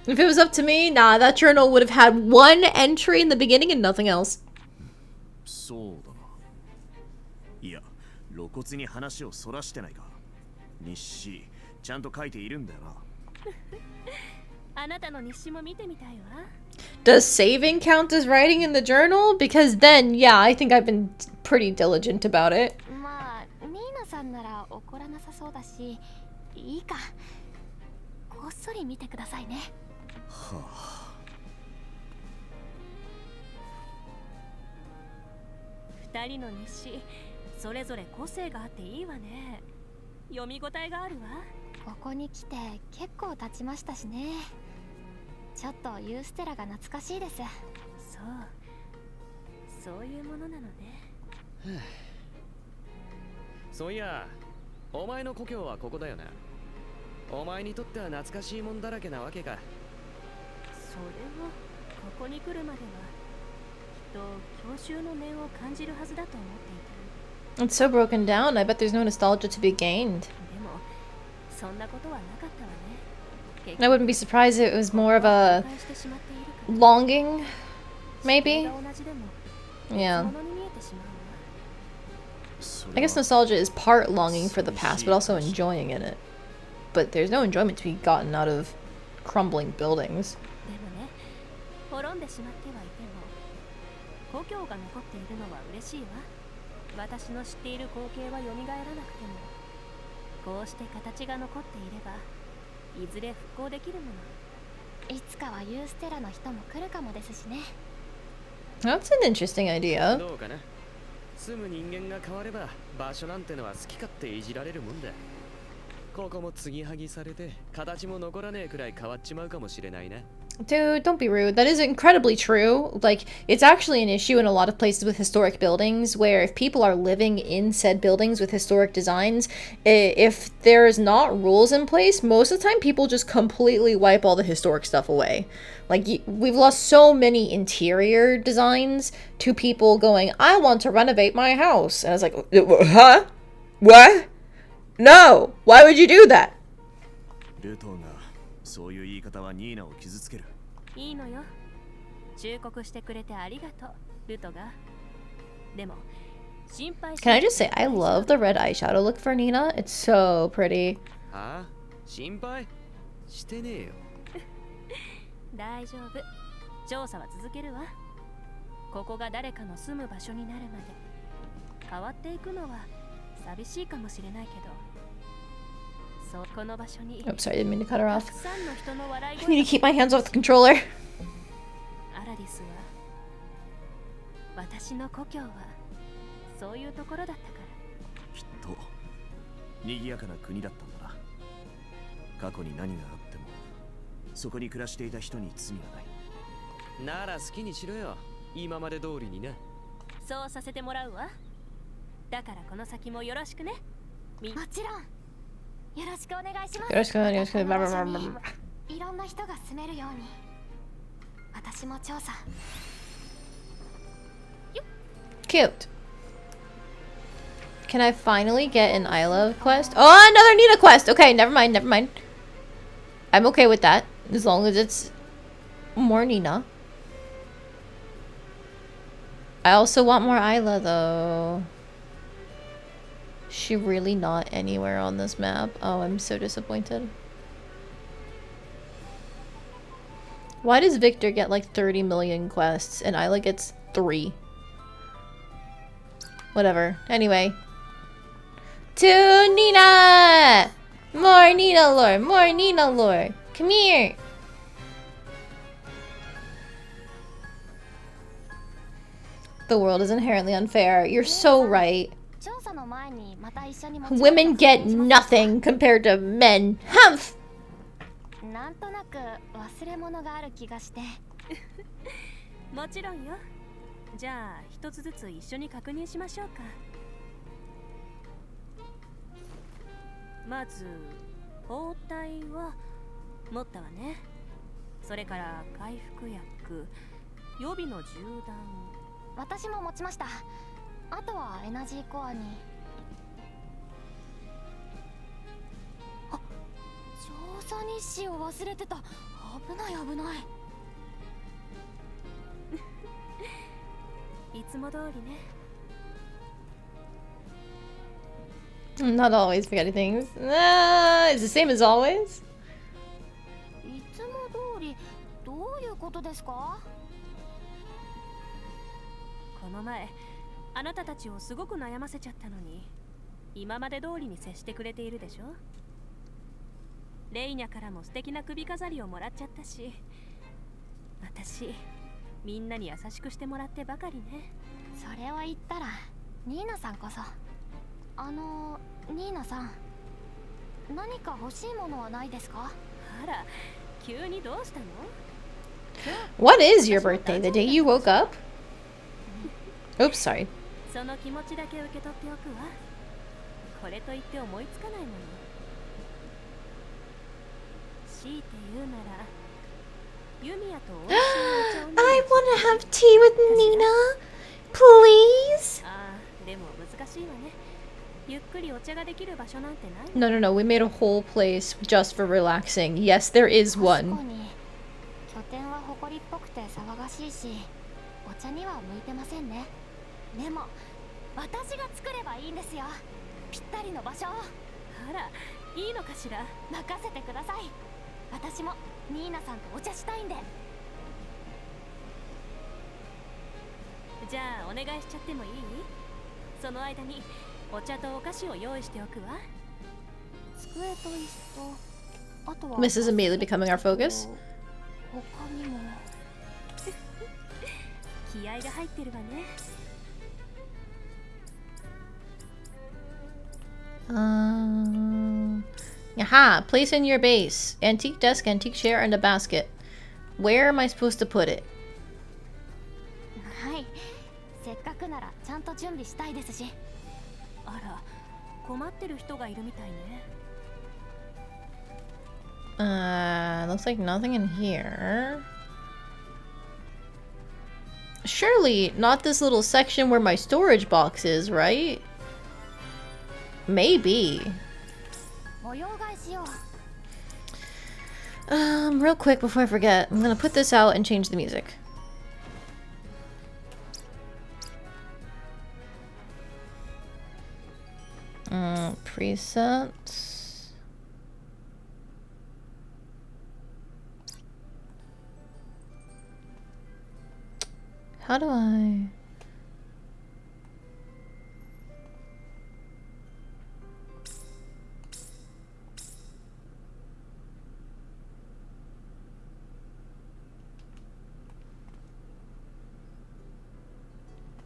If it was up to me, nah, that journal would have had one entry in the beginning and nothing else. そうだな。いや、露骨に話をそらしてないか。日誌ちゃんと書いているんだよな。あなたの日誌も見てみたいわ。 Does saving count as writing in the journal? Because then, yeah, I think I've been pretty diligent about it. まあニーナさんなら怒らなさそうだし、いいか。こっそり見てくださいね。はあ。二人の日誌、それぞれ個性があっていいわね。読み応えがあるわ。ここに来て結構経ちましたしね。ちょっとユーステラが懐かしいです。そういうものなのね。そういや、お前の故郷はここだよな。お前にとっては懐かしいもんだらけなわけか。それはここに来るまではきっと郷愁の念を感じるはずだと思っていた。 It's so broken down. I bet there's no nostalgia to be gained. でもそんなことはなかったわね。 I wouldn't be surprised if it was more of a 誤解してしまっているから。 longing, それ maybe? が同じでも Yeah. 別物に見えてしまうわ。そ I れ guess は nostalgia is part longing for the past, but also enjoying in it. But there's no enjoyment to be gotten out of crumbling buildings. でもね、滅んでしまってはいても故郷が残っているのは嬉しいわ。私の知っている光景は蘇らなくても、こうして形が残っていればいずれ復興できるもの。いつかはユーステラの人も来るかもですしね。 That's an interesting idea. どうかな。住む人間が変われば場所なんてのは好き勝手いじられるもんだ。ここも継ぎはぎされて形も残らねえくらい変わっちまうかもしれないな。 Dude, don't be rude. That is incredibly true. Like, it's actually an issue in a lot of places with historic buildings where if people are living in said buildings with historic designs, if there's not rules in place, most of the time people just completely wipe all the historic stuff away. Like, we've lost so many interior designs to people going, I want to renovate my house. And I was like, huh? What? No! Why would you do that? ルトーがそういう言い方はニーナを傷つける。いいのよ。忠告してくれてありがとう、ルトが。でも心配し Can I just say, I love the red eyeshadow look for Nina. It's so pretty. はあ、心配してねえよ。大丈夫。調査は続けるわ。ここが誰かの住む場所になるまで。変わっていくのは寂しいかもしれないけど、そうこの場所に Oh, sorry, I didn't mean to cut her た off. くさんの人の笑い I 声 need が to keep my hands off the controller. アラディスは私の故郷はそういうところだったから。きっと賑やかな国だったんだな。過去に何があってもそこに暮らしていた人に罪はない。なら好きにしろよ。今まで通りにな。そうさせてもらうわ。だからこの先もよろしくね。もちろん。よろしくお願いします。よろしくお願いします。この場所にいろんな人が住めるように。私も調査。Cute. Can I finally get an I love quest? Oh, another Nina quest. Okay, never mind, never mind. I'm okay with that as long as it's more Nina. I also want more Isla though. She really not anywhere on this map. Oh, I'm so disappointed. Why does Victor get like 30 million quests and Isla gets 3? Whatever. Anyway. To Nina! More Nina lore! More Nina lore! Come here! The world is inherently unfair. You're so right. 調査の前にまた一緒に Women get nothing compared to men. Humph! なんとなく忘れ物がある気がして。もちろんよ。じゃあ一つずつ一緒に確認しましょうか。まず包帯は持ったわね。それから回復薬、予備の銃弾。私も持ちました。あとはエナジーコアに。あ、調査日誌を忘れてた。危ない危ない。いつも通りね。I'm not always forgetting things. It's the same as always. いつも通りどういうことですか？この前あなたたちをすごく悩ませちゃったのに今まで通りに接してくれているでしょ。レイニャからも素敵な首飾りをもらっちゃったし、私みんなに優しくしてもらってばかりね。それを言ったらニーナさんこそ。ニーナさん、何か欲しいものはないですか？あら、急にどうしたの？ What is your birthday? The day you woke up? Oops, sorry. その気持ちだけ受け取っておくわ。これといって思いつかないもの。強いて言うなら、ユミヤとおいしいお茶を飲んで。 I want to have tea with Nina, please. ああ、でも難しいわね。ゆっくりお茶ができる場所なんてない。 No, no, no. We made a whole place just for relaxing. Yes, there is 確 one. かに拠点は誇りっぽくて騒がしいし、お茶には向いてませんね。でも私が作ればいいんですよ、ぴったりの場所を。あら、いいのかしら。任せてください。私もニーナさんとお茶したいんで。じゃあお願いしちゃってもいい？その間にお茶とお菓子を用意しておくわ。机と椅子と、あとは This is immediately becoming our focus. 他にも。気合が入ってるわね。Aha, place in your base. Antique desk, antique chair, and a basket. Where am I supposed to put it? はい、せっかくならちゃんと準備したいですし。あら、困ってる人がいるみたいね。Looks like nothing in here. Surely not this little section where my storage box is, right? Maybe. 模様替えしよう。Real quick before I forget, I'm gonna put this out and change the music. Presets. How do I...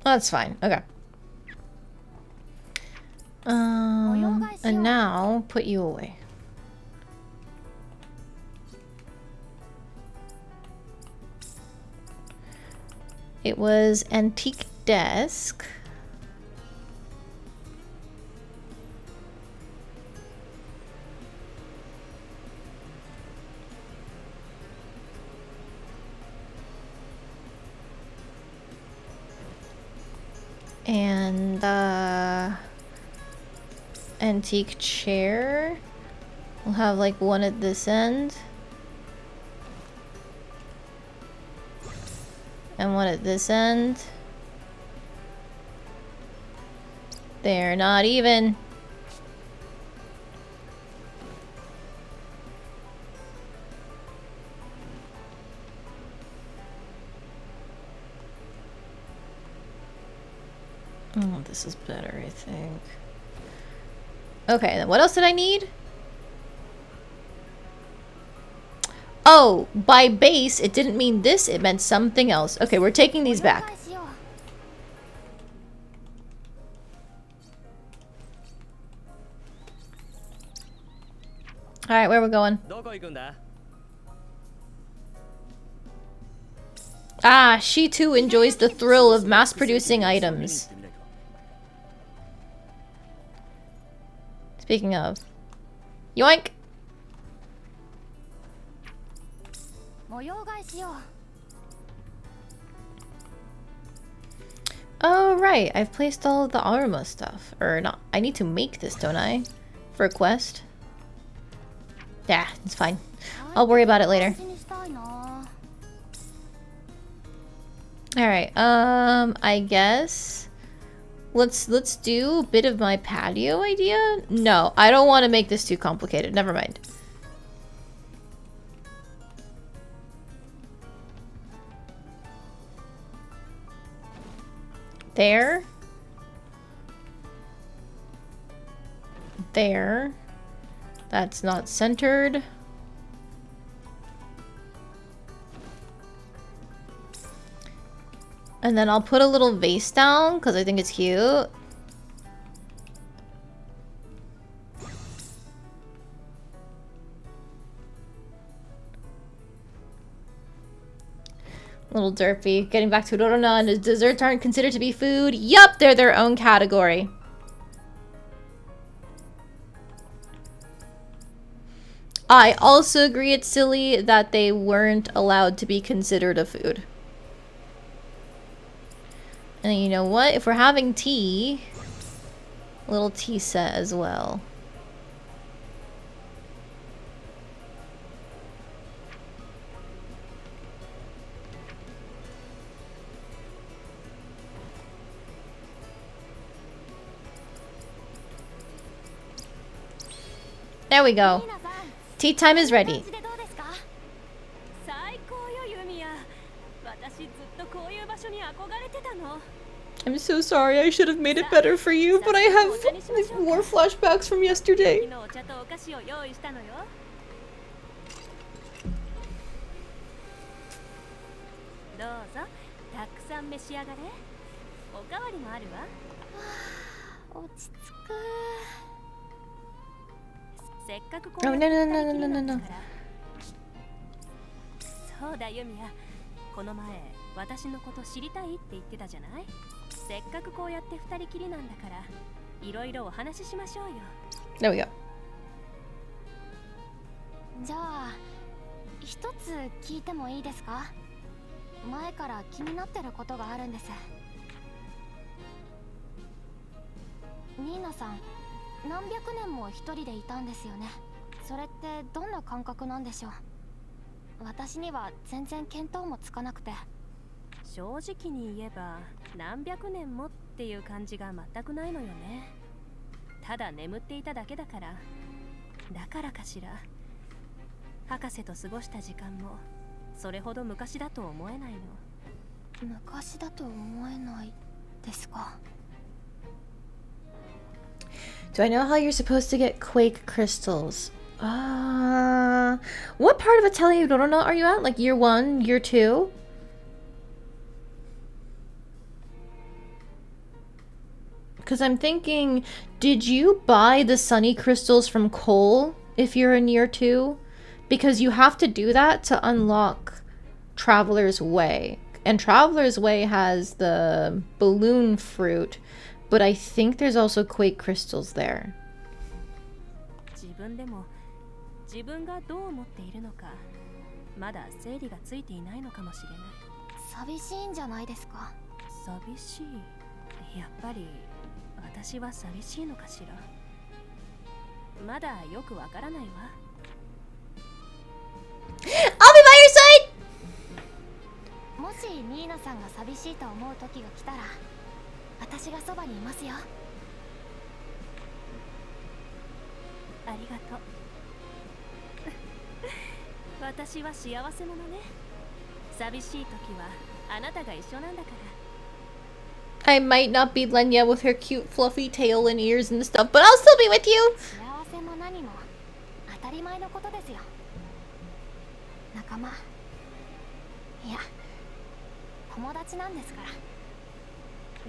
That's fine. Okay. And now put you away. It was antique desk. And antique chair. We'll have like one at this end. And one at this end. They're not even. Oh, this is better, I think. Okay, then what else did I need? Oh, by base, it didn't mean this, it meant something else. Okay, we're taking these back. Alright, where are we going? Ah, she too enjoys the thrill of mass-producing items. Speaking of. Yoink! Oh, right. I've placed all of the Arma stuff. Or not. I need to make this, don't I? For a quest. Yeah, it's fine. I'll worry about it later. Alright, I guess let's do a bit of my patio idea. No, I don't want to make this too complicated. Never mind. There. there. That's not centered. And then I'll put a little vase down because I think it's cute. Little derpy. Getting back to Rorona, and desserts aren't considered to be food. Yup, they're their own category. I also agree it's silly that they weren't allowed to be considered a food. And you know what? If we're having tea, a little tea set as well. There we go. Tea time is ready. I'm so sorry. I should have made it better for you, but I have like, war flashbacks from yesterday. Oh, no. そうだユミヤ、この前私のこと知りたいって言ってたじゃない。せっかくこうやって二人きりなんだからいろいろお話ししましょうよ。 There we go. じゃあ一つ聞いてもいいですか？前から気になってることがあるんです。ニーナさん、何百年も一人でいたんですよね。それってどんな感覚なんでしょう？私には全然見当もつかなくて。正直に言えば何百年もっていう感じが全くないのよね。ただ眠っていただけだから。だからかしら。博士と過ごした時間もそれほど昔だと思えないの。昔だと思えないですか？ Do I know how you're supposed to get quake crystals? What part of Atelier Rorona are you at? Like year 1, year 2? Because I'm thinking, did you buy the sunny crystals from Cole if you're in year 2? Because you have to do that to unlock Traveler's Way. And Traveler's Way has the balloon fruit, but I think there's also quake crystals there. 自分がどう思っているのかまだ整理がついていないのかもしれない。寂しいんじゃないですか？寂しい。やっぱり私は寂しいのかしら。まだよくわからないわ。I'll be by your side! もしニーナさんが寂しいと思う時が来たら私がそばにいますよ。ありがとう。私は幸せ者ね。寂しい時はあなたが一緒なんだから。I might not be Lenya with her cute fluffy tail and ears and stuff, but I'll still be with you! 幸せも何も当たり前のことですよ。仲間、いや、友達なんですから。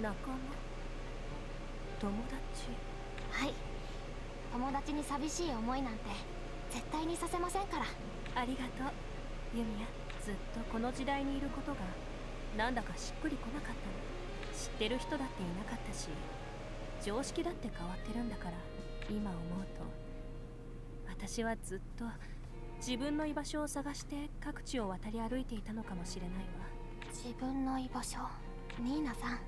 仲間、友達。はい、友達に寂しい思いなんて絶対にさせませんから。ありがとうユミヤ。ずっとこの時代にいることがなんだかしっくりこなかったの。知ってる人だっていなかったし常識だって変わってるんだから。今思うと私はずっと自分の居場所を探して各地を渡り歩いていたのかもしれないわ。自分の居場所。ニーナさん、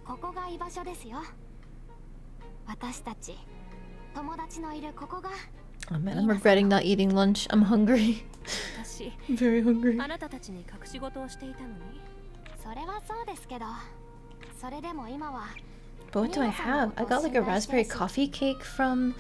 ここが居場所ですよ。私たち友達のいるここが。 Oh man, I'm regretting not eating lunch. I'm hungry. 私 I'm very hungry. あなたたちに隠し事をしていたのに。それはそうですけど、それでも今は。 But what do I have? I got like a raspberry coffee cake from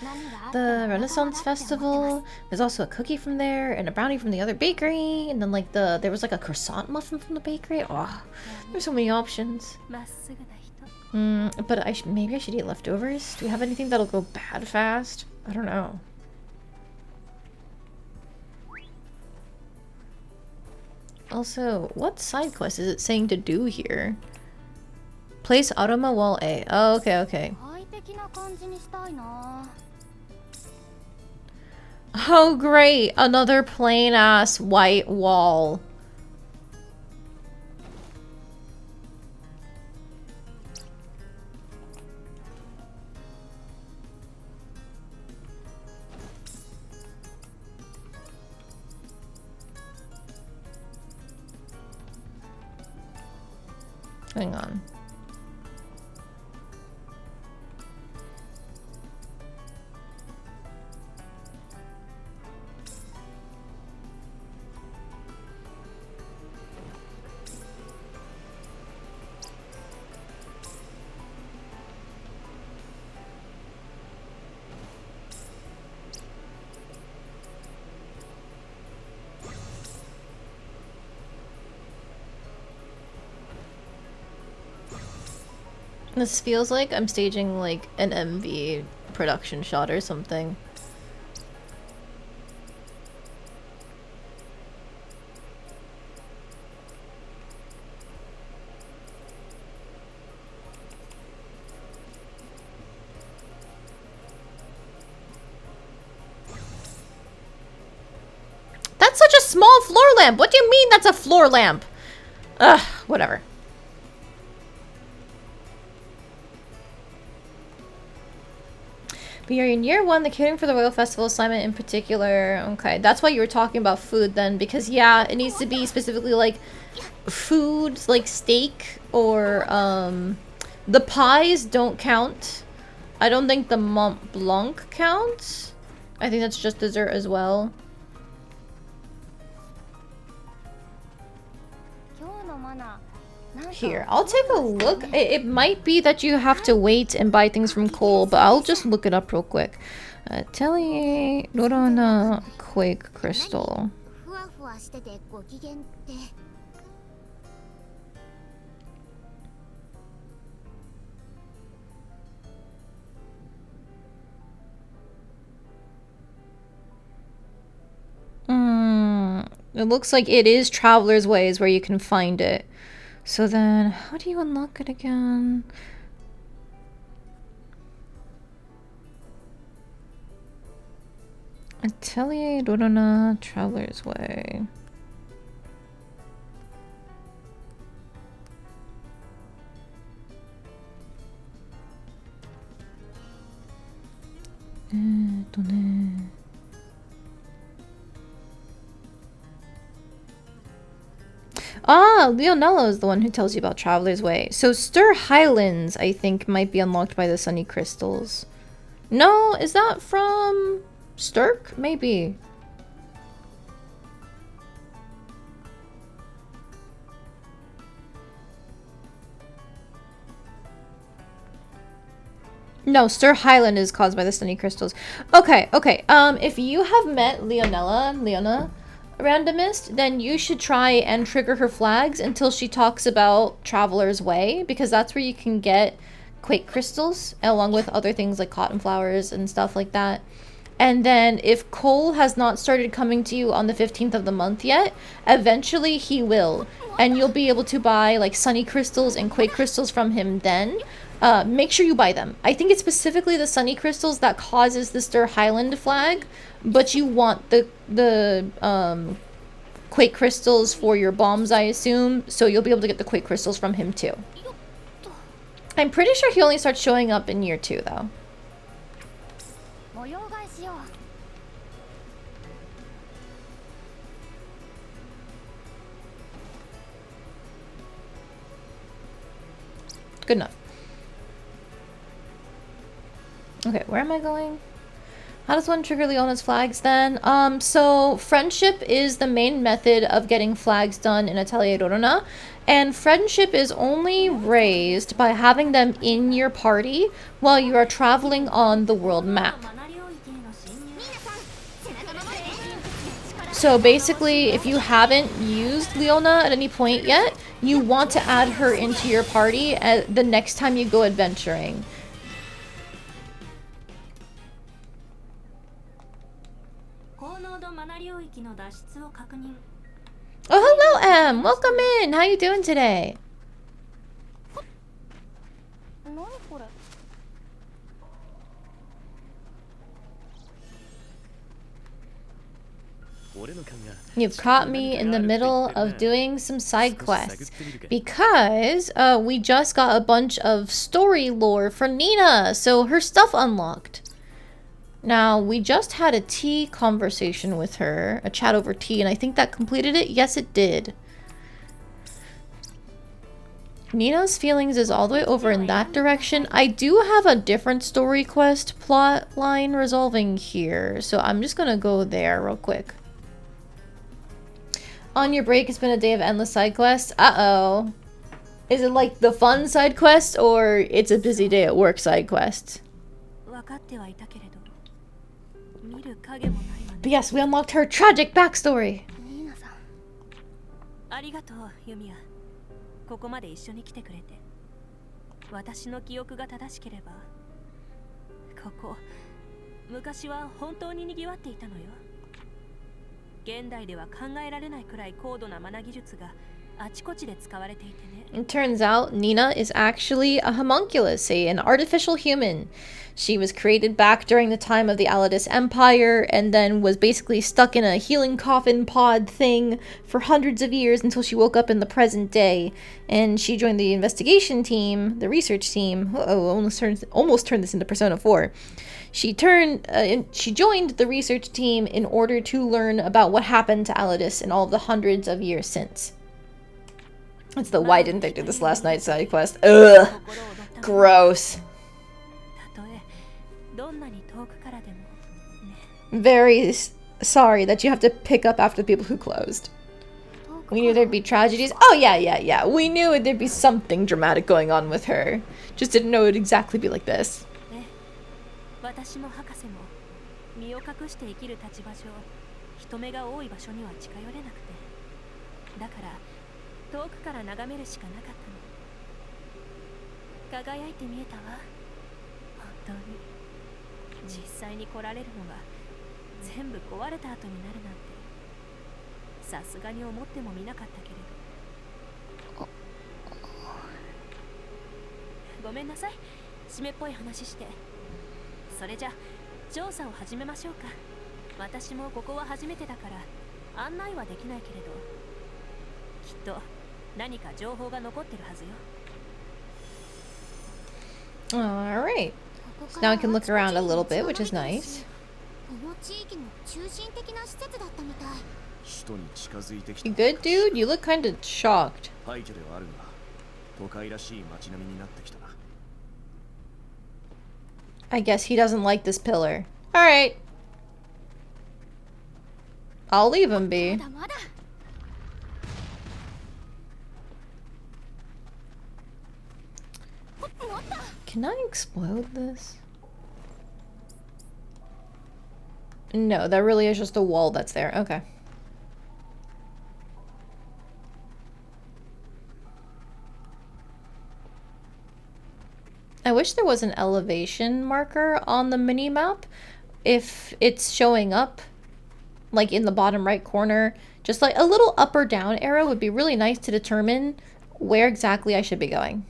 the Renaissance Festival. There's also a cookie from there and a brownie from the other bakery. And then like there was like a croissant muffin from the bakery. Oh, there's so many options. まっすぐな人。But maybe I should eat leftovers? Do we have anything that'll go bad fast? I don't know. Also, what side quest is it saying to do here? Place Aroma wall A. Oh, okay, okay. Oh, great! Another plain-ass white wall. Hang on. This feels like I'm staging like an MV production shot or something. That's such a small floor lamp! What do you mean that's a floor lamp? Ugh, whatever. But you're in year 1, the catering for the Royal Festival assignment in particular. Okay, that's why you were talking about food then, because yeah, it needs to be specifically like food, like steak or the pies don't count. I don't think the Mont Blanc counts. I think that's just dessert as well. Here, I'll take a look. It might be that you have to wait and buy things from Cole, but I'll just look it up real quick. Atelier Lorona Quake Crystal. It looks like it is Traveler's Ways where you can find it. So then, how do you unlock it again? Atelier Dorona Traveler's Way. Ah, Leonello is the one who tells you about Traveler's Way. So Stir Highlands, I think, might be unlocked by the Sunny Crystals. No, is that from Stirk? Maybe. No, Stir Highland is caused by the Sunny Crystals. Okay, okay. If you have met Leona, Randomist, then you should try and trigger her flags until she talks about Traveler's Way, because that's where you can get Quake Crystals, along with other things like cotton flowers and stuff like that. And then if Cole has not started coming to you on the 15th of the month yet, eventually he will. And you'll be able to buy like Sunny Crystals and Quake Crystals from him then. Make sure you buy them. I think it's specifically the Sunny Crystals that causes the Stir Highland flag, but you want the Quake Crystals for your bombs, I assume, so you'll be able to get the Quake Crystals from him too. I'm pretty sure he only starts showing up in year 2 though. Good enough. Okay, where am I going? How does one trigger Leona's flags then? So friendship is the main method of getting flags done in Atelier Dorona, and friendship is only raised by having them in your party while you are traveling on the world map. So basically, if you haven't used Leona at any point yet, you want to add her into your party the next time you go adventuring. Oh, hello, Em. Welcome in. How you doing today? You've caught me in the middle of doing some side quests because we just got a bunch of story lore for Nina, so her stuff unlocked. Now, we just had a tea conversation with her, a chat over tea, and I think that completed it. Yes, it did. Nina's feelings is all the way over in that direction. I do have a different story quest plot line resolving here, so I'm just gonna go there real quick. On your break, it's been a day of endless side quests. Uh-oh. Is it like the fun side quest, or it's a busy day at work side quest? But yes, we unlocked her tragic backstory. ありがとう、ユミヤ。ここまで一緒に来てくれて。私の記憶が正しければ、ここ、昔は本当に賑わっていたのよ。現代では考えられないくらい高度なマナ技術があちこちで使われていてね。It turns out Nina is actually a homunculus, an artificial human. She was created back during the time of the Aladis Empire and then was basically stuck in a healing coffin pod thing for hundreds of years until she woke up in the present day. And she joined the investigation team, the research team. Almost turned this into Persona 4. She joined the research team in order to learn about what happened to Aladis in all of the hundreds of years since. That's the why didn't they do this last night side quest. Ugh. Gross. Very sorry that you have to pick up after the people who closed. We knew there'd be tragedies. Oh, yeah. We knew there'd be something dramatic going on with her. Just didn't know it'd exactly be like this. 私も博士も身を隠して生きる立場上、人目が多い場所には近寄れなくて、だから遠くから眺めるしかなかったの。輝いて見えたわ。本当に実際に来られるのが全部壊れた後になるなんて、さすがに思ってもみなかったけれど。ごめんなさい、締めっぽい話して。それじゃ調査を始めましょうか。私もここは初めてだから案内はできないけれど、きっと何か情報が残ってるはずよ。Alright. So now I can look around a little bit, which is nice. この地域の中心的な施設だったみたい。 You good, dude? You look kind of shocked. I guess he doesn't like this pillar. Alright. I'll leave him be. Can I explode this? No, that really is just a wall that's there. Okay. I wish there was an elevation marker on the mini-map. If it's showing up, like in the bottom right corner, just like a little up or down arrow would be really nice to determine where exactly I should be going.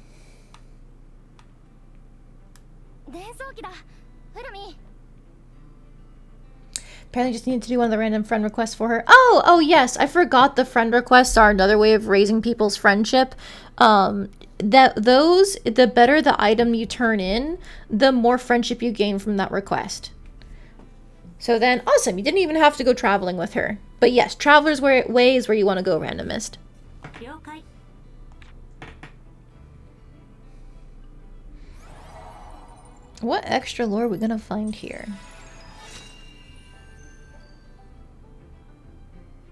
Apparently just needed to do one of the random friend requests for her. Oh yes, I forgot the friend requests are another way of raising people's friendship. The better the item you turn in, the more friendship you gain from that request. So then, awesome, you didn't even have to go traveling with her. But yes, Traveler's Way is where you want to go, Randomist. What extra lore are we gonna find here?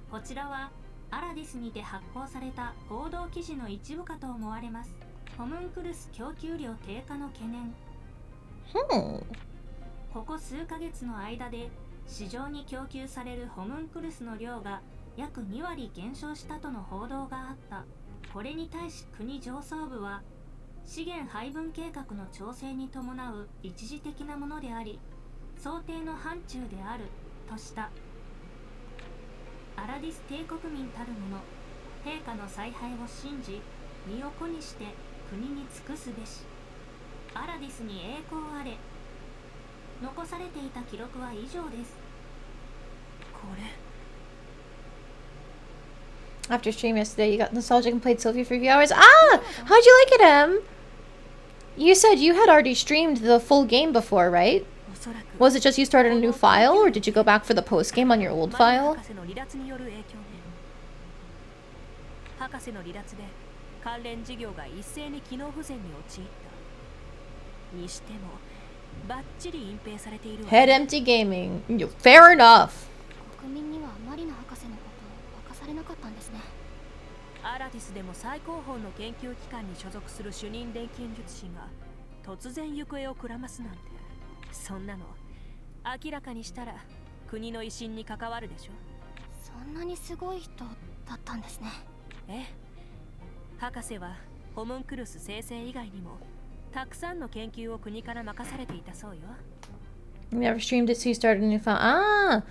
こちらはアラディスにて発行された報道記事の一部かと思われます。ホムンクルス供給量低下の懸念。ここ数ヶ月の間で市場に供給されるホムンクルスの量が約2割減少したとの報道があった。これに対し国上層部は資源配分計画の調整に伴う一時的なものであり想定の範疇であるとした。アラディス帝国民たる者、陛下の采配を信じ身を粉にして国に尽くすべし。アラディスに栄光あれ。残されていた記録は以上です。これ After stream yesterday, you got nostalgic and played Sylvia for a few hours. Ah! How'd you like it, Em? You said you had already streamed the full game before, right? おそらく Was it just you started a new file, or did you go back for the post game on your old マリ file? 博士の離脱による影響ね。博士の離脱で関連事業が一斉に機能不全に陥った。にしてもバッチリ隠蔽されているわ。 Head empty gaming. Fair enough. 国民にはマリナ博士のことを明かされなかったんですね。アラディスでも最高峰の研究機関に所属する主任錬金術師が突然行方をくらますなんて、そんなの明らかにしたら国の威信に関わるでしょ。そんなにすごい人だったんですね。ええ、博士はホムンクルス生成以外にもたくさんの研究を国から任されていたそうよ。 You never streamed it, so you started a new file. Ah!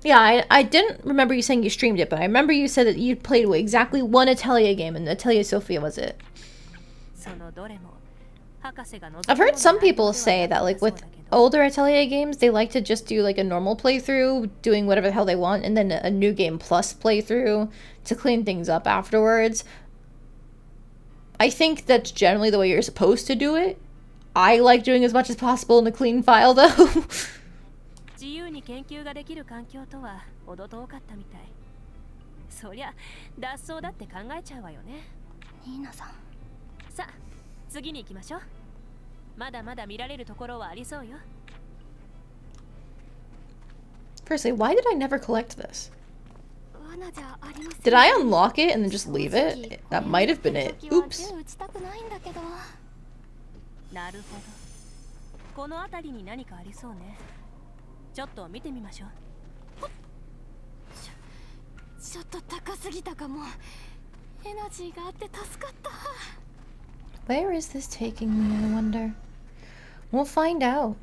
Yeah, I didn't remember you saying you streamed it, but I remember you said that you played exactly one Atelier game, and Atelier Sophia was it. そのどれも博士が望む I've heard some people say that, like, with older Atelier games, they like to just do, like, a normal playthrough, doing whatever the hell they want, and then a new game plus playthrough to clean things up afterwards. I think that's generally the way you're supposed to do it. I like doing as much as possible in a clean file, though. 自由に研究ができる環境とは程遠かったみたい。そりゃ脱走だって考えちゃうわよね。ニーナさん。さあ次に行きましょう。まだまだ見られるところはありそうよ。 Firstly, why did I never collect this? 罠じゃありません。 Did I unlock it and then just leave it? That might have been it. Oops. 打ちたくないんだけど。なるほど。この辺りに何かありそうね。ちょっと見てみましょう。ちょっと高すぎたかも。エナジーがあって助かった。 Where is this taking me, I wonder? We'll find out.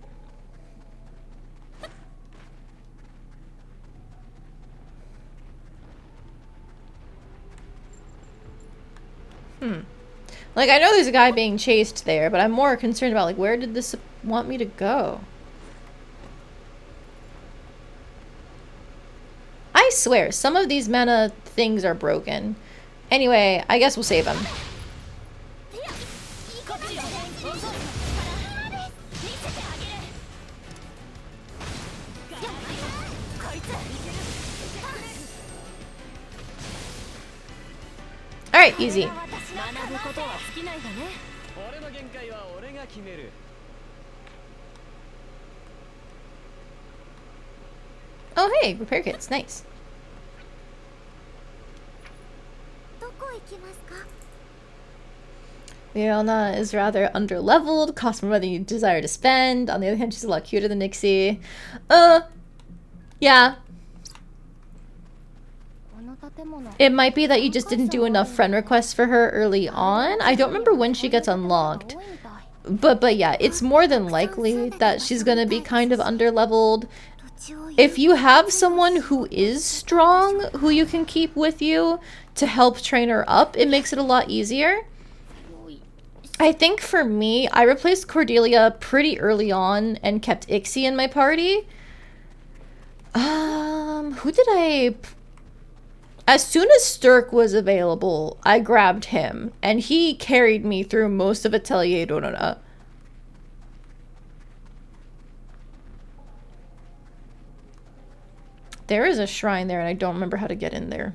Like, I know there's a guy being chased there, but I'm more concerned about, like, where did this want me to go? I swear, some of these mana things are broken. Anyway, I guess we'll save him. Alright, easy. 学ぶことは尽きないわね。俺の限界は俺が決める。 Oh, hey, repair kits. Nice. どこ行きますか? Leona is rather underleveled, costs more than you desire to spend. On the other hand, she's a lot cuter than Nixie. Yeah. It might be that you just didn't do enough friend requests for her early on. I don't remember when she gets unlocked. But yeah, it's more than likely that she's gonna be kind of underleveled. If you have someone who is strong, who you can keep with you to help train her up, it makes it a lot easier. I think for me, I replaced Cordelia pretty early on and kept Ixie in my party. Who did I... As soon as Sturk was available, I grabbed him, and he carried me through most of Atelier Dorona. There is a shrine there, and I don't remember how to get in there.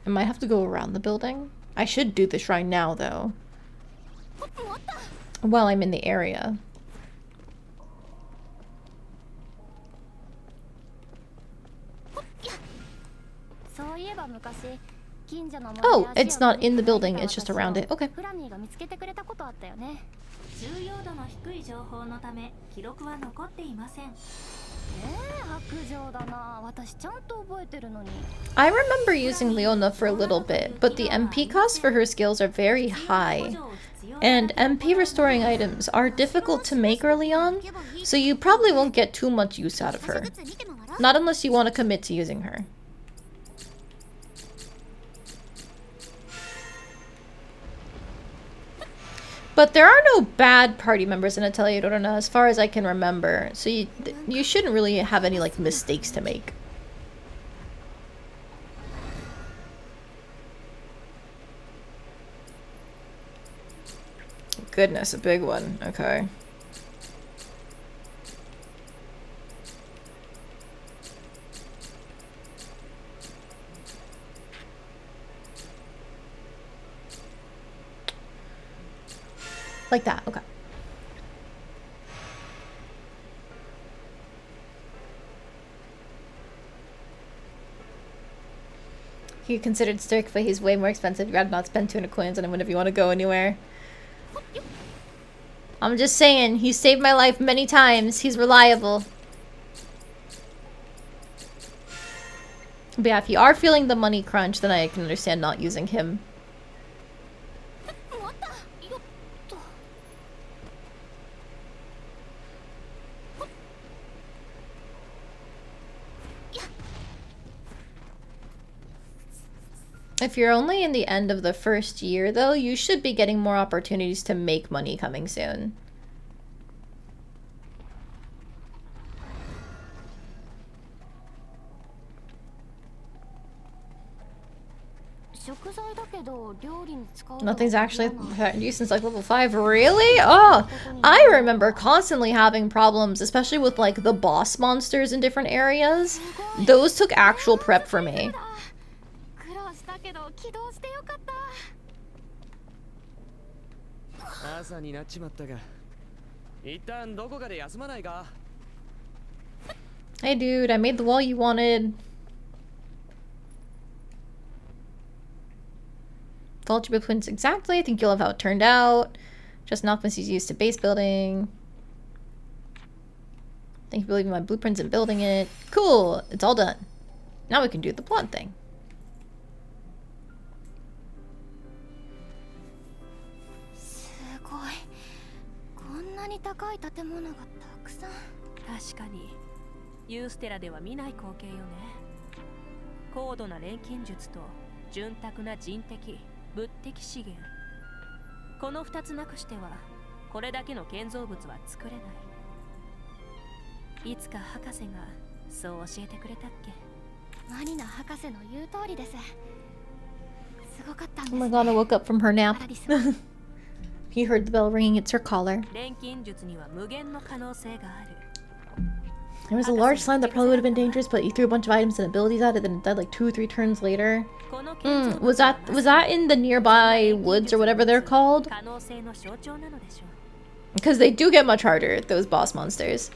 I might have to go around the building. I should do the shrine now, though. While I'm in the area. Oh, it's not in the building, it's just around it. Okay. 重要度の低い情報のため記録は残っていません。I remember using Leona for a little bit, but the MP costs for her skills are very high. And MP restoring items are difficult to make early on, so you probably won't get too much use out of her. Not unless you want to commit to using her. But there are no bad party members in Atelier as far as I can remember, so you shouldn't really have any like mistakes to make. Goodness, a big one. Okay. Like that, okay. He considered Stirk, but he's way more expensive. You'd rather not spend 200 coins on him whenever you want to go anywhere. I'm just saying, he saved my life many times. He's reliable. But yeah, if you are feeling the money crunch, then I can understand not using him. If you're only in the end of the first year, though, you should be getting more opportunities to make money coming soon. Nothing's actually used since like level 5. Really? Oh, I remember constantly having problems, especially with like the boss monsters in different areas. Those took actual prep for me. Hey dude, I made the wall you wanted. Vulture blueprints exactly. I think you'll love how it turned out. Just enough when he's used to base building. Thank you for leaving my blueprints and building it. Cool, it's all done. Now we can do the plot thing. Oh my god, I woke up from her nap. He heard the bell ringing, it's her caller. There was a large slime that probably would have been dangerous, but you threw a bunch of items and abilities at it, and it died like 2 or 3 turns later. Was that in the nearby woods or whatever they're called? Because they do get much harder, those boss monsters.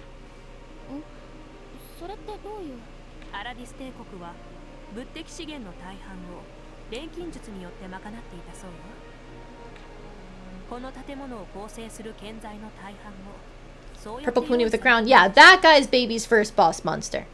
Purple pony with a crown. Yeah, that guy's baby's first boss monster.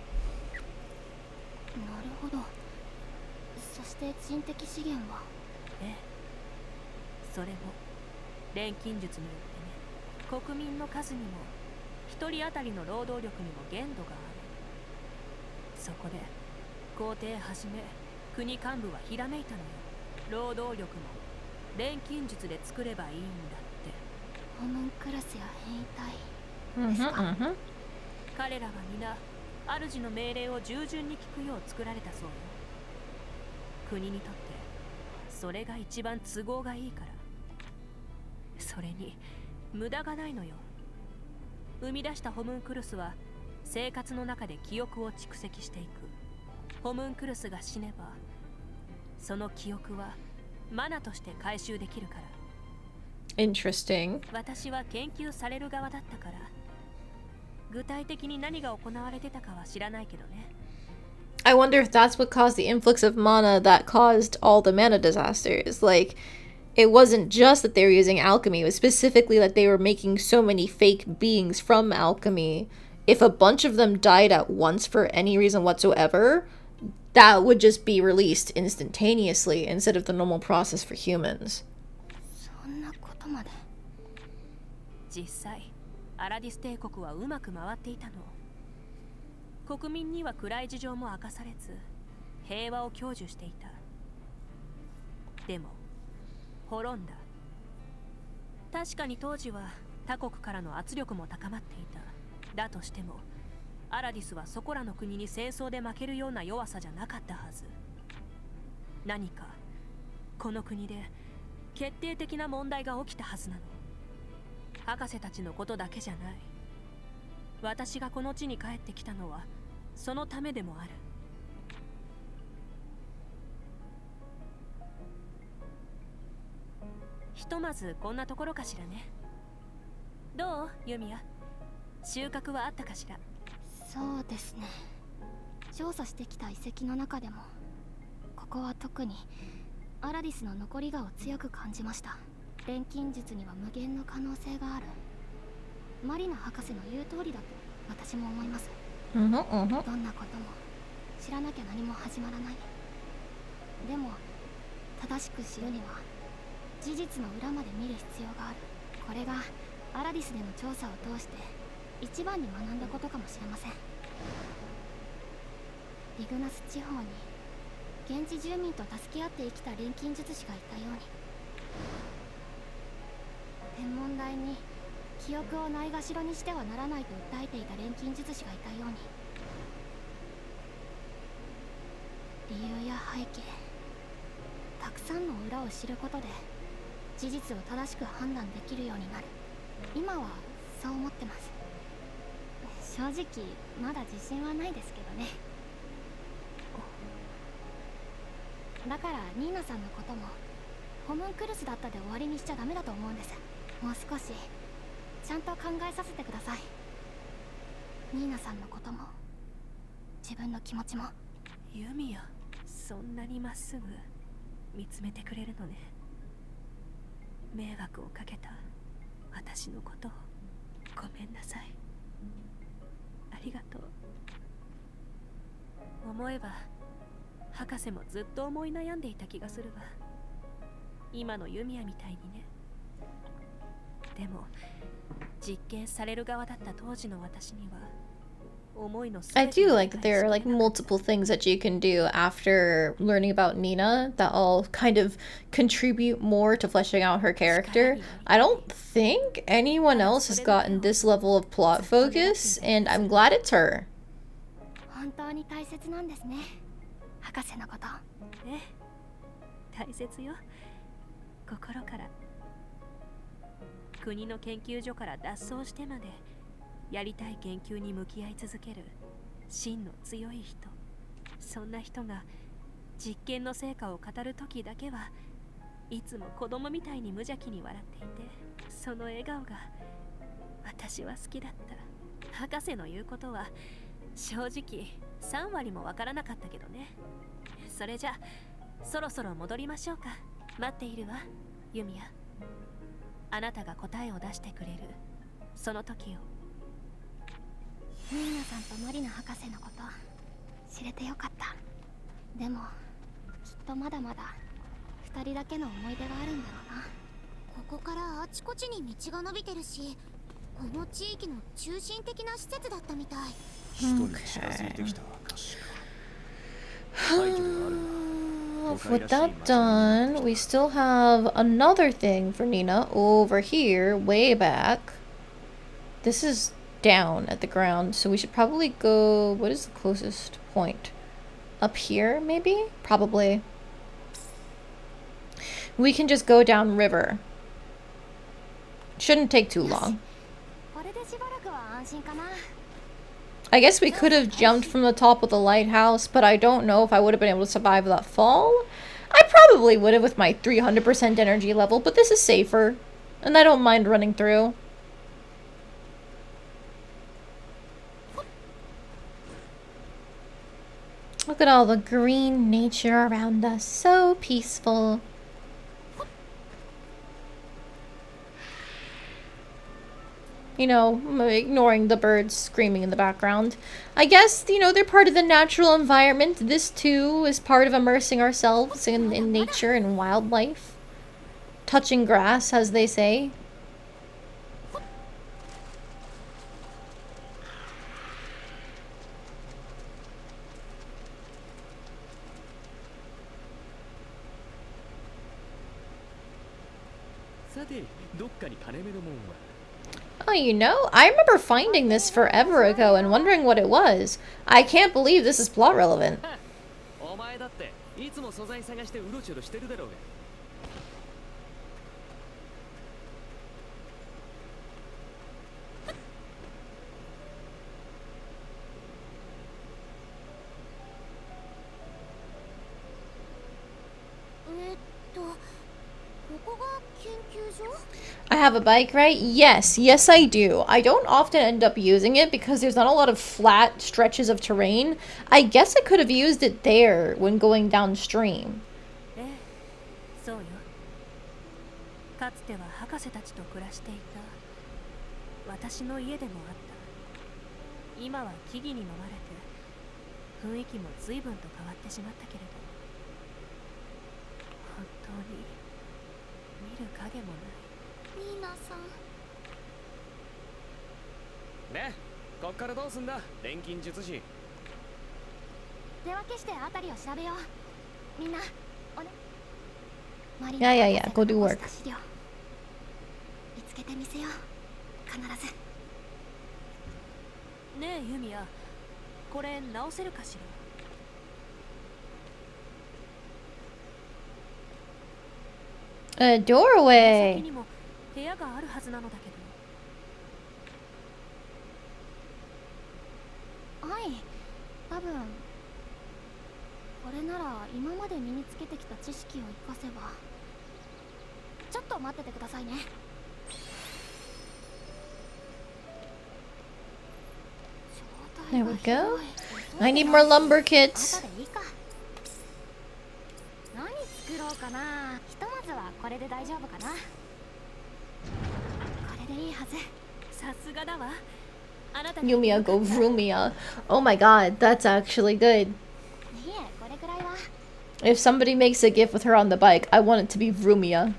Interesting. I wonder if that's what caused the influx of mana that caused all the mana disasters. Like, it wasn't just that they were using alchemy, it was specifically that they were making so many fake beings from alchemy if a bunch of them died at once for any reason whatsoever, that would just be released instantaneously instead of the normal process for humans. そんなことまで。実際アラディス帝国はうまく回っていたの。国民には暗い事情も明かされず平和を享受していた。でも滅んだ。確かに当時は他国からの圧力も高まっていた。だとしてもアラディスはそこらの国に戦争で負けるような弱さじゃなかったはず。何かこの国で決定的な問題が起きたはずなの。博士たちのことだけじゃない。私がこの地に帰ってきたのはそのためでもある。ひとまずこんなところかしらね。どうユミヤ、収穫はあったかしら。そうですね。調査してきた遺跡の中でもここは特にアラディスの残り香を強く感じました。錬金術には無限の可能性がある。マリナ博士の言う通りだと私も思います。どんなことも知らなきゃ何も始まらない。でも正しく知るには事実の裏まで見る必要がある。これがアラディスでの調査を通して一番に学んだことかもしれません。リグナス地方に現地住民と助け合って生きた錬金術師がいたように、天文台に記憶をないがしろにしてはならないと訴えていた錬金術師がいたように、理由や背景、たくさんの裏を知ることで事実を正しく判断できるようになる。今はそう思ってます。正直まだ自信はないですけどね。だからニーナさんのこともホムンクルスだったで終わりにしちゃダメだと思うんです。もう少しちゃんと考えさせてください。ニーナさんのことも自分の気持ちも。ユミヤ、そんなにまっすぐ見つめてくれるのね。迷惑をかけた私のことをごめんなさい。ありがとう。思えば博士もずっと思い悩んでいた気がするわ。今のユミヤみたいにね。でも実験される側だった当時の私には思いの I do like that there are like multiple things that you can do after learning about Nina that all kind of contribute more to fleshing out her character. I don't think anyone else has gotten this level of plot focus, and I'm glad it's her. 本当に大切なんですね、博士のこと。ええ、大切よ。心から。国の研究所から脱走してまでやりたい研究に向き合い続ける真の強い人。そんな人が実験の成果を語る時だけはいつも子供みたいに無邪気に笑っていて、その笑顔が私は好きだった。博士の言うことは正直3割もわからなかったけどね。それじゃそろそろ戻りましょうか。待っているわユミヤ。あなたが答えを出してくれるその時を。ニーナさんとマリナ博士のこと知れてよかった。でもきっとまだまだ2人だけの思い出があるんだろうな。ここからあちこちに道が伸びてるし、この地域の中心的な施設だったみたい。首都に近づいてきた証か。廃墟があるが With that done, we still have another thing for Nina over here, way back. This is down at the ground, so we should probably go... What is the closest point? Up here, maybe? Probably. We can just go down river. Shouldn't take too long. I guess we could have jumped from the top of the lighthouse, but I don't know if I would have been able to survive that fall. I probably would have with my 300% energy level, but this is safer. And I don't mind running through. Look at all the green nature around us. So peaceful. You know, ignoring the birds screaming in the background. I guess, you know, they're part of the natural environment. This, too, is part of immersing ourselves in nature and wildlife. Touching grass, as they say. Oh, you know, I remember finding this forever ago and wondering what it was. I can't believe this is plot relevant. お前だっていつも素材探してうろちょろしてるだろうが。I have a bike, right? Yes, yes I do. I don't often end up using it because there's not a lot of flat stretches of terrain. I guess I could have used it there when going downstream. そうよ。かつては博士たちと暮らしていた私の家でもあった。今は木々に飲まれて雰囲気も随分と変わってしまったけれど、本当に見る影もない。ニーナさん。ね、こっからどうすんだ、錬金術師。手分けしてあたりを調べよう。みんな、おね。Yeah, go do work. 見つけてみせよう。必ず。ねえユミヤ、これ直せるかしら。A doorway. 先にも部屋があるはずなのだけど。はい、多分これなら今まで身につけてきた知識を生かせば。ちょっと待っててくださいね。There we go. I need more lumber kits. 何作ろうかな。ひとまずはこれで大丈夫かな。これでいいはず。さすがだわ。Yumia go Rumia. Oh my god, that's actually good. If somebody makes a gif with her on the bike, I want it to be Rumia.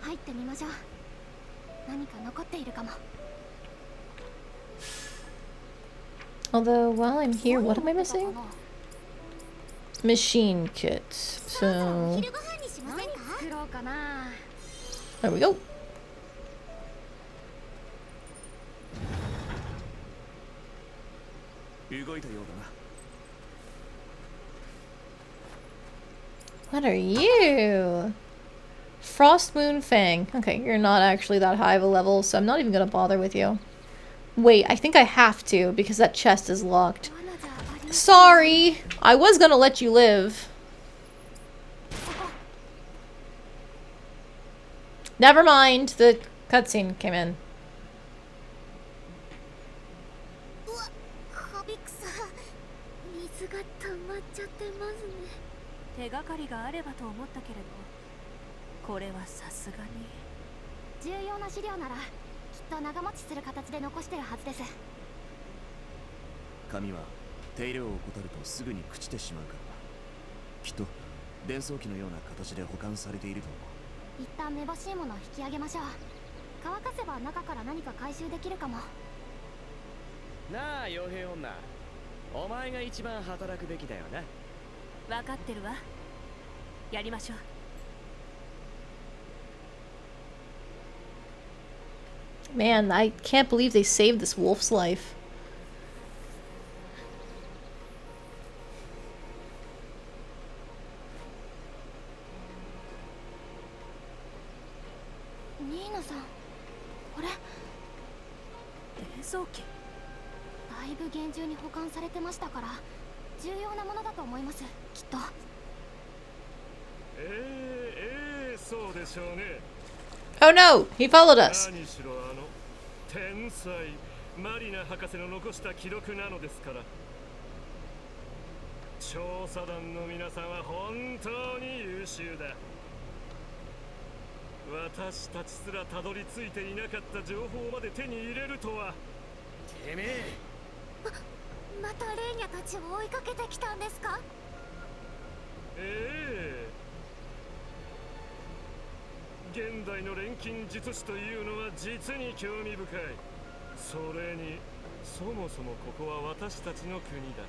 Although, while I'm here, what am I missing? Machine kits. So... There we go. What are you? Frost Moon Fang. Okay, you're not actually that high of a level, so I'm not even gonna bother with you. Wait, I think I have to, because that chest is locked. Sorry! I was gonna let you live. Never mind, the cutscene came in. 手がかりがあればと思ったけれど、これはさすがに重要な資料ならきっと長持ちする形で残してるはずです。紙は手入れを怠るとすぐに朽ちてしまうからきっと伝送機のような形で保管されていると思う。一旦めぼしいものを引き上げましょう。乾かせば中から何か回収できるかも。なあ傭兵女、お前が一番働くべきだよな。分かってるわ。やりましょう。Man, I can't believe they saved this wolf's life. ニーナさん、これ伝送機。だいぶ厳重に保管されてましたから重要なものだと思います、きっと。そうでしょうね。Oh no! He followed us! 何しろ天才マリナ博士の残した記録なのですから。調査団の皆さんは本当に優秀だ。私たちすらたどり着いていなかった情報まで手に入れるとはてめえ。またレーニャたちを追いかけてきたんですか？ええ、現代の錬金術師というのは実に興味深い。それにそもそもここは私たちの国だ。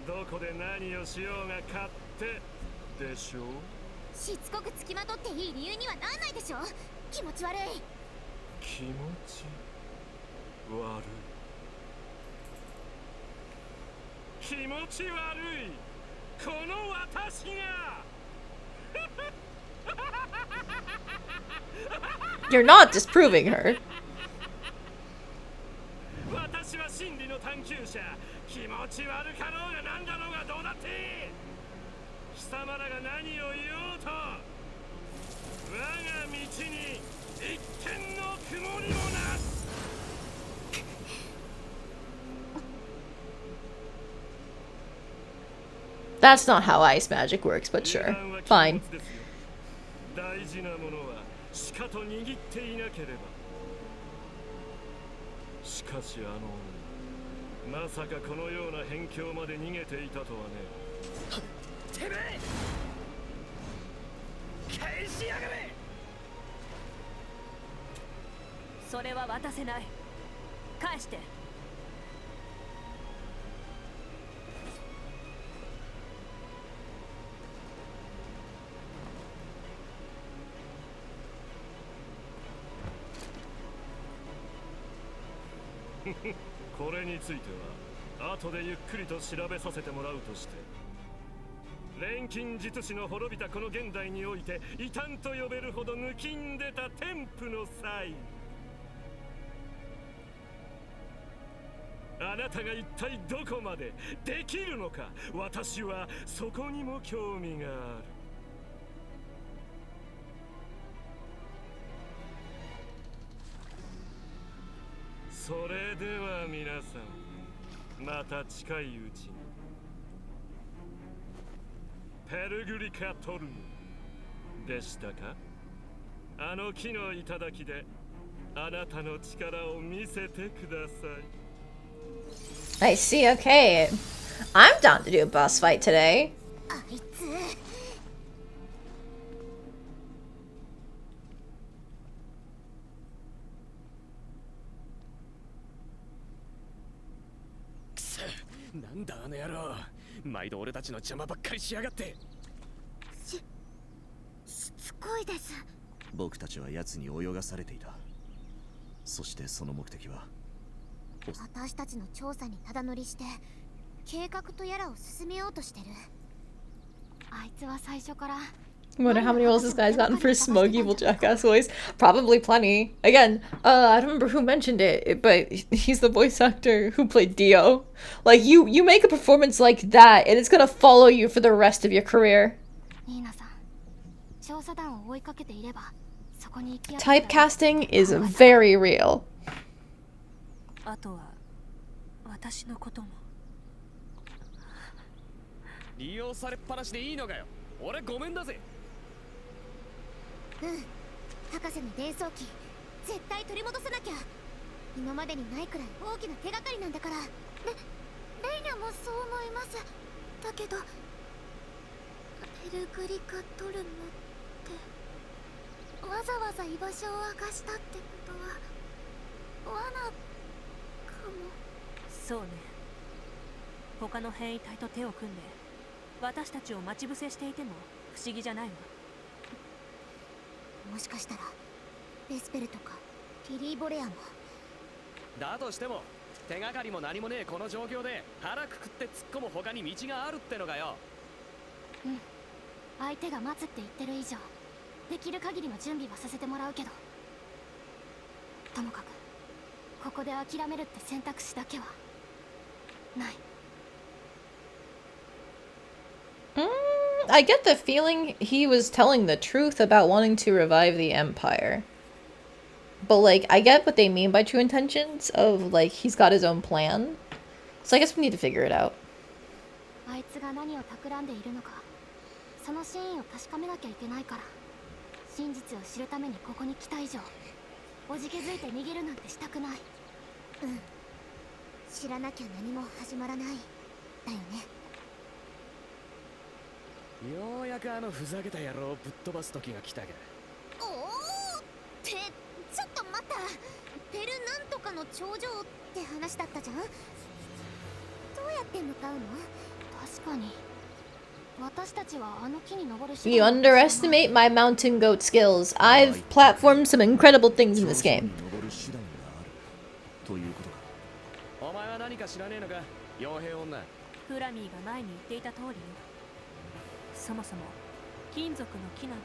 どこで何をしようが勝手でしょう。しつこくつきまとっていい理由にはなんないでしょ。気持ち悪い。気持ち悪い。気持ち悪い。この私がYou're not disproving her. 私は真理の探求者。気持ち悪かろうが何だろうがどうだっていい。貴様らが何を言おうと我が道に一点の曇りもなし。That's not how ice magic works, but sure. Fine. 大事なものはしかと握っていなければ。しかしまさかこのような辺境まで逃げていたとはね。てめえ返しやがれ。それは渡せない。返して。これについては後でゆっくりと調べさせてもらうとして、錬金術師の滅びたこの現代において異端と呼べるほど抜きんでた天賦の際、あなたが一体どこまでできるのか、私はそこにも興味がある。それでは皆さん、また近いうちに。ペルグリカトルムでしたか。あの木の頂であなたの力を見せてください。 I see, okay. I'm down to do a boss fight today. あいつ。なんだあの野郎、毎度俺たちの邪魔ばっかりしやがって。しつこいです。僕たちは奴に泳がされていた。そしてその目的は私たちの調査にただ乗りして計画とやらを進めようとしてる。あいつは最初から I wonder how many roles this guy's gotten for smug evil jackass voice. Probably plenty. Again, I don't remember who mentioned it, but he's the voice actor who played Dio. Like, you make a performance like that, and it's gonna follow you for the rest of your career. ニーナさん、調査団を追いかけていればそこに行きやすい。 Typecasting is very real. あとは私のことも。利用されっぱなしでいいのかよ。俺ごめんだぜ。うん、博士の伝送機絶対取り戻さなきゃ。今までにないくらい大きな手がかりなんだから。レイナもそう思います。だけどペルグリカトルムってわざわざ居場所を明かしたってことは罠かも。そうね。他の変異体と手を組んで私たちを待ち伏せしていても不思議じゃないわ。もしかしたらベスペルとかティリー・ボレアも。だとしても手がかりも何もねえこの状況で腹くくって突っ込む他に道があるってのかよ。うん、相手が待つって言ってる以上できる限りの準備はさせてもらうけど、ともかくここで諦めるって選択肢だけはない。I get the feeling he was telling the truth about wanting to revive the Empire. But, like, I get what they mean by true intentions of, like, he's got his own plan. So I guess we need to figure it out. あいつが何を企んでいるのか、その真意を確かめなきゃいけないから。真実を知るためにここに来た以上おじけづいて逃げるなんてしたくない。うん、知らなきゃ何も始まらないだよね。ようやくあのふざけた野郎をぶっ飛ばす時が来たか。おおってちょっと待った。ペルなんとかの頂上って話だったじゃん。どうやって向かうの？確かに私たちはあの木に登る手段 You underestimate my mountain goat skills. I've platformed some incredible things in this game. 登る手段があるということか。お前は何か知らねえのか、傭兵女。フラミーが前に言っていた通りよ。そもそも金属の木なんて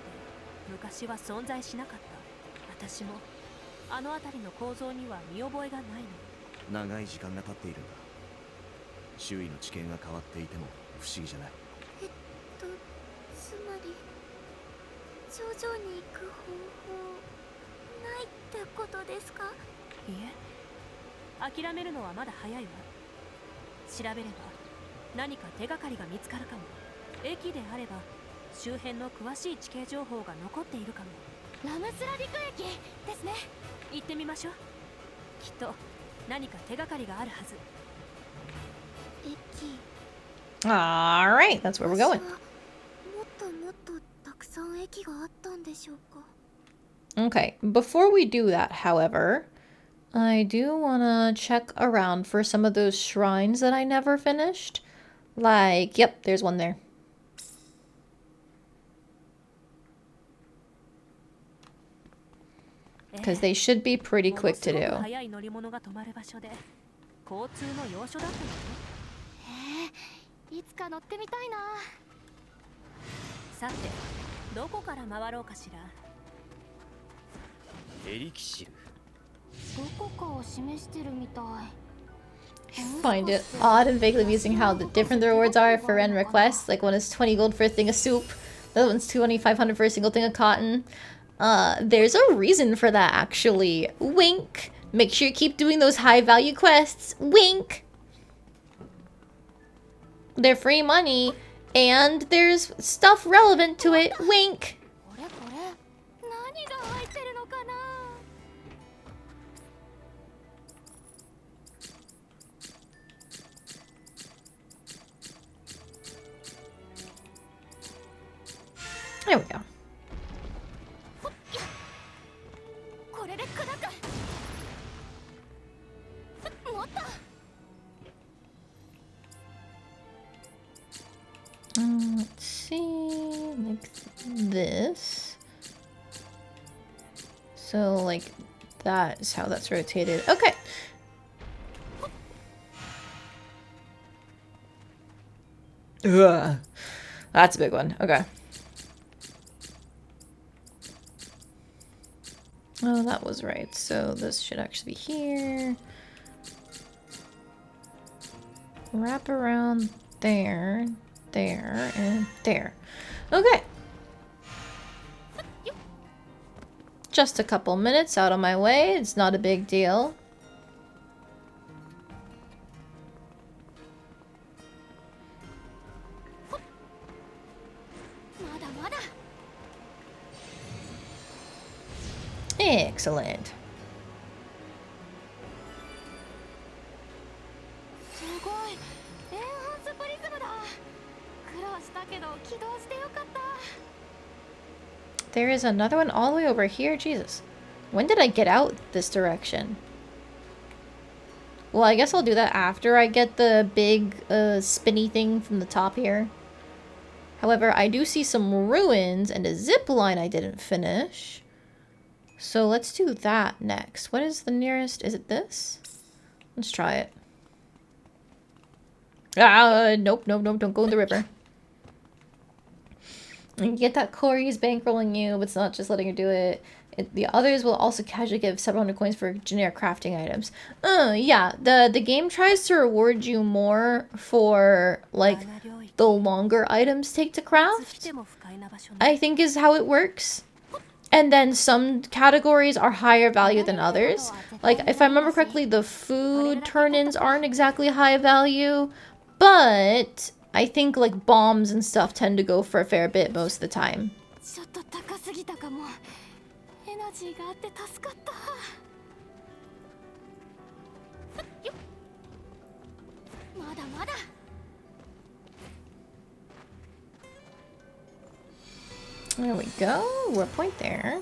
昔は存在しなかった。私もあの辺りの構造には見覚えがないの。長い時間が経っているんだ。周囲の地形が変わっていても不思議じゃない。つまり頂上に行く方法ないってことですか？いえ、諦めるのはまだ早いわ。調べれば何か手がかりが見つかるかも。駅であれば周辺の詳しい地形情報が残っているかも。ラムスラビク駅ですね。行ってみましょう。きっと何か手がかりがあるはず。駅。 Alright, that's where we're going. もっともっとたくさん駅があったんでしょうか。 Okay, before we do that, however, I do want to check around for some of those shrines that I never finished. Like, yep, there's one there. Because they should be pretty quick to do. 早い乗り物が止まる場所で交通の要所だったのね。いつか乗ってみたいな。さて、どこから回ろうかしら。エリキシル。どこかを示してるみたい。 Find it odd and vaguely amusing how the different the rewards are for end requests. Like one is 20 gold for a thing of soup, the other one's 2,500 for a single thing of cotton. There's a reason for that actually. Wink. Make sure you keep doing those high value quests. Wink. They're free money, and there's stuff relevant to it. Wink. これ何が入ってるのかな。 There we go. これで砕く。持った。 Let's see, like this. So like that is how that's rotated. Okay. Ugh. That's a big one. Okay. Oh, that was right. So this should actually be here. Wrap around there, there, and there. Okay. Just a couple minutes out of my way. It's not a big deal. Excellent. すごい。エンハンスプリズムだ。苦労したけど起動してよかった。 There is another one all the way over here. Jesus. When did I get out this direction? Well, I guess I'll do that after I get the big spinny thing from the top here. However, I do see some ruins and a zip line I didn't finish. So let's do that next. What is the nearest? Is it this? Let's try it. Nope, don't go in the river. You get that Corey's bankrolling you, but it's not just letting her do it. The others will also casually give several hundred coins for generic crafting items. Yeah, the game tries to reward you more for, like, the longer items take to craft, I think is how it works. And then some categories are higher value than others. Like, if I remember correctly, the food turn-ins aren't exactly high value, but I think, like, bombs and stuff tend to go for a fair bit most of the time. ちょっと高すぎたかも。エナジーがあって助かった。まだまだ。 There we go. We're a point there.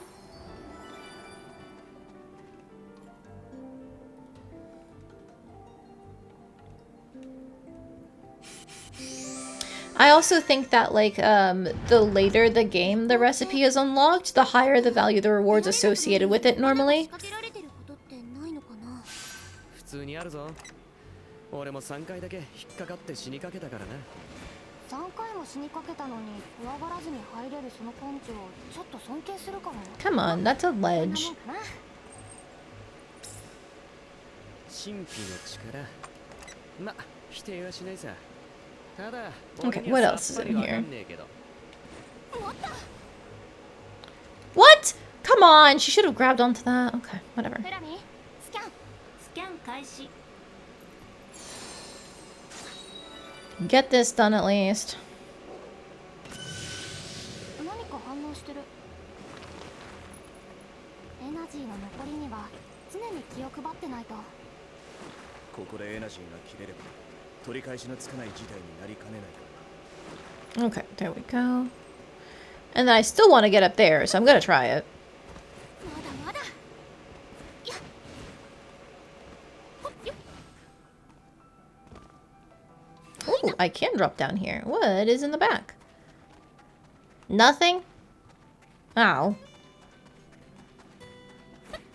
I also think that, like, the later the game the recipe is unlocked, the higher the value the rewards associated with it normally. 普通にあるぞ。俺も3回だけ引っかかって死にかけたからな。3回も死にかけたのに怖がらずに入れるその根性ちょっと尊敬するかも。 Come on, that's a ledge. 神秘の力。ま、否定はしないさ。ただ、 Okay, what else is in わか here? んねえけど。 What? Come on, she should have grabbed onto that. Okay, whatever. フラミスキャン。スキャン開始。 Get this done at least. 何か反応してる。エナジーの残りには常に気を配ってないと。ここでエナジーが切れれば取り返しのつかない事態になりかねないから。 Okay, there we go. And then I still want to get up there, so I'm gonna try it. まだまだ。やっ。ほっよっ。 Ooh, I can drop down here. What is in the back? Nothing? Ow.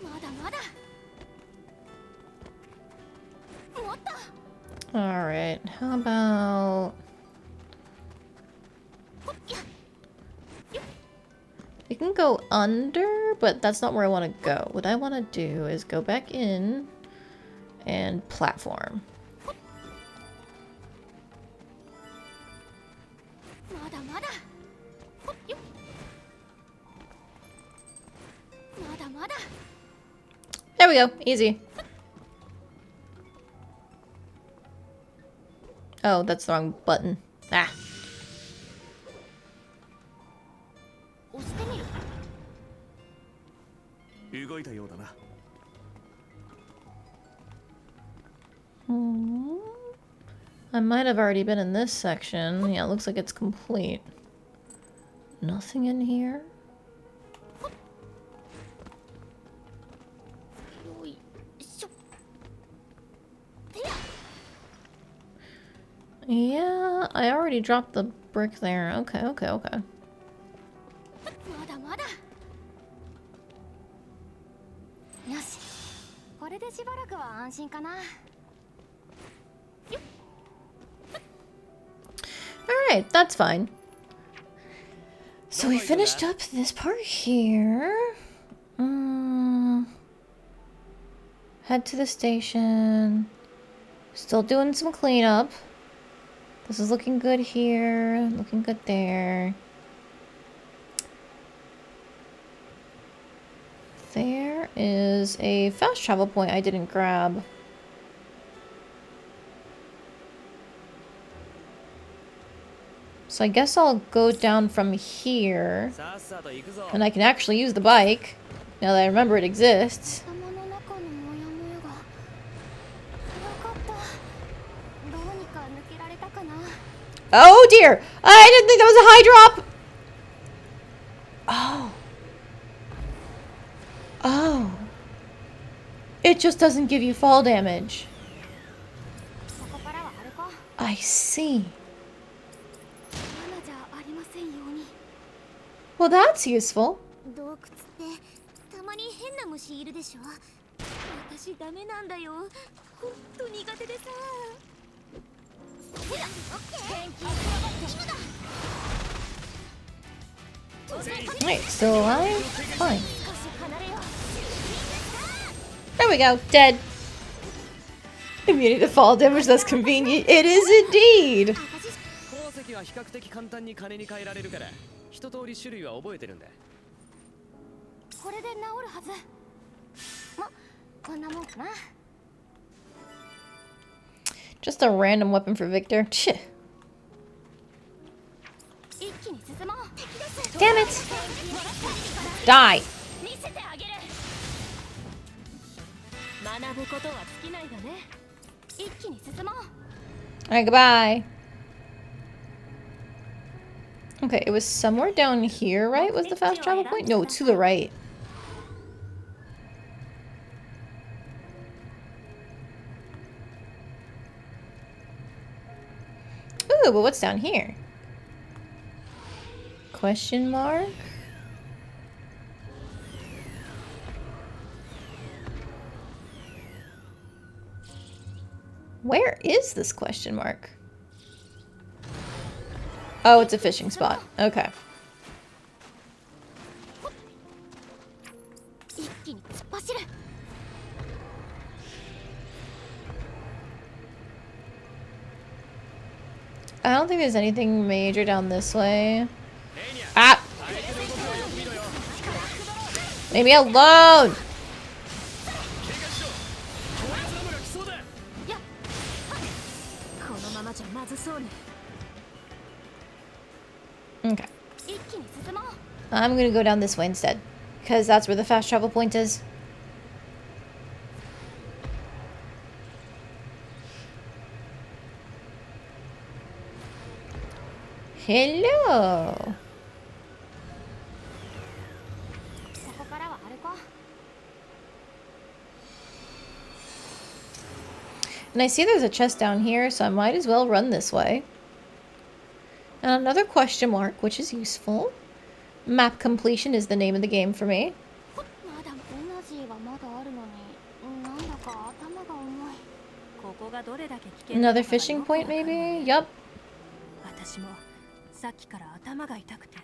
まだまだ。もっと。 Alright, how about... We can go under, but that's not where I want to go. What I want to do is go back in and platform. まだまだ。ほっよっ。まだまだ。 There we go, easy. Oh, that's the wrong button. Ah. 押してみる。動いたようだな。 I might have already been in this section. Yeah, it looks like it's complete. Nothing in here? よいしょ。 Yeah, I already dropped the brick there. Okay, okay, okay. まだまだ。よし。これでしばらくは安心かな。 Alright, that's fine. So we finished up this part here. Head to the station. Still doing some cleanup. This is looking good here. Looking good there. There is a fast travel point I didn't grab. So I guess I'll go down from here. And I can actually use the bike. Now that I remember it exists. 頭の中のモヤモヤが。よかった。どうにか抜けられたかな。 Oh dear! I didn't think that was a high drop! Oh. Oh. It just doesn't give you fall damage. ここからは歩こう。 I see. 罠じゃありませんように。 Well, that's useful. 洞窟ってたまに変な虫いるでしょ。私ダメなんだよ。ほんと苦手でさ。ほら、オッケー。Wait, still alive? Fine. 少し離れよう。 There we go. Dead. Immunity to fall damage, that's convenient. It is indeed! 鉱石は比較的簡単に金に換えられるから一通り種類は覚えてるんだ。これで治るはず。ま、こんなもんかな。 Just a random weapon for Victor. Shit. 一気に進もう。 Damn it! Die! 見せてあげる。学ぶことは尽きないわね。一気に進もう。Alright, goodbye. Okay, it was somewhere down here, right? Was the fast travel point? No, to the right. Ooh, but what's down here? Question mark? Where is this question mark? Oh, it's a fishing spot. Okay. 一気に突っ走る。 I don't think there's anything major down this way. Ah! Leave me alone! Okay. 一気に進もう。 I'm gonna go down this way instead. Because that's where the fast travel point is. Hello! ここからは歩こう。 And I see there's a chest down here, so I might as well run this way. And another question mark, which is useful. Map completion is the name of the game for me. まだエナジーがまだあるのに、なんだか頭が重い。ここがどれだけ危険な Another のかが fishing よくわか point, るわ maybe? ね Yup. 私もさっきから頭が痛くて。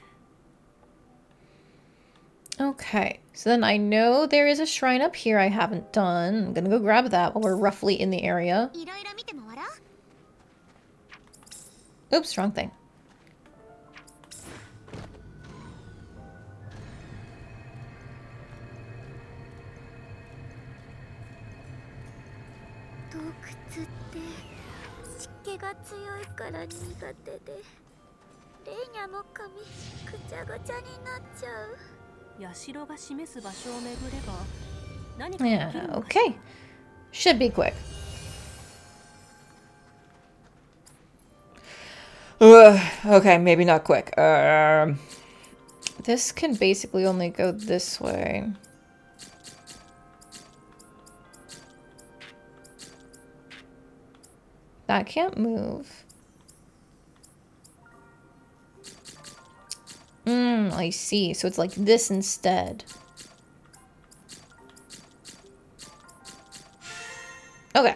Okay, so then I know there is a shrine up here I haven't done. I'm gonna go grab that while we're roughly in the area. いろいろ見て回ろう。 Oops, wrong thing. 洞窟って湿気が強いから苦手で、レーニャの髪ぐちゃぐちゃになっちゃう。 社が示す場所を巡れば何かできる Yeah, のかしら okay. Should be quick. Okay, maybe not quick. This can basically only go this way. That can't move. I see. So it's like this instead. Okay.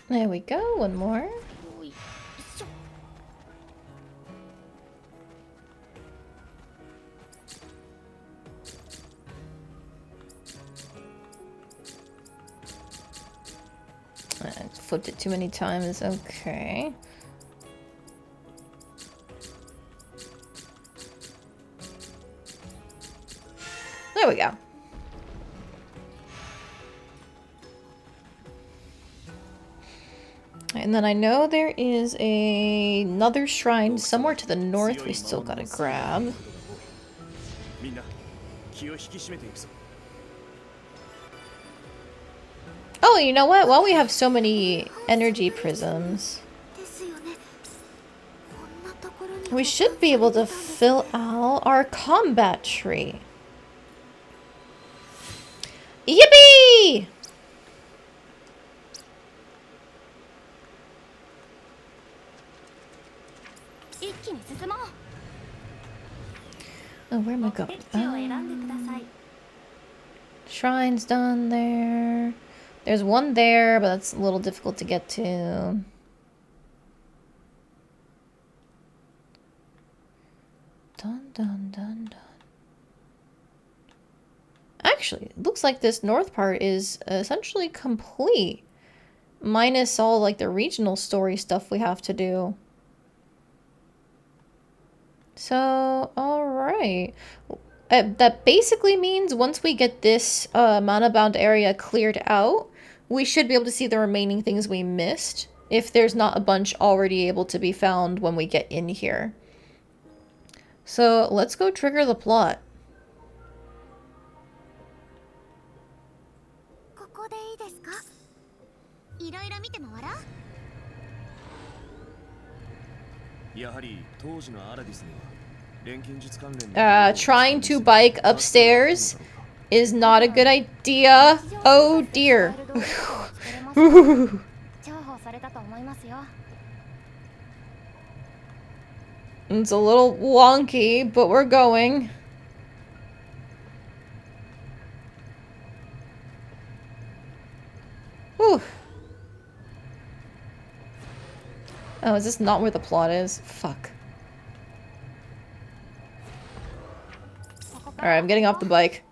There we go. One more. よいしょ。 I flipped it too many times. Okay. There we go. And then I know there is another shrine somewhere to the north we still gotta grab. みんな気を引き締めていくぞ。 Oh, you know what? Well, we have so many energy prisms. ですよね。こんなところに We should be able to fill out our combat tree. Yippee! Oh, where am I 目 going? 的地を選んでください。 Shrine's done there. There's one there, but that's a little difficult to get to. Dun dun dun dun. Actually, it looks like this north part is essentially complete. Minus all like the regional story stuff we have to do. So, alright. That basically means once we get this mana bound area cleared out, we should be able to see the remaining things we missed if there's not a bunch already able to be found when we get in here. So let's go trigger the plot. ここでいいですか？いろいろ見て回ら。やはり当時のアラディスには錬金術関連の Trying to bike upstairs is not a good idea. Oh dear. 重宝されたと思いますよ。 It's a little wonky, but we're going. Whew. Oh, is this not where the plot is? Fuck. Alright, I'm getting off the bike.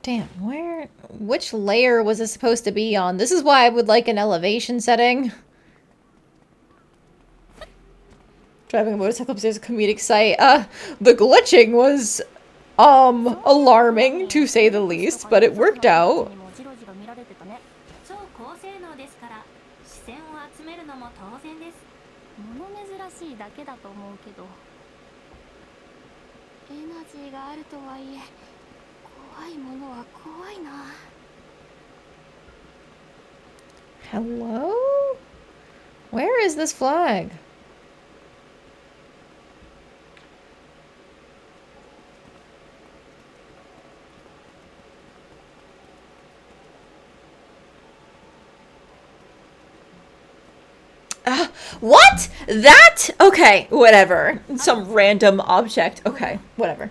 Damn, which layer was this supposed to be on? This is why I would like an elevation setting. Driving a motorcycle upstairs is a comedic sight. The glitching was, alarming, to say the least, but it worked out. 超高性能ですから視線を集めるのも当然です。物珍しいだけだと思うけど、エナジーがあるとはいえ怖いものは怖いな。 Hello? Where is this flag? What? That? Okay, whatever. Some random object. Okay, whatever.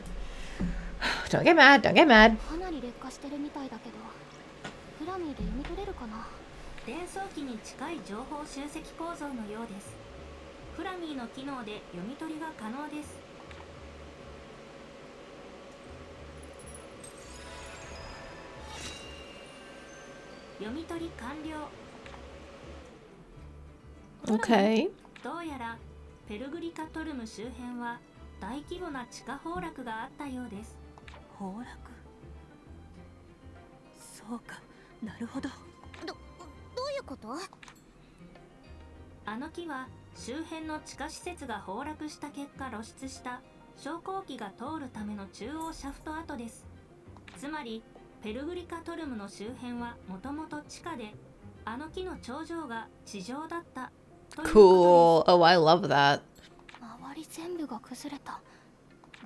Don't get mad, don't get mad. かなり劣化してるみたいだけど、フラミーで読み取れるかな。伝送機に近い情報集積構造のようです。フラミーの機能で読み取りが可能です。読み取り完了。 Okay. どうやらペルグリカトルム周辺は大規模な地下崩落があったようです。崩落。そうか、なるほど。どういうこと？あの木は周辺の地下施設が崩落した結果露出した昇降機が通るための中央シャフト跡です。つまりペルグリカトルムの周辺はもともと地下で、あの木の頂上が地上だったということです。 Cool. Oh, I love that. 周り全部が崩れた。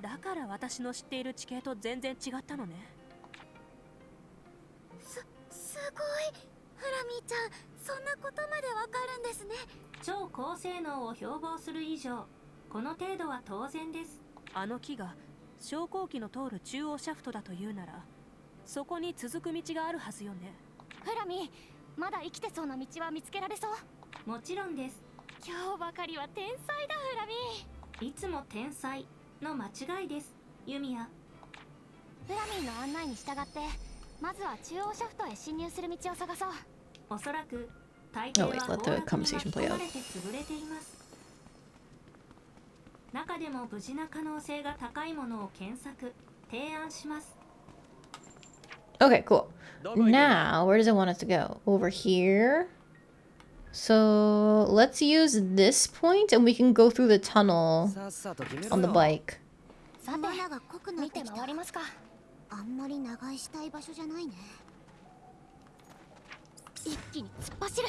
だから私の知っている地形と全然違ったのね。すごい。フラミーちゃん、そんなことまでわかるんですね。超高性能を標榜する以上、この程度は当然です。あの木が昇降機の通る中央シャフトだというなら、そこに続く道があるはずよね。フラミー、まだ生きてそうな道は見つけられそう？もちろんです。今日ばかりは天才だ、フラミー。いつも天才の間違いです、ユミヤ。フラミーの案内に従って、まずは中央シャフトへ進入する道を探そう。おそらく大抵は wait, 崩 let the 落に巻き conversation play 込ま out. れて潰れています。中でも無事な可能性が高いものを検索、提案します。 Okay, cool. Now, where does it want us to go? Over here? So, let's use this point and we can go through the tunnel さっさと決め on ろ the よ。 bike. さて、が濃くなってきた。見て回りますか。あんまり長居したい場所じゃないね。一気に突っ走る。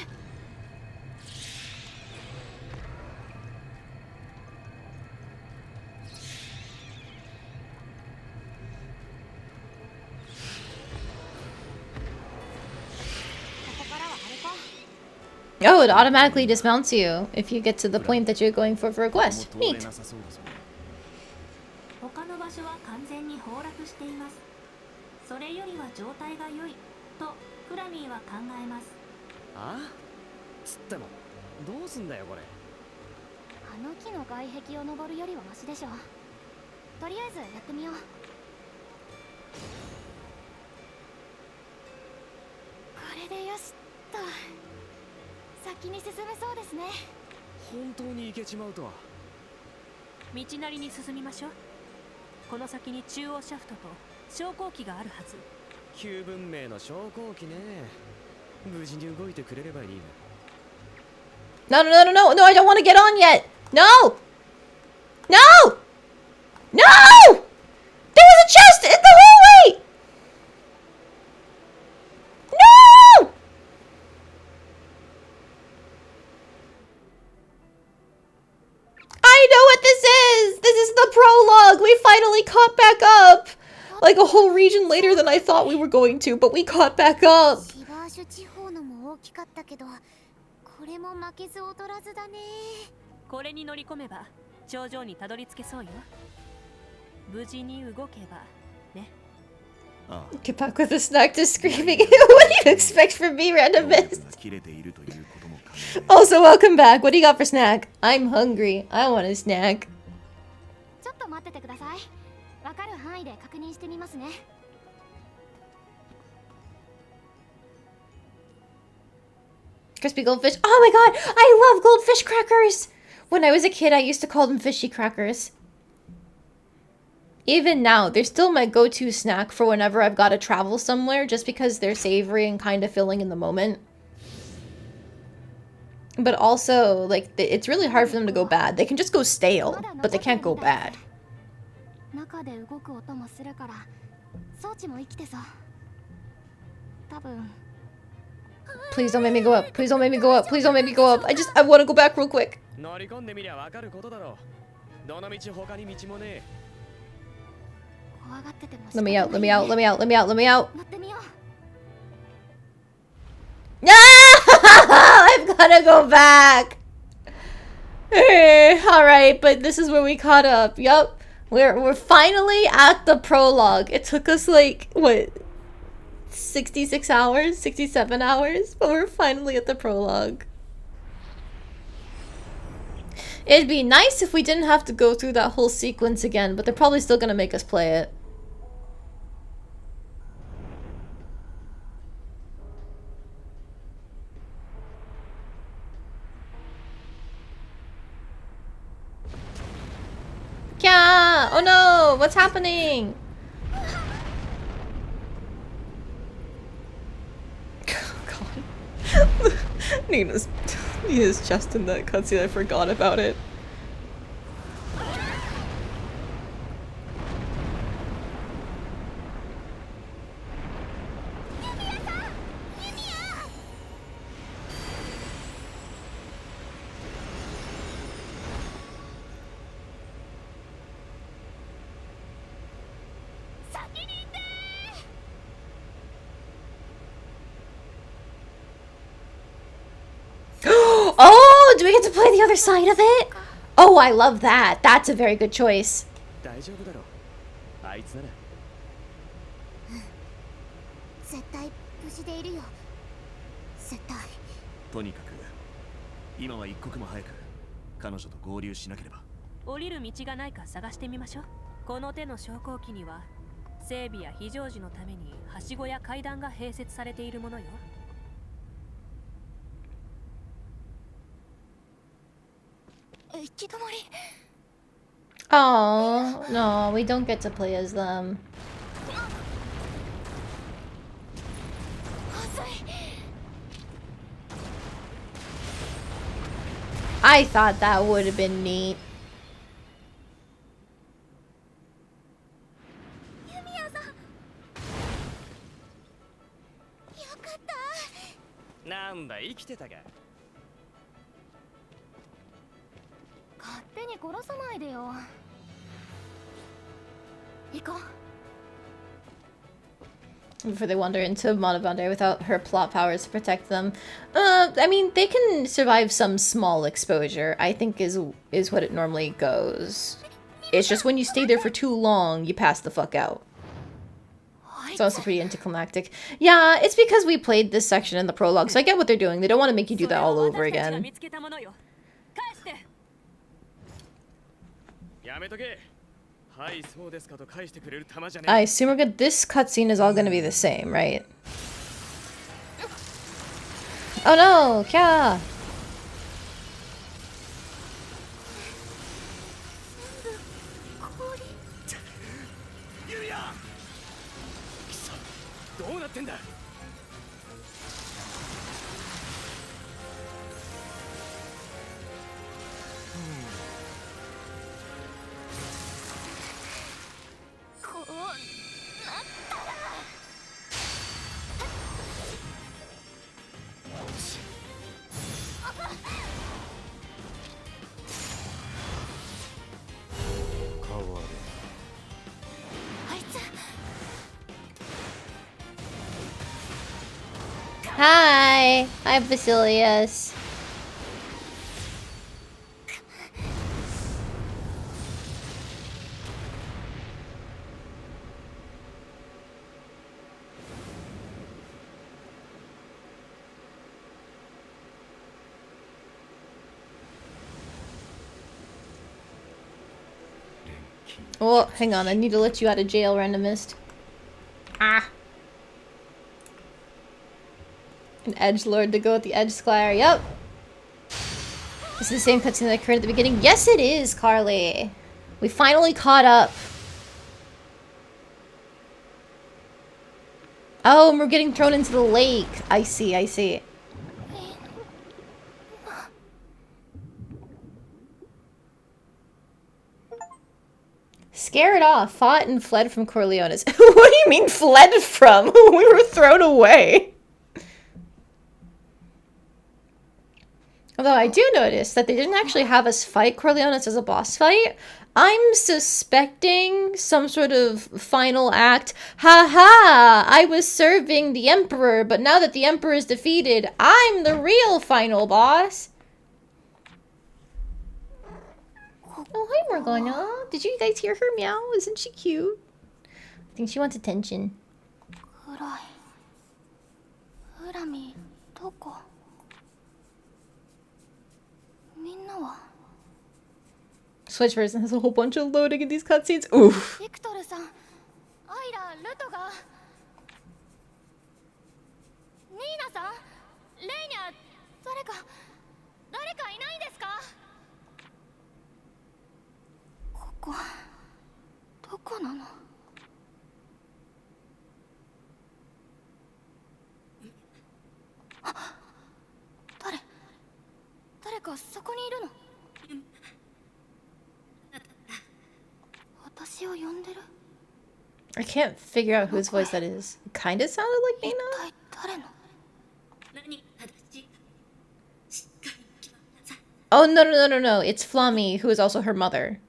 Oh, it automatically dismounts you if you get to the point that you're going for a quest. 通れ Neat. なさそうだぞ。他の場所は完全に崩落しています。それよりは状態が良いとフラミーは考えます。あ？つってもどうすんだよこれ。あの木の外壁を登るよりはマシでしょ。とりあえずやってみよう。これでよしっと。先に進めそうですね。本当に行けちまうとは。道なりに進みましょう。この先に中央シャフトと昇降機があるはず。旧文明の昇降機ね。無事に動いてくれればいいが。 No, no, no, no, no, no, I don't want to get on yet. No! No! No! There was a chest in the hallway! No! I know what this is! This is the prologue! We finally caught back up! Like a whole region later than I thought we were going to, but we caught back up! シバーシュ地方のも大きかったけど、これも負けず劣らずだね。これに乗り込めば頂上にたどり着けそうよ。無事に動けばね。ああ Get back with a snack to screaming. What do you expect from me, 能力 randomist? が切れているということも考え Also, welcome back. What do you got for snack? I'm hungry. I want a snack. ちょっと待っててください。わかる範囲で確認してみますね。Crispy goldfish. Oh my god, I love goldfish crackers. When I was a kid, I used to call them fishy crackers. Even now, they're still my go-to snack for whenever I've got to travel somewhere, just because they're savory and kind of filling in the moment. But also, like, it's really hard for them to go bad. They can just go stale, but they can't go bad. 中で動く音もするから、装置も生きてさ。多分。 Please don't make me go up. Please don't make me go up. Please don't make me go up. I want to go back real quick. 乗り込んでみりゃわかることだろう。どの道他に道もねえ。怖がってても Let me out, let me out, let me out, let me out, let me out. 乗ってみよう。 No! I've gotta go back. Alright, but this is where we caught up. Yup. We're finally at the prologue. It took us like, what, 66 hours? 67 hours? But we're finally at the prologue. It'd be nice if we didn't have to go through that whole sequence again, but they're probably still gonna make us play it. Yeah! Oh no! What's happening? God. Nina's chest in that cutscene, I forgot about it. Oh, do we get to play the other side of it? Oh, I love that. That's a very good choice. 大丈夫だろう。あいつなら。絶対無事でいるよ。絶対。とにかく今は一刻も早く彼女と合流しなければ。降りる道がないか探してみましょう。この手の昇降機には整備や非常時のためにはしごや階段が併設されているものよ。行き止まり。 Oh, no, we don't get to play as them. I thought that would have been neat. Yumia さん。よかった。なんだ生きてたか。勝手に殺さないでよ。行こう。 Before they wander into Monavande without her plot powers to protect them. I mean, they can survive some small exposure, I think is what it normally goes. It's just when you stay there for too long, you pass the fuck out. It's also pretty anticlimactic. Yeah, it's because we played this section in the prologue, so I get what they're doing. They don't want to make you do that all over again. やめとけ。はいそうですかと返してくれる玉じゃね。 I assume this cutscene is all going to be the same, right? Oh no, Kya! ユミヤ、どうなってんだ。Hi! Hi, Basilius. Oh, hang on. I need to let you out of jail, randomist. Ah. An edgelord to go with the edgesquire. Yep. This is the same cutscene that occurred at the beginning. Yes, it is, Carly. We finally caught up. Oh, and we're getting thrown into the lake. I see, I see. Scared off, fought and fled from Corleones. What do you mean fled from? We were thrown away. Although I do notice that they didn't actually have us fight Corleones as a boss fight. I'm suspecting some sort of final act. Ha ha! I was serving the Emperor, but now that the Emperor is defeated, I'm the real final boss. Oh, hi, Morgana. Did you guys hear her meow? Isn't she cute? I think she wants attention. Switch version has a whole bunch of loading in these cutscenes. Oof. I can't figure out whose voice that is. It kind of sounded like Nina. Oh, no. It's Flummy, who is also her mother.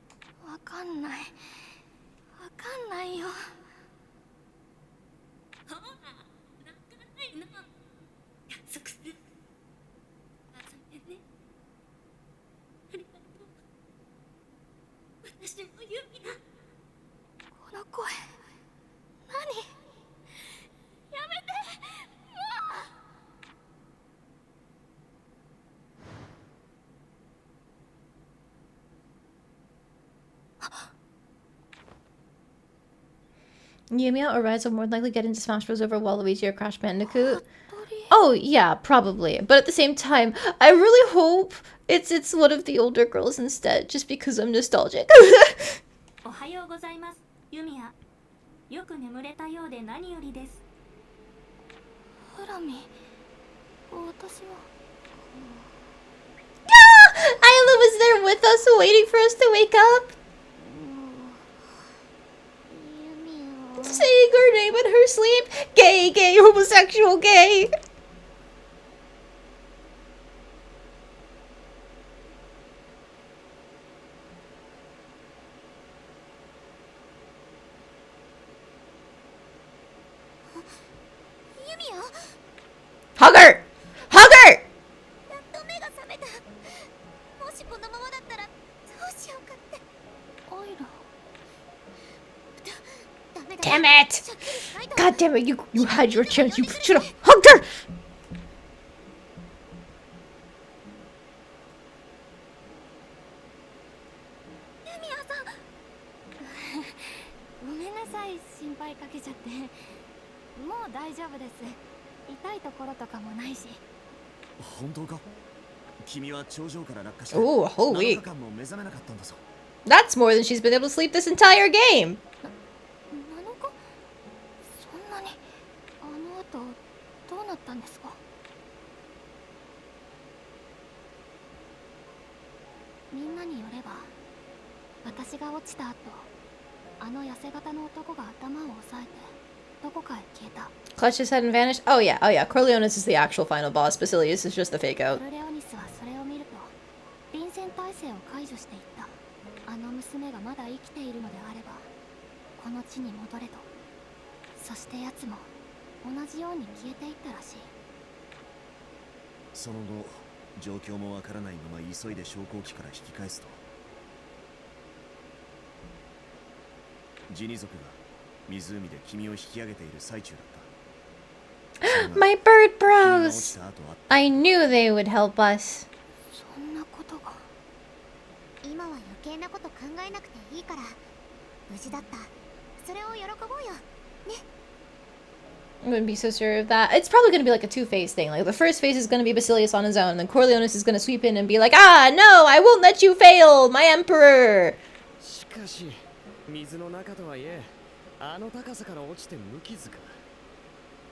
Yumia or Rise will more likely get into Smash Bros. Over Waluigi or Crash Bandicoot. Oh, yeah, probably. But at the same time, I really hope it's one of the older girls instead, just because I'm nostalgic. おはようございます、ユミヤ。よく眠れたようで何よりです。フラミ、私は。Ayla was there with us, waiting for us to wake up. Saying her name in her sleep. Gay, homosexual, gay. Hug her! Hug her! Damn it! God damn it, you had your chance. You should have hugged her! Oh, holy. That's more than she's been able to sleep this entire game. 7日そんなにあの後どうなったんですか？みんなによれば私が落ちた後あの痩せ型の男が頭を押さえてどこかへ消えた。 Clutched his head and vanished. Oh yeah, Corleones is the actual final boss. Basilius is just the fake out. コルレオニスはそれを見ると臨戦態勢を解除していった。あの娘がまだ生きているのであればこの地に戻れと。そして奴も同じように消えていったらしい。その後状況もわからないまま急いで昇降機から引き返すとジニ族が湖で君を引き上げている最中だった。My bird bros! I knew they would help us. そんなことが。今は余計なこと考えなくていいから無事だった。それを喜ぼうよね。 I wouldn't be so sure of that. It's probably going to be like a two-phase thing. Like, the first phase is going to be Basilius on his own, and then Corleones is going to sweep in and be like, ah, no, I won't let you fail, my emperor! しかし水の中とはいえあの高さから落ちて無傷か。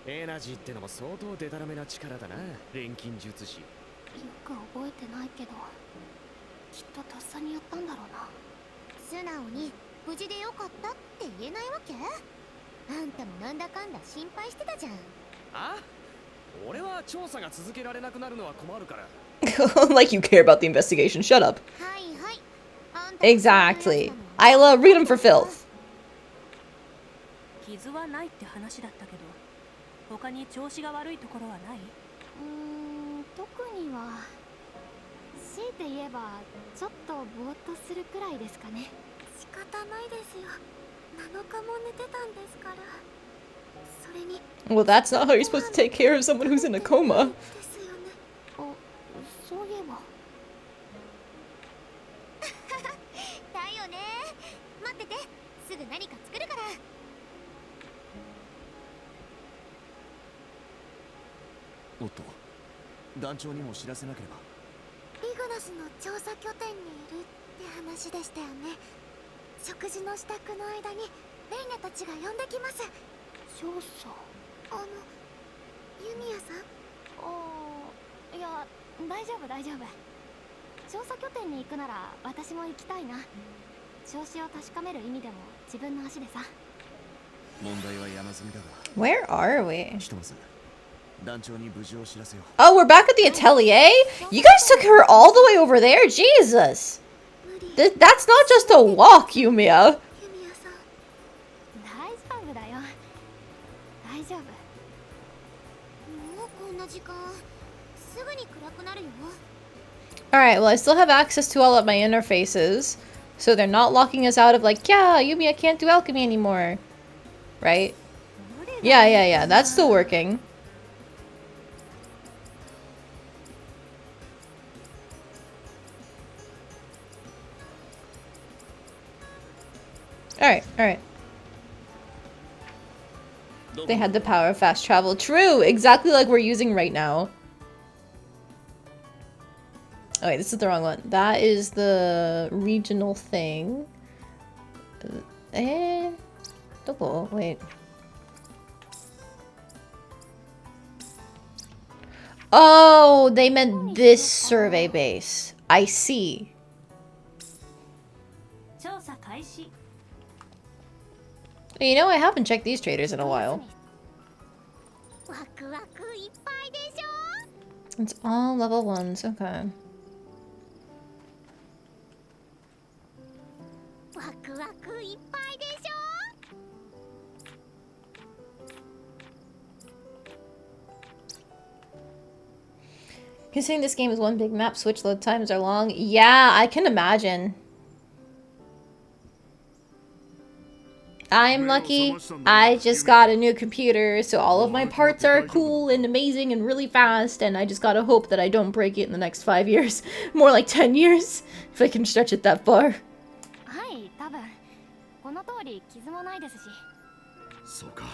エナジーってのも相当デタラメな力だな、錬金術師。よく覚えてないけどきっととっさにやったんだろうな。素直に無事でよかったって言えないわけ？あんたもなんだかんだ心配してたじゃん。あ？俺は調査が続けられなくなるのは困るから。Like you care about the investigation. Shut up. はいはい。 Exactly. Isla, read them for filth. 傷はないって話だったけど他に調子が悪いところはない？特には強いて言えばちょっとぼーっとするくらいですかね。仕方ないですよ。7日も寝てたんですから。それに Well, that's not how you're supposed to take care of someone who's in a coma. ですよね。あ、そういえば。だよね。待ってて、すぐ何か作るから。おっと、団長にも知らせなければ。リグナスの調査拠点にいるって話でしたよね。食事の支度の間にレイナたちが呼んできます。調査？ユミヤさん？いや、大丈夫大丈夫。調査拠点に行くなら私も行きたいな。調子を確かめる意味でも自分の足でさ。問題は山積みだが。 Where are we? ひとまず団長に無事を知らせよう。 Oh, we're back at the Atelier? You guys took her all the way over there? Jesus! That's not just a walk, Yumia. ユミヤさん、大丈夫だよ。大丈夫。もうこんな時間、すぐに暗くなるよ。 Alright, well, I still have access to all of my interfaces. So they're not locking us out of like, yeah, Yumia can't do alchemy anymore. Right? Yeah. That's still working. Alright. They had the power of fast travel. True! Exactly like we're using right now. Oh wait, this is the wrong one. That is the regional thing. Oh, wait. Oh, they meant this survey base. I see. 調査開始。 You know, I haven't checked these traders in a while. ワクワクいっぱいでしょ。 It's all level 1s, okay. ワクワクいっぱいでしょ。 Considering this game is one big map, switch load times are long. Yeah, I can imagine. I'm lucky. I just got a new computer, so all of my parts are cool and amazing and really fast, and I just gotta hope that I don't break it in the next 5 years. More like 10 years, if I can stretch it that far. はい、多分この通り傷もないですし。そうか。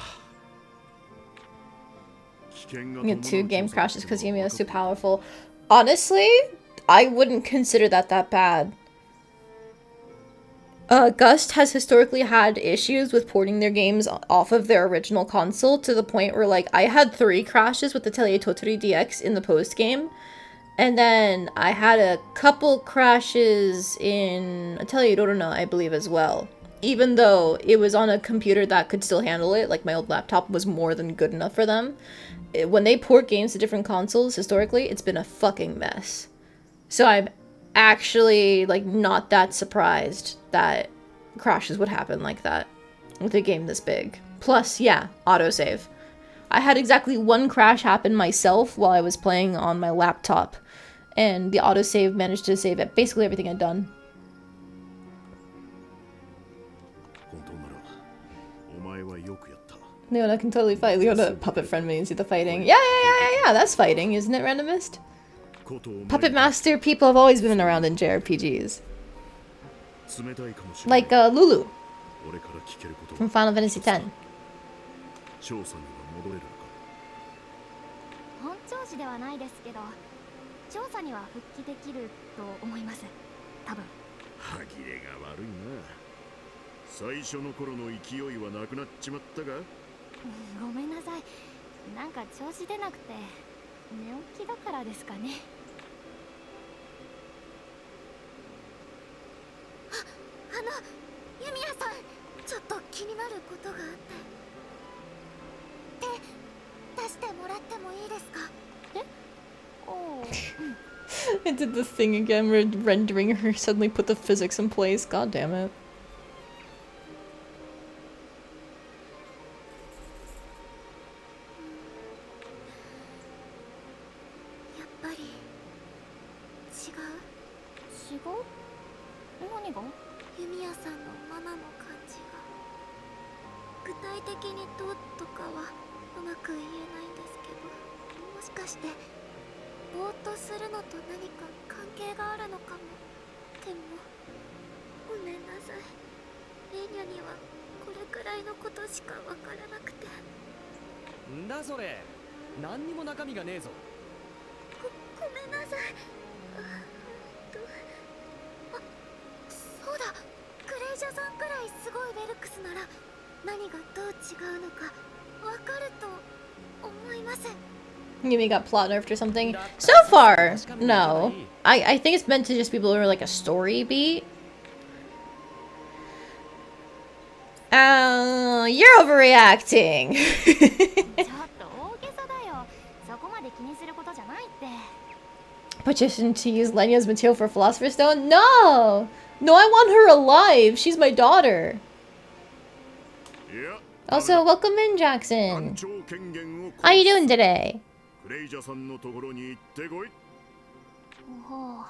We had 2 game crashes because Yumia is too powerful. Honestly, I wouldn't consider that bad. Gust has historically had issues with porting their games off of their original console to the point where, like, I had 3 crashes with Atelier Toturi DX in the post game, and then I had a couple crashes in Atelier Rorona, I believe, as well. Even though it was on a computer that could still handle it, like my old laptop was more than good enough for them. When they port games to different consoles, historically, it's been a fucking mess. So I'm actually, like, not that surprised that crashes would happen like that with a game this big. Plus, yeah, autosave. I had exactly 1 crash happen myself while I was playing on my laptop, and the autosave managed to save it, basically everything I'd done. 本当ならお前はよくやった。 Leona can totally fight. Leona, puppet friend me and see the fighting. Yeah, that's fighting, isn't it, Randomist? Puppet Master people have always been around in JRPGs. Like Lulu from Final Fantasy X. 調査には戻れるのか。本調子ではないですけど、調査には復帰できると思います。多分。歯切れが悪いな。最初の頃の勢いはなくなっちまったか。ごめんなさい。なんか調子出なくて寝起きだからですかね。ユミヤさん、ちょっと気になることがあって。手出してもらってもいいですか？え？おー。It did the thing again, rendering her suddenly put the physics in place. God damn it. やっぱり違う？違う？何が？ユミヤさんのマナの感じが具体的にどうとかはうまく言えないんですけど、もしかしてぼーっとするのと何か関係があるのかも。でもごめんなさい、レーニャにはこれくらいのことしかわからなくて。んだそれ、何にも中身がねえぞ。ごめんなさい。そうだ、クレイジャさんくらいすごいベルクスなら何がどう違うのかわかると思います。 Yumi got plot nerfed or something. So far, no. I think it's meant to just be like a story beat. You're overreacting. ちょっと大げさだよ。そこまで気にすることじゃないって。 Petition to use Lenya's material for Philosopher's Stone? No! No, I want her alive. She's my daughter. Also, welcome in, Jackson. How you doing today? クレイジャさんのところに行ってこい。は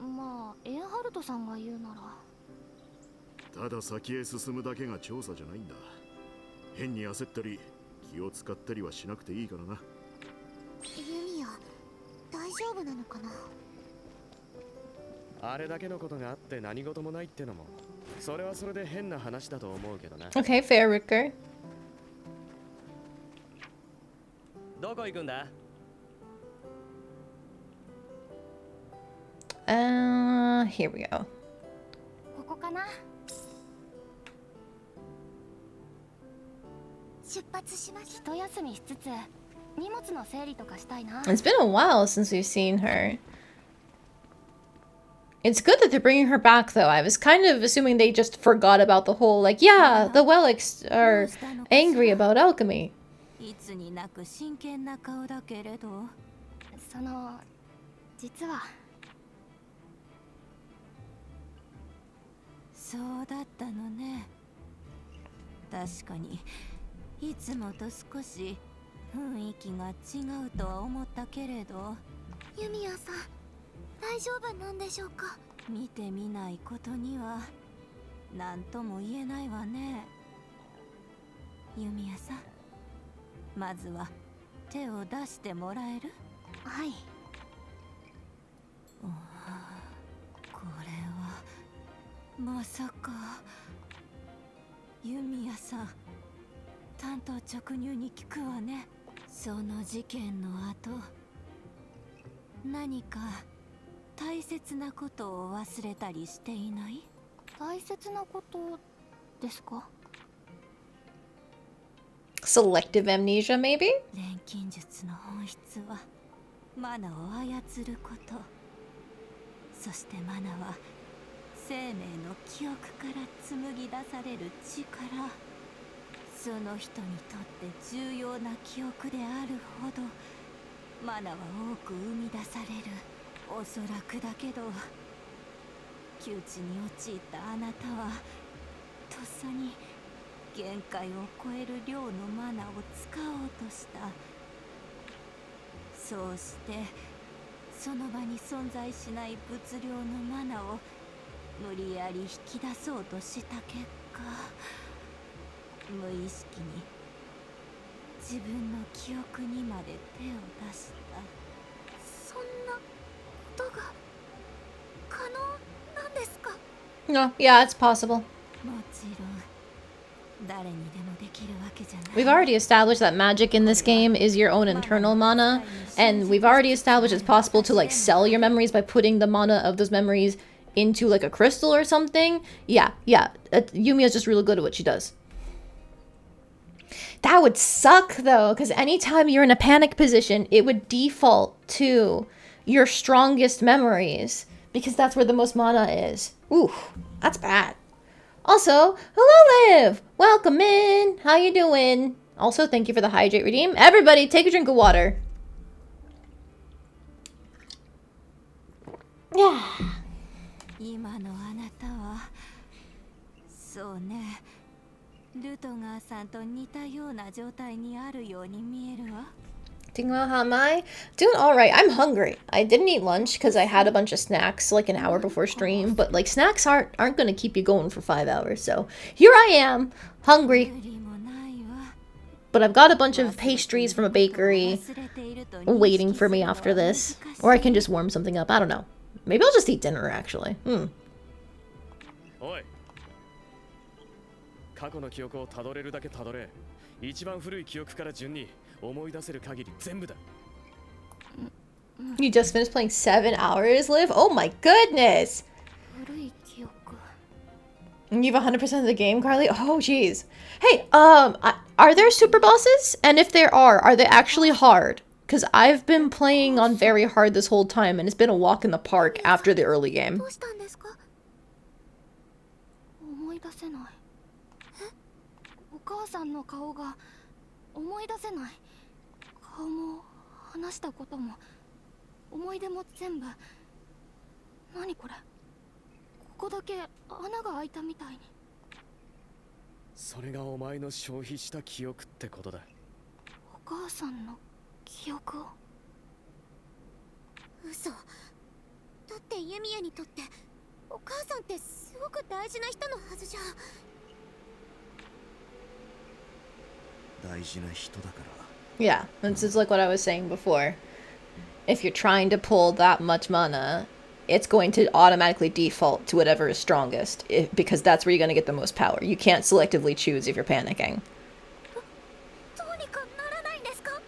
あ、まあエアハルトさんが言うなら。ただ先へ進むだけが調査じゃないんだ。変に焦ったり気を使ったりはしなくていいからな。ユミヤ、大丈夫なのかな。あれだけのことがあって何事もないってのも、それはそれで変な話だと思うけどな。Okay, fair, Ricker. どこ行くんだ？ Here we go. ここかな。出発しまし。一休みしつつ荷物の整理とかしたいな。 It's been a while since we've seen her. It's good that they're bringing her back, though. I was kind of assuming they just forgot about the whole, like, yeah, the Wellicks are angry about alchemy. いつになく真剣な顔だけれど。実は。そうだったのね。確かにいつもと少し雰囲気が違うとは思ったけれど。ユミヤさん、大丈夫なんでしょうか。見てみないことには何とも言えないわね。ユミヤさん、まずは手を出してもらえる？はい。これはまさか。ユミヤさん、単刀直入に聞くわね。その事件の後、何か大切なことを忘れたりしていない？大切なことですか？ Selective amnesia, maybe? 錬金術の本質はマナを操ること。そしてマナは生命の記憶から紡ぎ出される力。その人にとって重要な記憶であるほどマナは多く生み出される。おそらくだけど窮地に陥ったあなたはとっさに限界を超える量のマナを使おうとした。そうしてその場に存在しない物量のマナを無理やり引き出そうとした結果、無意識に自分の記憶にまで手を出した。そんなことが可能なんですか？ No, yeah, it's possible. もちろん誰にでもできるわけじゃない。 We've already established that magic in this game is your own internal mana, and we've already established it's possible to like sell your memories by putting the mana of those memories into like a crystal or something. Yeah. Yumia's just really good at what she does. That would suck though, because anytime you're in a panic position, it would default to your strongest memories because that's where the most mana is. Ooh, that's bad. Also, hello Liv! Welcome in! How you doing? Also, thank you for the hydrate redeem. Everybody, take a drink of water. Yeah. 今のあなたはそうね、ルトガーさんと似たような状態にあるように見えるわ。 Doing well, how am I? Doing alright. I'm hungry. I didn't eat lunch because I had a bunch of snacks like an hour before stream, but like snacks aren't gonna keep you going for 5 hours, so here I am, hungry. 無理もないわ。 But I've got a bunch of pastries from a bakery waiting for me after this. Or I can just warm something up. I don't know. Maybe I'll just eat dinner, actually. おい、過去の記憶をたどれるだけたどれ。一番古い記憶から順に思い出せる限り全部だ。 You just finished playing 7 hours, Liv? Oh my goodness! 古い記憶。 You've 100% of the game, Carly? Oh, jeez. Hey, are there super bosses? And if there are they actually hard? Because I've been playing on very hard this whole time, and it's been a walk in the park after the early game. どうしたんですか？思い出せない。え？お母さんの顔が思い出せない。顔も話したことも思い出も全部。何これ？ここだけ穴が開いたみたいに。それがお前の消費した記憶ってことだ。お母さんの記憶を。嘘。だってユミヤにとってお母さんってすごく大事な人のはずじゃ。大事な人だから。 Yeah, this is like what I was saying before. If you're trying to pull that much mana, it's going to automatically default to whatever is strongest, because that's where you're going to get the most power. You can't selectively choose if you're panicking. どうにかならないんですか？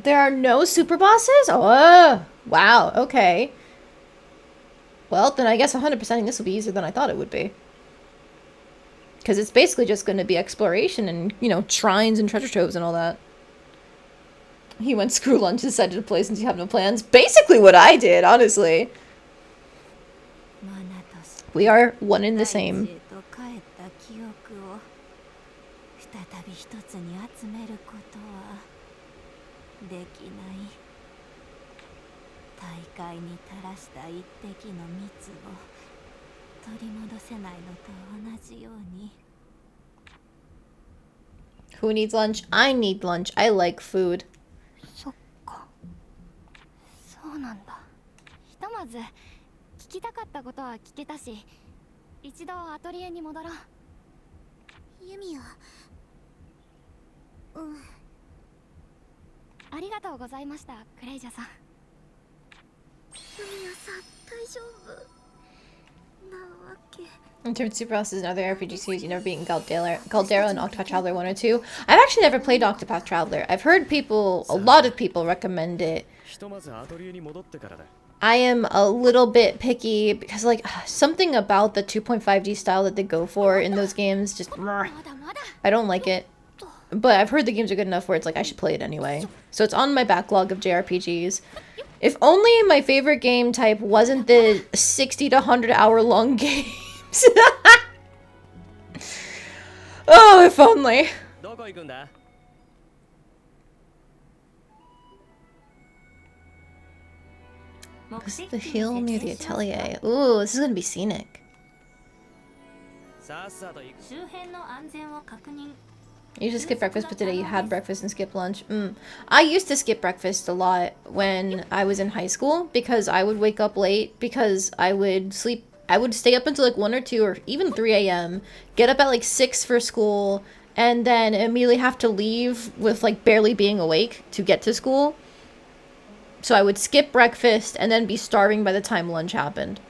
There are no super bosses? Oh, wow, okay. Well, then I guess 100%ing this will be easier than I thought it would be. Because it's basically just going to be exploration and, you know, shrines and treasure troves and all that. He went screw lunch, decided to play since you have no plans. Basically what I did, honestly. We are one in the same. 再び一つに集めることはできない。大海に垂らした一滴の蜜を取り戻せないのと同じように。 Who needs lunch? I need lunch. I like food. そっか。そうなんだ。ひとまず聞きたかったことは聞けたし、一度アトリエに戻ろう。ユミヤ。ありがとうございました、クレイジャさん。ユミヤさん、大丈夫なわけ。 In terms of super bosses and other RPG series, you've never beaten Caldera and Octopath Traveler 1 or 2. I've actually never played Octopath Traveler. I've heard people, a lot of people recommend it. ひとまずアトリエに戻ってからだ。I am a little bit picky because like something about the 2.5D style that they go for in those games just I don't like it. But I've heard the games are good enough where it's like I should play it anyway. So it's on my backlog of JRPGs. If only my favorite game type wasn't the 60 to 100 hour long games. Oh, if only. This is the hill near the Atelier. Ooh, this is gonna be scenic. You just skip breakfast, but today you had breakfast and skipped lunch. I used to skip breakfast a lot when I was in high school because I would wake up late because I would sleep. I would stay up until like 1 or 2 or even 3 a.m., get up at like 6 for school, and then immediately have to leave with like barely being awake to get to school. So I would skip breakfast and then be starving by the time lunch happened.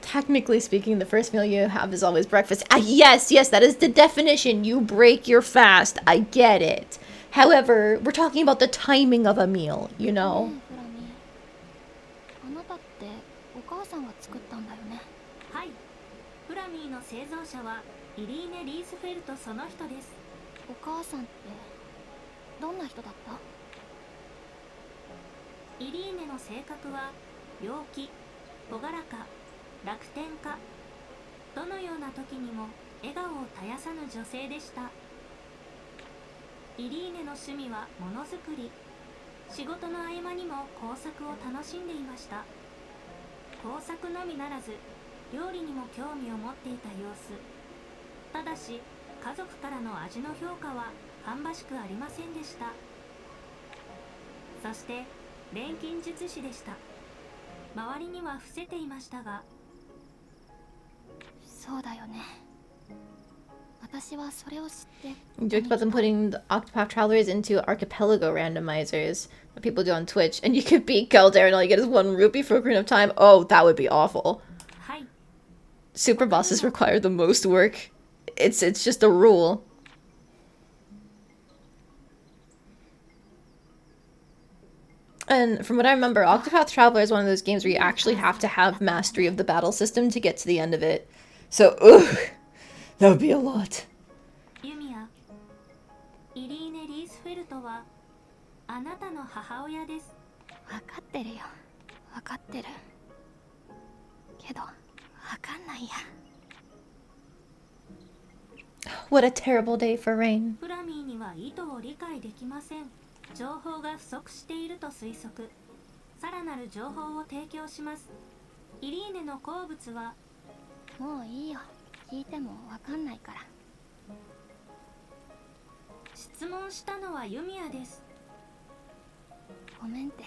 Technically speaking, the first meal you have is always breakfast. Yes, that is the definition. You break your fast. I get it. However, we're talking about the timing of a meal, you know? あなたってお母さんが作ったんだよね。はい。フラミーの製造者はイリーネ・リースフェルトその人です。お母さんってどんな人だった？イリーネの性格は陽気、朗らか、楽天家。どのような時にも笑顔を絶やさぬ女性でした。イリーネの趣味はものづくり。仕事の合間にも工作を楽しんでいました。工作のみならず料理にも興味を持っていた様子。ただし家族からの味の評価は芳しくありませんでした。そして錬金術師でした。周りには伏せていましたが。そうだよね。私はそれを知って。You joked about them putting the Octopath Travelers into archipelago randomizers that people do on Twitch, and you could beat Galdar and all you get is 1 rupee for Ocarina of Time. Oh, that would be awful. Super bosses require the most work. It's just a rule. And from what I remember, Octopath Traveler is one of those games where you actually have to have mastery of the battle system to get to the end of it. So, ugh, that would be a lot. Yumia, イリーネ・リースフェルトはあなたの母親です。わかってるよ。わかってる。けど、わかんないや。What a terrible day for Rain. フラミーには意図を理解できません。情報が不足していると推測。さらなる情報を提供します。イリーネの好物は。もういいよ。聞いてもわかんないから。質問したのはユミヤです。ごめんって。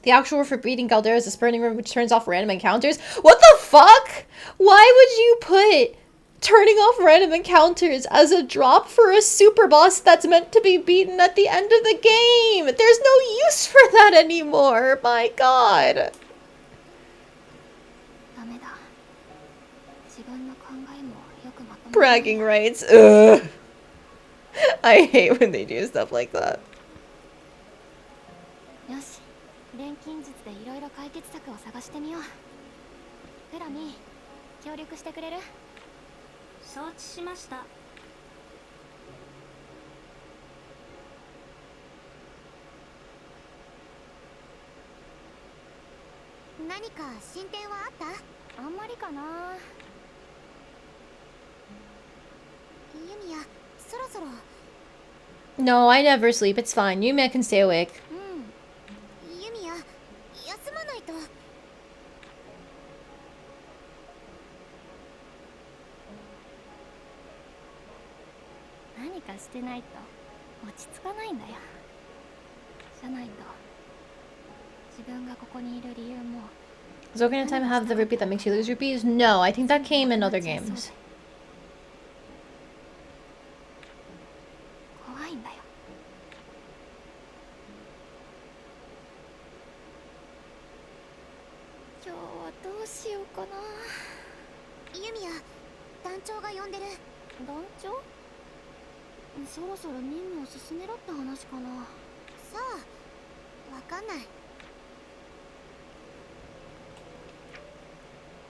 The actual word for beating Galdar is a spurning room which turns off random encounters. What the fuck? Why would you put turning off random encounters as a drop for a super boss that's meant to be beaten at the end of the game? There's no use for that anymore. My god. Bragging rights. Ugh. I hate when they do stuff like that. よし、錬金術でいろいろ解決策を探してみよう。フラミー、協力してくれる？承知しました。何か進展はあった？あんまりかな。ユミヤ、そろそろ。No, I never sleep. It's fine. Yumia can stay awake. ユミヤ、休まないと。何かしてないと落ち着かないんだよ。じゃないと自分がここにいる理由も。Does Ocarina of Time have the rupee that makes you lose rupees? No, I think that came in other games. 怖いんだよ。今日はどうしようかな。ユミヤ、団長が呼んでる。団長？そろそろ任務を進めろって話かな。さ、わかんない。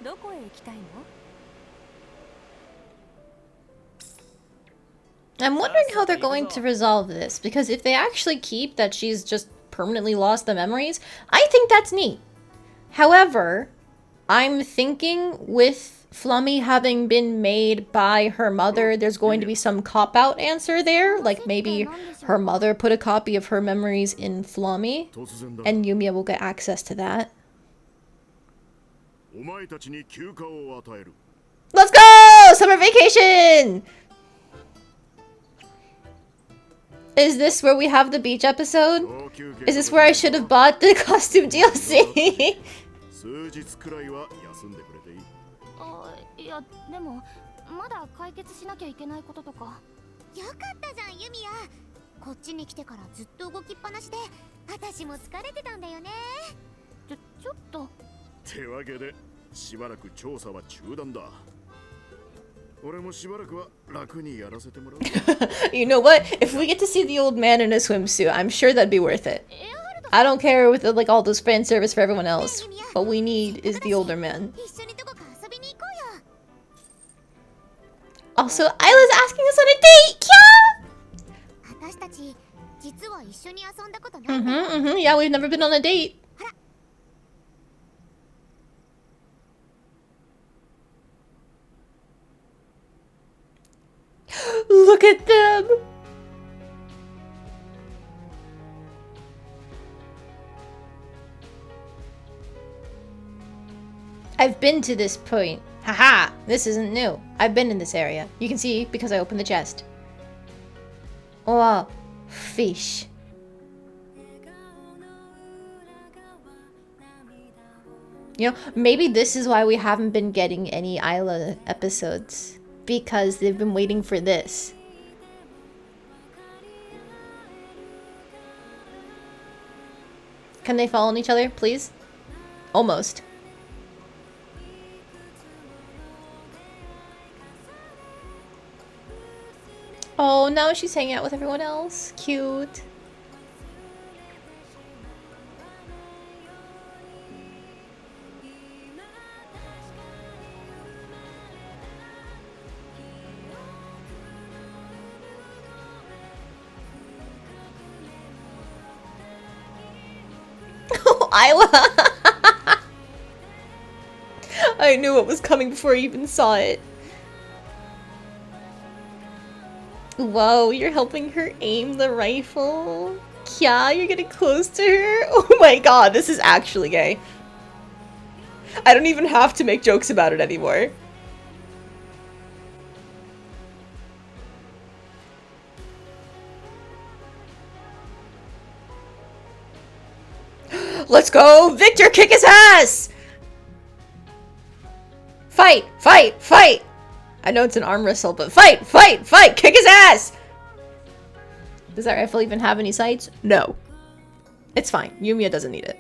どこへ行きたいの？ I'm wondering how they're going to resolve this, because if they actually keep that she's just permanently lost the memories, I think that's neat. However, I'm thinking with Flummy having been made by her mother, there's going to be some cop-out answer there. Like maybe her mother put a copy of her memories in Flummy, and Yumia will get access to that. Let's go! Summer vacation! Is this where we have the beach episode? Is this where I should have bought the costume DLC? いや、でもまだ解決しなきゃいけないこととか。よかったじゃん、ユミヤ。こっちに来てからずっと動きっぱなしで、私も疲れてたんだよね。ちょっと。ってわけで、しばらく調査は中断だ。俺もしばらくは楽にやらせてもらう。You know what? If we get to see the old man in a swimsuit, I'm sure that'd be worth it. I don't care with like all those fan service for everyone else. What we need is the older man. Also, Isla's asking us on a date! Yeah! Yeah, we've never been on a date. Look at them! I've been to this point. Haha! This isn't new. I've been in this area. You can see because I opened the chest. Oh, fish. You know, maybe this is why we haven't been getting any Isla episodes. Because they've been waiting for this. Can they fall on each other, please? Almost. Oh, now she's hanging out with everyone else. Cute. Isla! I knew it was coming before I even saw it. Whoa, you're helping her aim the rifle. Yeah, you're getting close to her. Oh my god, this is actually gay. I don't even have to make jokes about it anymore. Let's go! Victor, kick his ass! Fight! Fight! Fight! I know it's an arm wrestle, but fight! Fight! Fight! Kick his ass! Does that rifle even have any sights? No. It's fine. Yumia doesn't need it.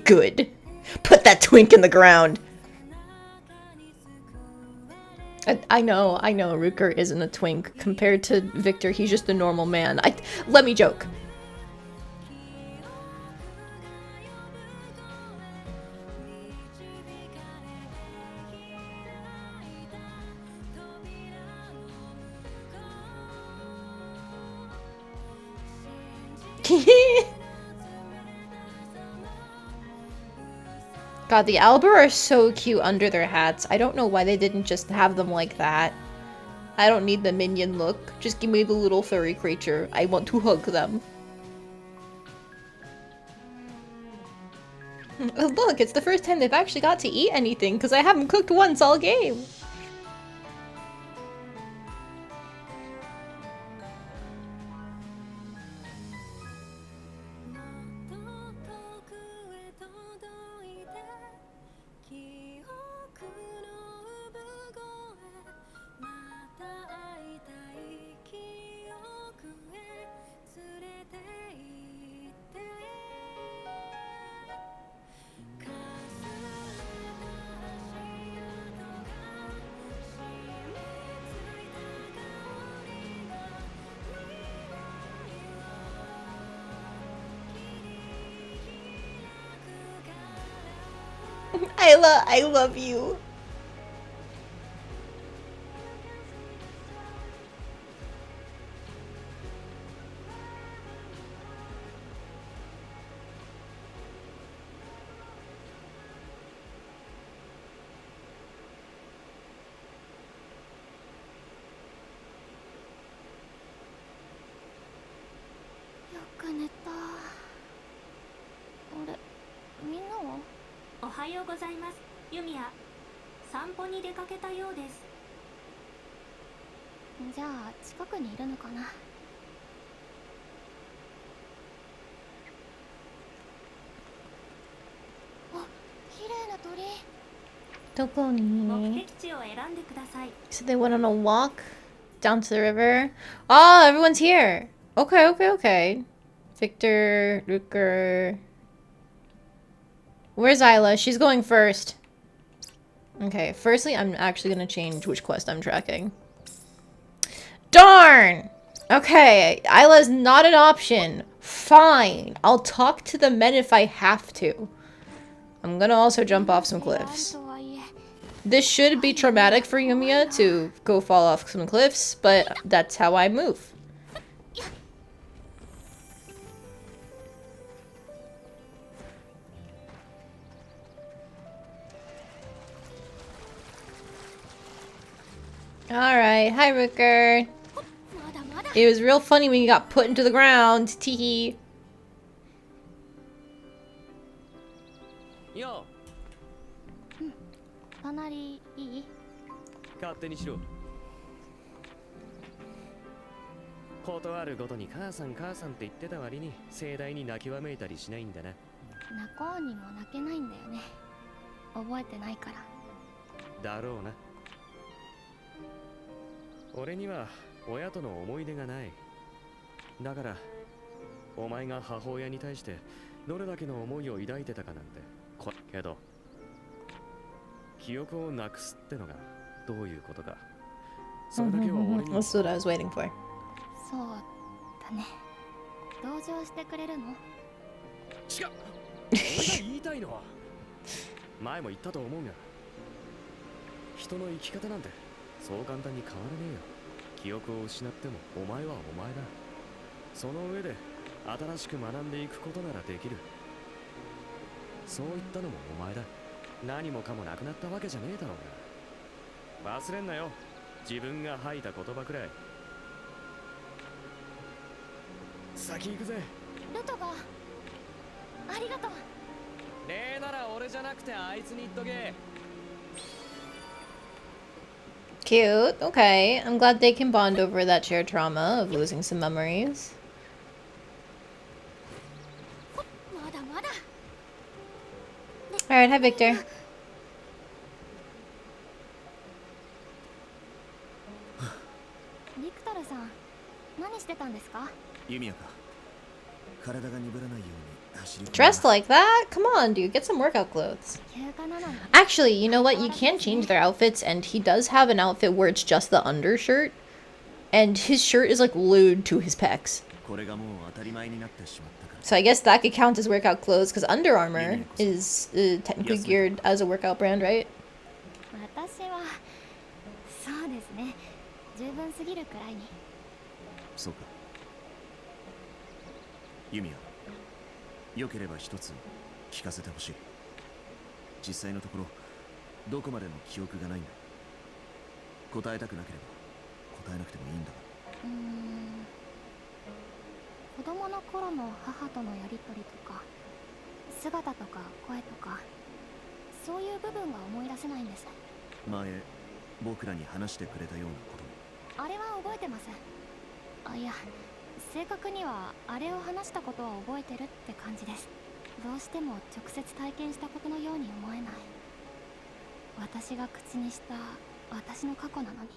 Good. Put that twink in the ground. I know, Ruker isn't a twink. Compared to Victor, he's just a normal man. Let me joke. God, the Alba are so cute under their hats. I don't know why they didn't just have them like that. I don't need the minion look. Just give me the little furry creature. I want to hug them. Look, it's the first time they've actually got to eat anything because I haven't cooked once all game. I love you. Oh. おはようございます、ユミヤ。散歩に出かけたようです。じゃあ近くにいるのかな。あ、綺麗な鳥。どこに？目的地を選んでください。 So they went on a walk down to the river. Oh, everyone's here. Okay, okay, okay. Victor, Ruker. Where's Isla? She's going first. Okay, firstly, I'm actually gonna change which quest I'm tracking. Darn! Okay, Isla's not an option. Fine. I'll talk to the men if I have to. I'm gonna also jump off some cliffs. This should be traumatic for Yumia to go fall off some cliffs, but that's how I move. Alright, hi Rooker. It was real funny when you got put into the ground, teehee. Yo. 隣いい？勝手にしろ。断るごとに母さん母さんって言ってた割に盛大に泣きわめいたりしないんだな。泣こうにも泣けないんだよね。覚えてないから。だろうな。俺には親との思い出がない。だからお前が母親に対してどれだけの思いを抱いてたかなんてけど記憶をなくすってのがどういうことか、それだけは俺に。 That's what I was waiting for. そうだね。同情してくれるの？違う。俺が言いたいのは前も言ったと思うが、人の生き方なんてそう簡単に変わらねえよ。記憶を失ってもお前はお前だ。その上で新しく学んでいくことならできる。そう言ったのもお前だ。何もかもなくなったわけじゃねえだろうが。忘れんなよ、自分が吐いた言葉くらい。先行くぜ。ルトがありがとう。礼なら俺じゃなくてあいつに言っとけ。Cute. Okay. I'm glad they can bond over that shared trauma of losing some memories. まだまだ。 Alright, hi Victor. ビクトルさん、何してたんですか？ユミヤか。体が鈍らないように走り込んだ。 Dressed like that? Come on, dude. Get some workout clothes. 休暇なのに。 Actually, you know what? You can change their outfits, and he does have an outfit where it's just the undershirt, and his shirt is like glued to his pecs. これがもう当たり前になってしまったから。 So I guess that could count as workout clothes, because Under Armour is technically geared as a workout brand, right? 私はそうですね。十分すぎるくらいに。そうか。ユミヤ、よければ一つ聞かせてほしい。実際のところどこまでの記憶がないんだ。答えたくなければ答えなくてもいいんだが。子供の頃の母とのやりとりとか姿とか声とかそういう部分が思い出せないんです。前僕らに話してくれたようなことも。あれは覚えてます。あ、いや、正確にはあれを話したことは覚えてるって感じです。どうしても直接体験したことのように思えない。私が口にした私の過去なのに、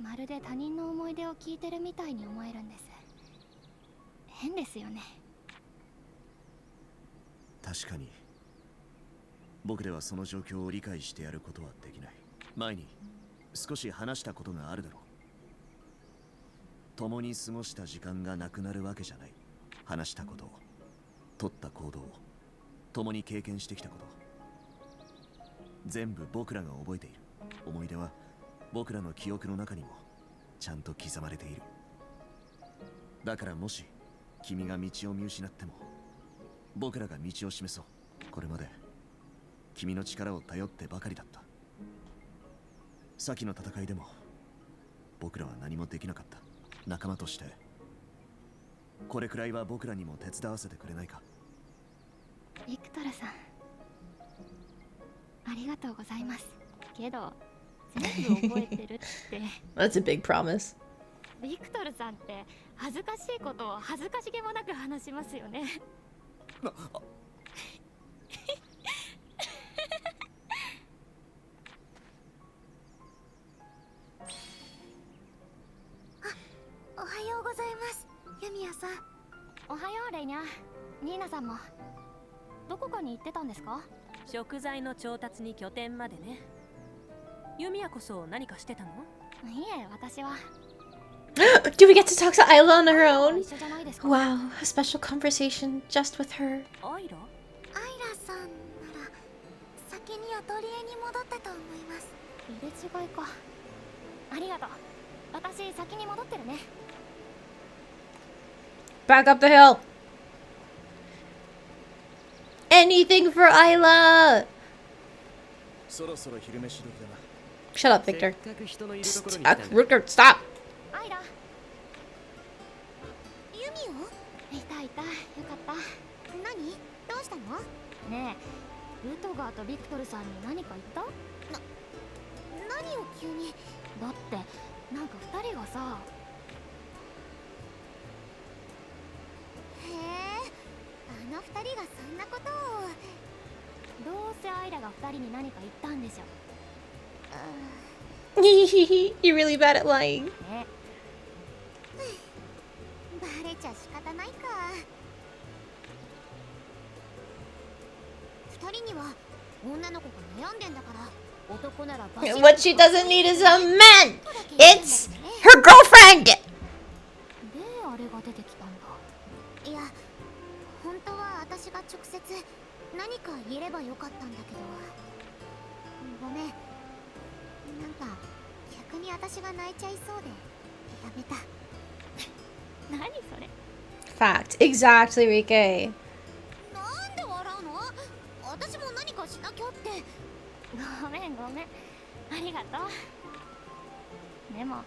まるで他人の思い出を聞いてるみたいに思えるんです。変ですよね。確かに僕ではその状況を理解してやることはできない。前に少し話したことがあるだろう。共に過ごした時間がなくなるわけじゃない。話したこと、取った行動、共に経験してきたこと、全部僕らが覚えている。思い出は僕らの記憶の中にもちゃんと刻まれている。だからもし君が道を見失っても僕らが道を示そう。これまで君の力を頼ってばかりだった。先の戦いでも僕らは何もできなかった。仲間としてこれくらいは僕らにも手伝わせてくれないか。ビクトルさん、ありがとうございます。けど全部覚えてるって。That's a big promise. ビクトルさんって恥ずかしいことを恥ずかしげもなく話しますよね。おはようございます、ユミヤさん。おはようレイニャ。ニーナさんも。どこかに行ってたんですか？食材の調達に拠点までね。ユミヤこそ何かしてたの？いえ、私は。Do we get to talk to Ayla on her own? 一緒じゃないですか。Wow, a special conversation just with her. アイラ？アイラさんなら先にアトリエに戻ったと思います。入れ違いか。ありがとう。私先に戻ってるね。Back up the hill. Anything for Ayla. そろそろ昼飯時だな。 Shut up, Victor. せっかく人のいるところに来たんだ。 Rutger, stop. アイラ。ユミオ？いたいた。よかった。何？どうしたの？ねえ、ルトガーとビクトルさんに何か言った？何を急に？だってなんか二人がさ。へえ、あの二人がそんなことを。どうせアイラが二人に何か言ったんでしょ。You're really bad at lying. ね。バレちゃ仕方ないか。二人には女の子が悩んでんだから、男ならバシッと What she doesn't need is a man. It's her girlfriend. で、あれが出てきたんだ。いや、本当は私が直接何か言えればよかったんだけど。ごめん。なんか逆に私が泣いちゃいそうでやめた。何それ？ Fact. Exactly, Rike. なんで笑うの？私も何かしなきゃって。ごめんごめん。ありがとう。でも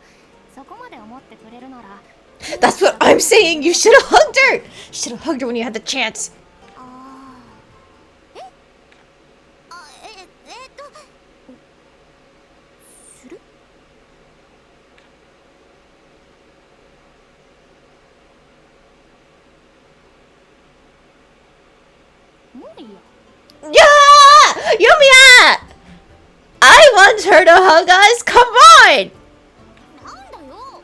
そこまで思ってくれるなら。That's what I'm saying. You should have hugged her. You should have hugged her when you had the chance. え？する？もういいや。Yeah! Yumia! I want her to hug us. Come on! なんだよ。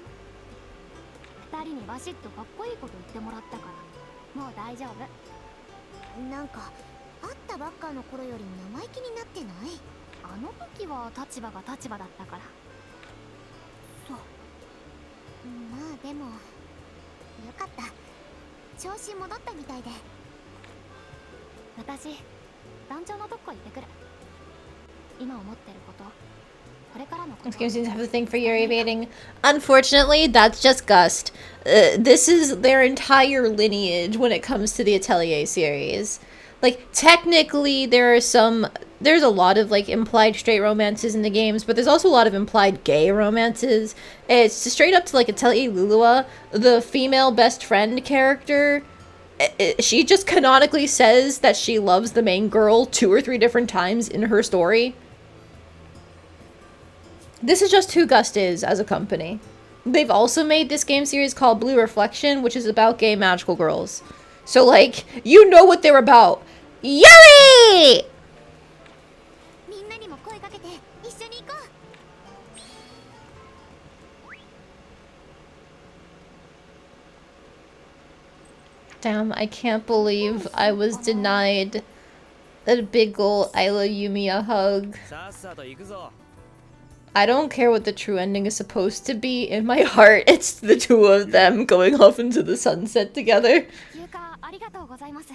二人にバシッとかっこいいこと言ってもらったから、もう大丈夫。なんか会ったばっかの頃より生意気になってない？あの時は立場が立場だったから。そう。まあでもよかった。調子戻ったみたいで。私団長のとこ行ってくる。今思ってること、これからのこと。Excuse me, have a thing for Yuri baiting. Unfortunately, that's just Gust. This is their entire lineage when it comes to the Atelier series. Like, technically, there's a lot of, like, implied straight romances in the games, but there's also a lot of implied gay romances. It's straight up to, like, Atelier Lulua, the female best friend character. She just canonically says that she loves the main girl 2 or 3 different times in her story. This is just who Gust is as a company. They've also made this game series called Blue Reflection, which is about gay magical girls. So, like, you know what they're about. Yuri! Damn, I can't believe I was denied a big ol' Ayla Yumia hug. I don't care what the true ending is supposed to be. In my heart, it's the two of them going off into the sunset together. ありがとうございます。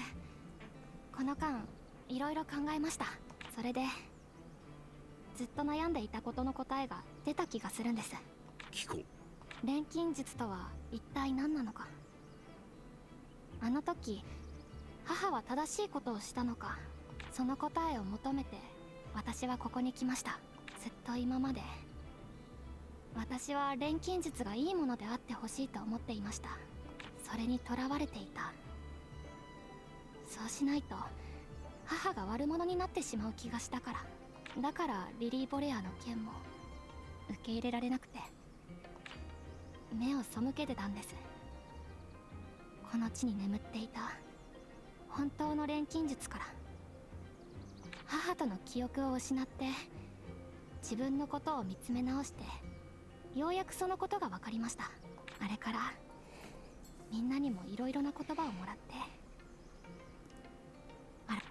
この間いろいろ考えました。それでずっと悩んでいたことの答えが出た気がするんです。聞こう。錬金術とは一体何なのか。あの時母は正しいことをしたのか、その答えを求めて私はここに来ました。ずっと今まで私は錬金術がいいものであってほしいと思っていました。それにとらわれていた。そうしないと母が悪者になってしまう気がしたから。だからリリー・ボレアの件も受け入れられなくて目を背けてたんです。この地に眠っていた本当の錬金術から。母との記憶を失って自分のことを見つめ直して、ようやくそのことが分かりました。あれからみんなにもいろいろな言葉をもらって、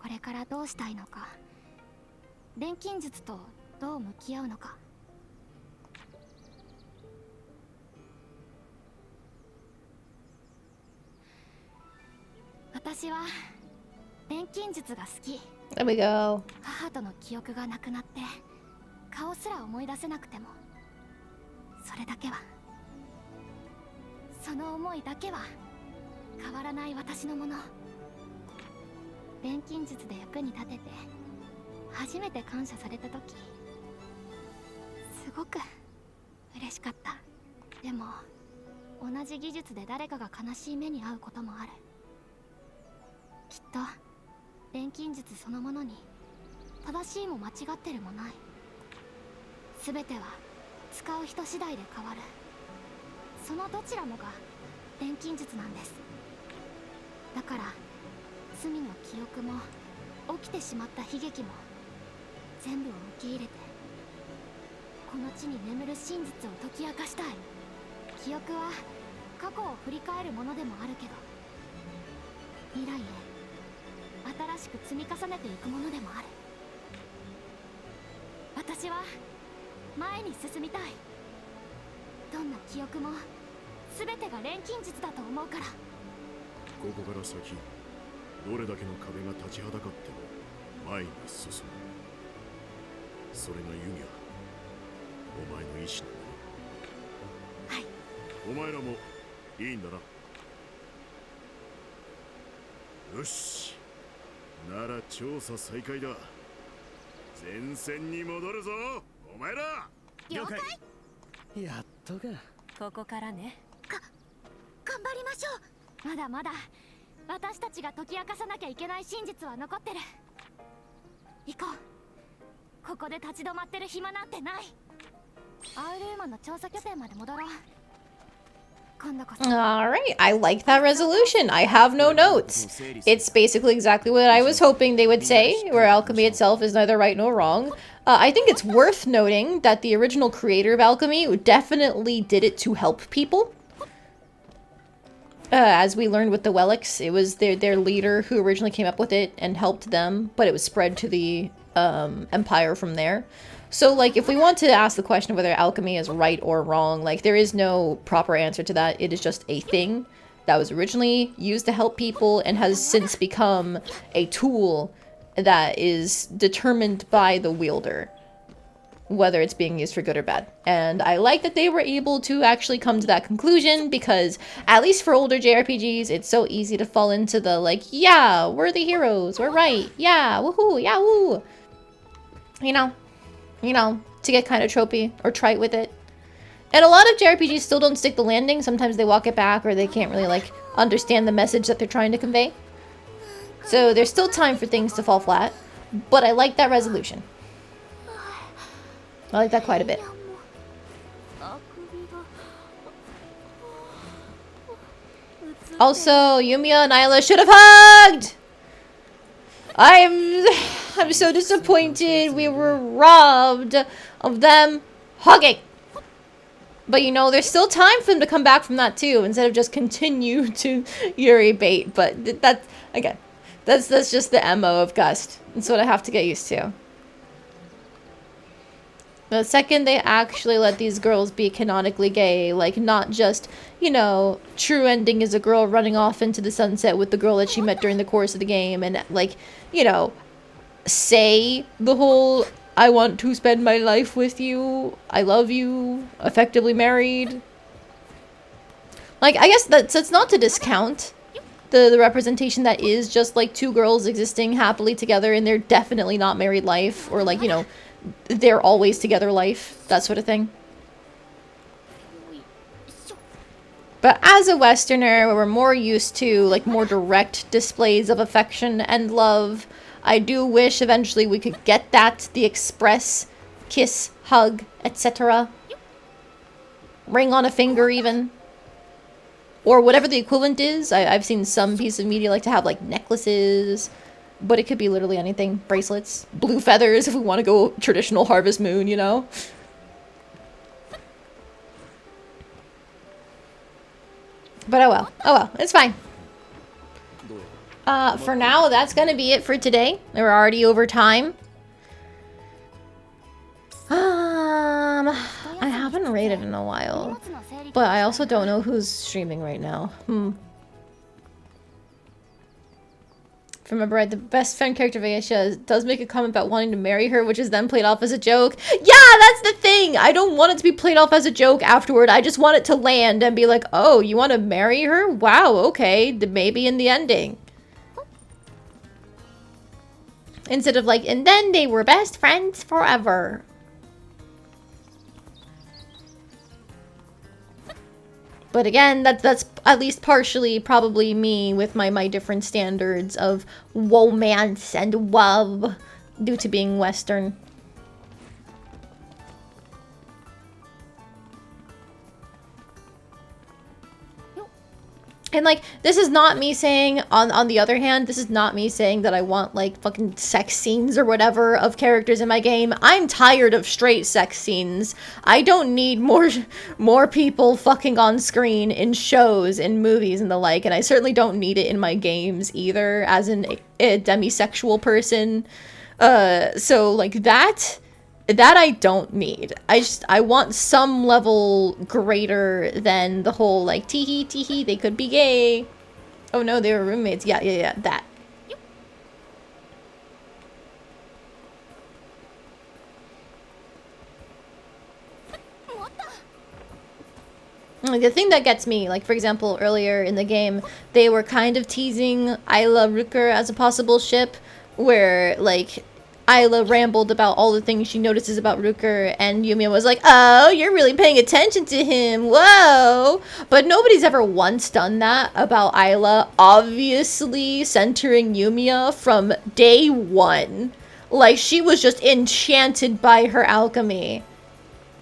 これからどうしたいのか、錬金術とどう向き合うのか。私は錬金術が好き。 There we go. 母との記憶がなくなって顔すら思い出せなくても、それだけは、その思いだけは変わらない私のもの。錬金術で役に立てて初めて感謝された時、すごく嬉しかった。でも同じ技術で誰かが悲しい目に遭うこともある。きっと錬金術そのものに正しいも間違ってるもない。全ては使う人次第で変わる。そのどちらもが錬金術なんです。だから罪の記憶も起きてしまった悲劇も全部を受け入れて、この地に眠る真実を解き明かしたい。記憶は過去を振り返るものでもあるけど、未来へ新しく積み重ねていくものでもある。私は前に進みたい。どんな記憶も全てが錬金術だと思うから。ここから先どれだけの壁が立ちはだかっても前に進む。それがユミア、お前の意志なんだな。はい。お前らもいいんだな。よし、なら調査再開だ。前線に戻るぞお前ら。了解。やっとか。ここからね。頑張りましょう。まだまだ私たちが解き明かさなきゃいけない真実は残ってる。行こう。ここで立ち止まってる暇なんてない。アウルーマの調査拠点まで戻ろう。今度こそ。 Alright, I like that resolution. I have no notes. It's basically exactly what I was hoping they would say, where alchemy itself is neither right nor wrong. I think it's worth noting that the original creator of alchemy definitely did it to help people. As we learned with the Welix, it was their leader who originally came up with it and helped them, but it was spread to the empire from there. So, like, if we want to ask the question of whether alchemy is right or wrong, like, there is no proper answer to that. It is just a thing that was originally used to help people and has since become a tool that is determined by the wielder, whether it's being used for good or bad. And I like that they were able to actually come to that conclusion, because at least for older JRPGs, it's so easy to fall into the, like, yeah, we're the heroes, we're right, yeah, woohoo, yeah, woo. You know, to get kind of tropey or trite with it. And a lot of JRPGs still don't stick the landing. Sometimes they walk it back, or they can't really, like, understand the message that they're trying to convey. So there's still time for things to fall flat, but I like that resolution. I like that quite a bit. Also, Yumia and Isla should have hugged! I'm so disappointed we were robbed of them hugging. But you know, there's still time for them to come back from that too, instead of just continue to Yuri bait. But that, again, that's just the MO of Gust. That's what I have to get used to. The second they actually let these girls be canonically gay, like, not just, you know, true ending is a girl running off into the sunset with the girl that she met during the course of the game, and, like, you know, say the whole I want to spend my life with you. I love you. Effectively married. Like, I guess that's not to discount the representation that is just like two girls existing happily together in their definitely not married life, or like, you know, they're always together life, that sort of thing. But as a Westerner, where we're more used to like more direct displays of affection and love, I do wish eventually we could get that, the express kiss, hug, etc. Ring on a finger even. Or whatever the equivalent is. I've seen some pieces of media like to have like necklaces, but it could be literally anything. Bracelets, blue feathers if we want to go traditional Harvest Moon, you know? But oh well, it's fine. For now, that's gonna be it for today. We're already over time. I haven't rated in a while. But I also don't know who's streaming right now. If I remember right, the best friend character of Aisha does make a comment about wanting to marry her, which is then played off as a joke. Yeah, that's the thing! I don't want it to be played off as a joke afterward. I just want it to land and be like, oh, you want to marry her? Wow, okay, maybe in the ending. Instead of like, and then they were best friends forever. But again, that's at least partially probably me with my different standards of romance and love due to being Western. And, like, this is not me saying, on the other hand, this is not me saying that I want, like, fucking sex scenes or whatever of characters in my game. I'm tired of straight sex scenes. I don't need more people fucking on screen in shows, in movies, and the like, and I certainly don't need it in my games either, as a demisexual person. So, like, that I don't need. I want some level greater than the whole, like, tee-hee, tee-hee, they could be gay. Oh no, they were roommates. Yeah, that. The thing that gets me, like, for example, earlier in the game, they were kind of teasing Isla Ruker as a possible ship, where, like, Isla rambled about all the things she notices about Ruker, and Yumia was like, oh, you're really paying attention to him, whoa! But nobody's ever once done that about Isla, obviously centering Yumia from day one. Like, she was just enchanted by her alchemy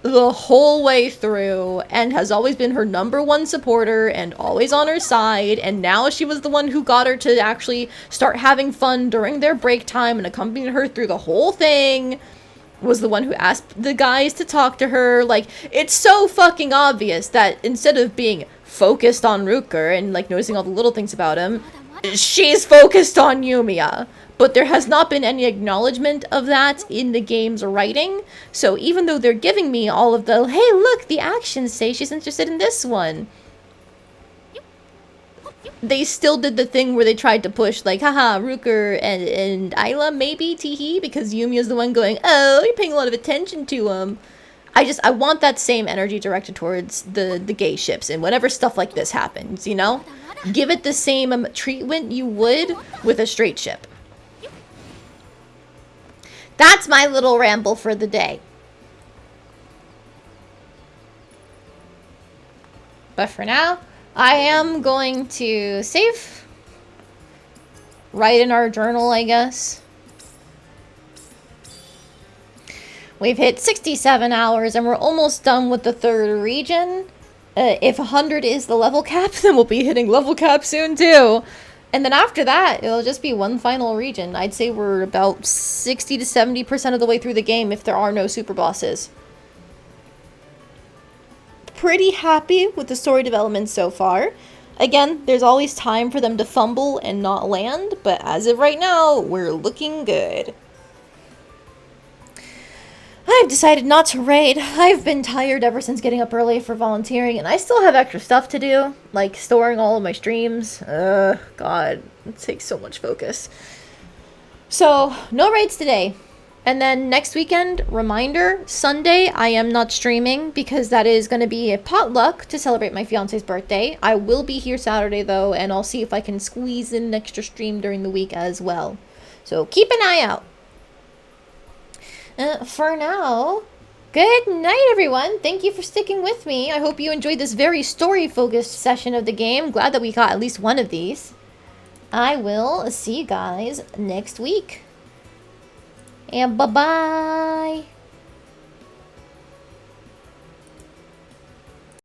the whole way through, and has always been her #1 supporter and always on her side, and now she was the one who got her to actually start having fun during their break time and accompanied her through the whole thing, was the one who asked the guys to talk to her. Like, it's so fucking obvious that instead of being focused on Ruker and, like, noticing all the little things about him, she's focused on Yumia. But there has not been any acknowledgement of that in the game's writing. So even though they're giving me all of the, hey, look, the actions say she's interested in this one, they still did the thing where they tried to push, like, haha, Ruker and Isla, maybe, teehee, because Yumia's the one going, oh, you're paying a lot of attention to him. I want that same energy directed towards the gay ships and whenever stuff like this happens, you know? Give it the same treatment you would with a straight ship. That's my little ramble for the day. But for now, I am going to save. Write in our journal, I guess. We've hit 67 hours and we're almost done with the 3rd region. If 100 is the level cap, then we'll be hitting level cap soon too. And then after that, it'll just be one final region. I'd say we're about 60 to 70% of the way through the game if there are no super bosses. Pretty happy with the story development so far. Again, there's always time for them to fumble and not land, but as of right now, we're looking good. I've decided not to raid. I've been tired ever since getting up early for volunteering, and I still have extra stuff to do, like storing all of my streams. God, it takes so much focus. So, no raids today. And then next weekend, reminder, Sunday, I am not streaming because that is going to be a potluck to celebrate my fiance's birthday. I will be here Saturday though, and I'll see if I can squeeze in an extra stream during the week as well. So keep an eye out. For now, good night everyone. Thank you for sticking with me. I hope you enjoyed this very story-focused session of the game. Glad that we got at least one of these. I will see you guys next week. And bye-bye.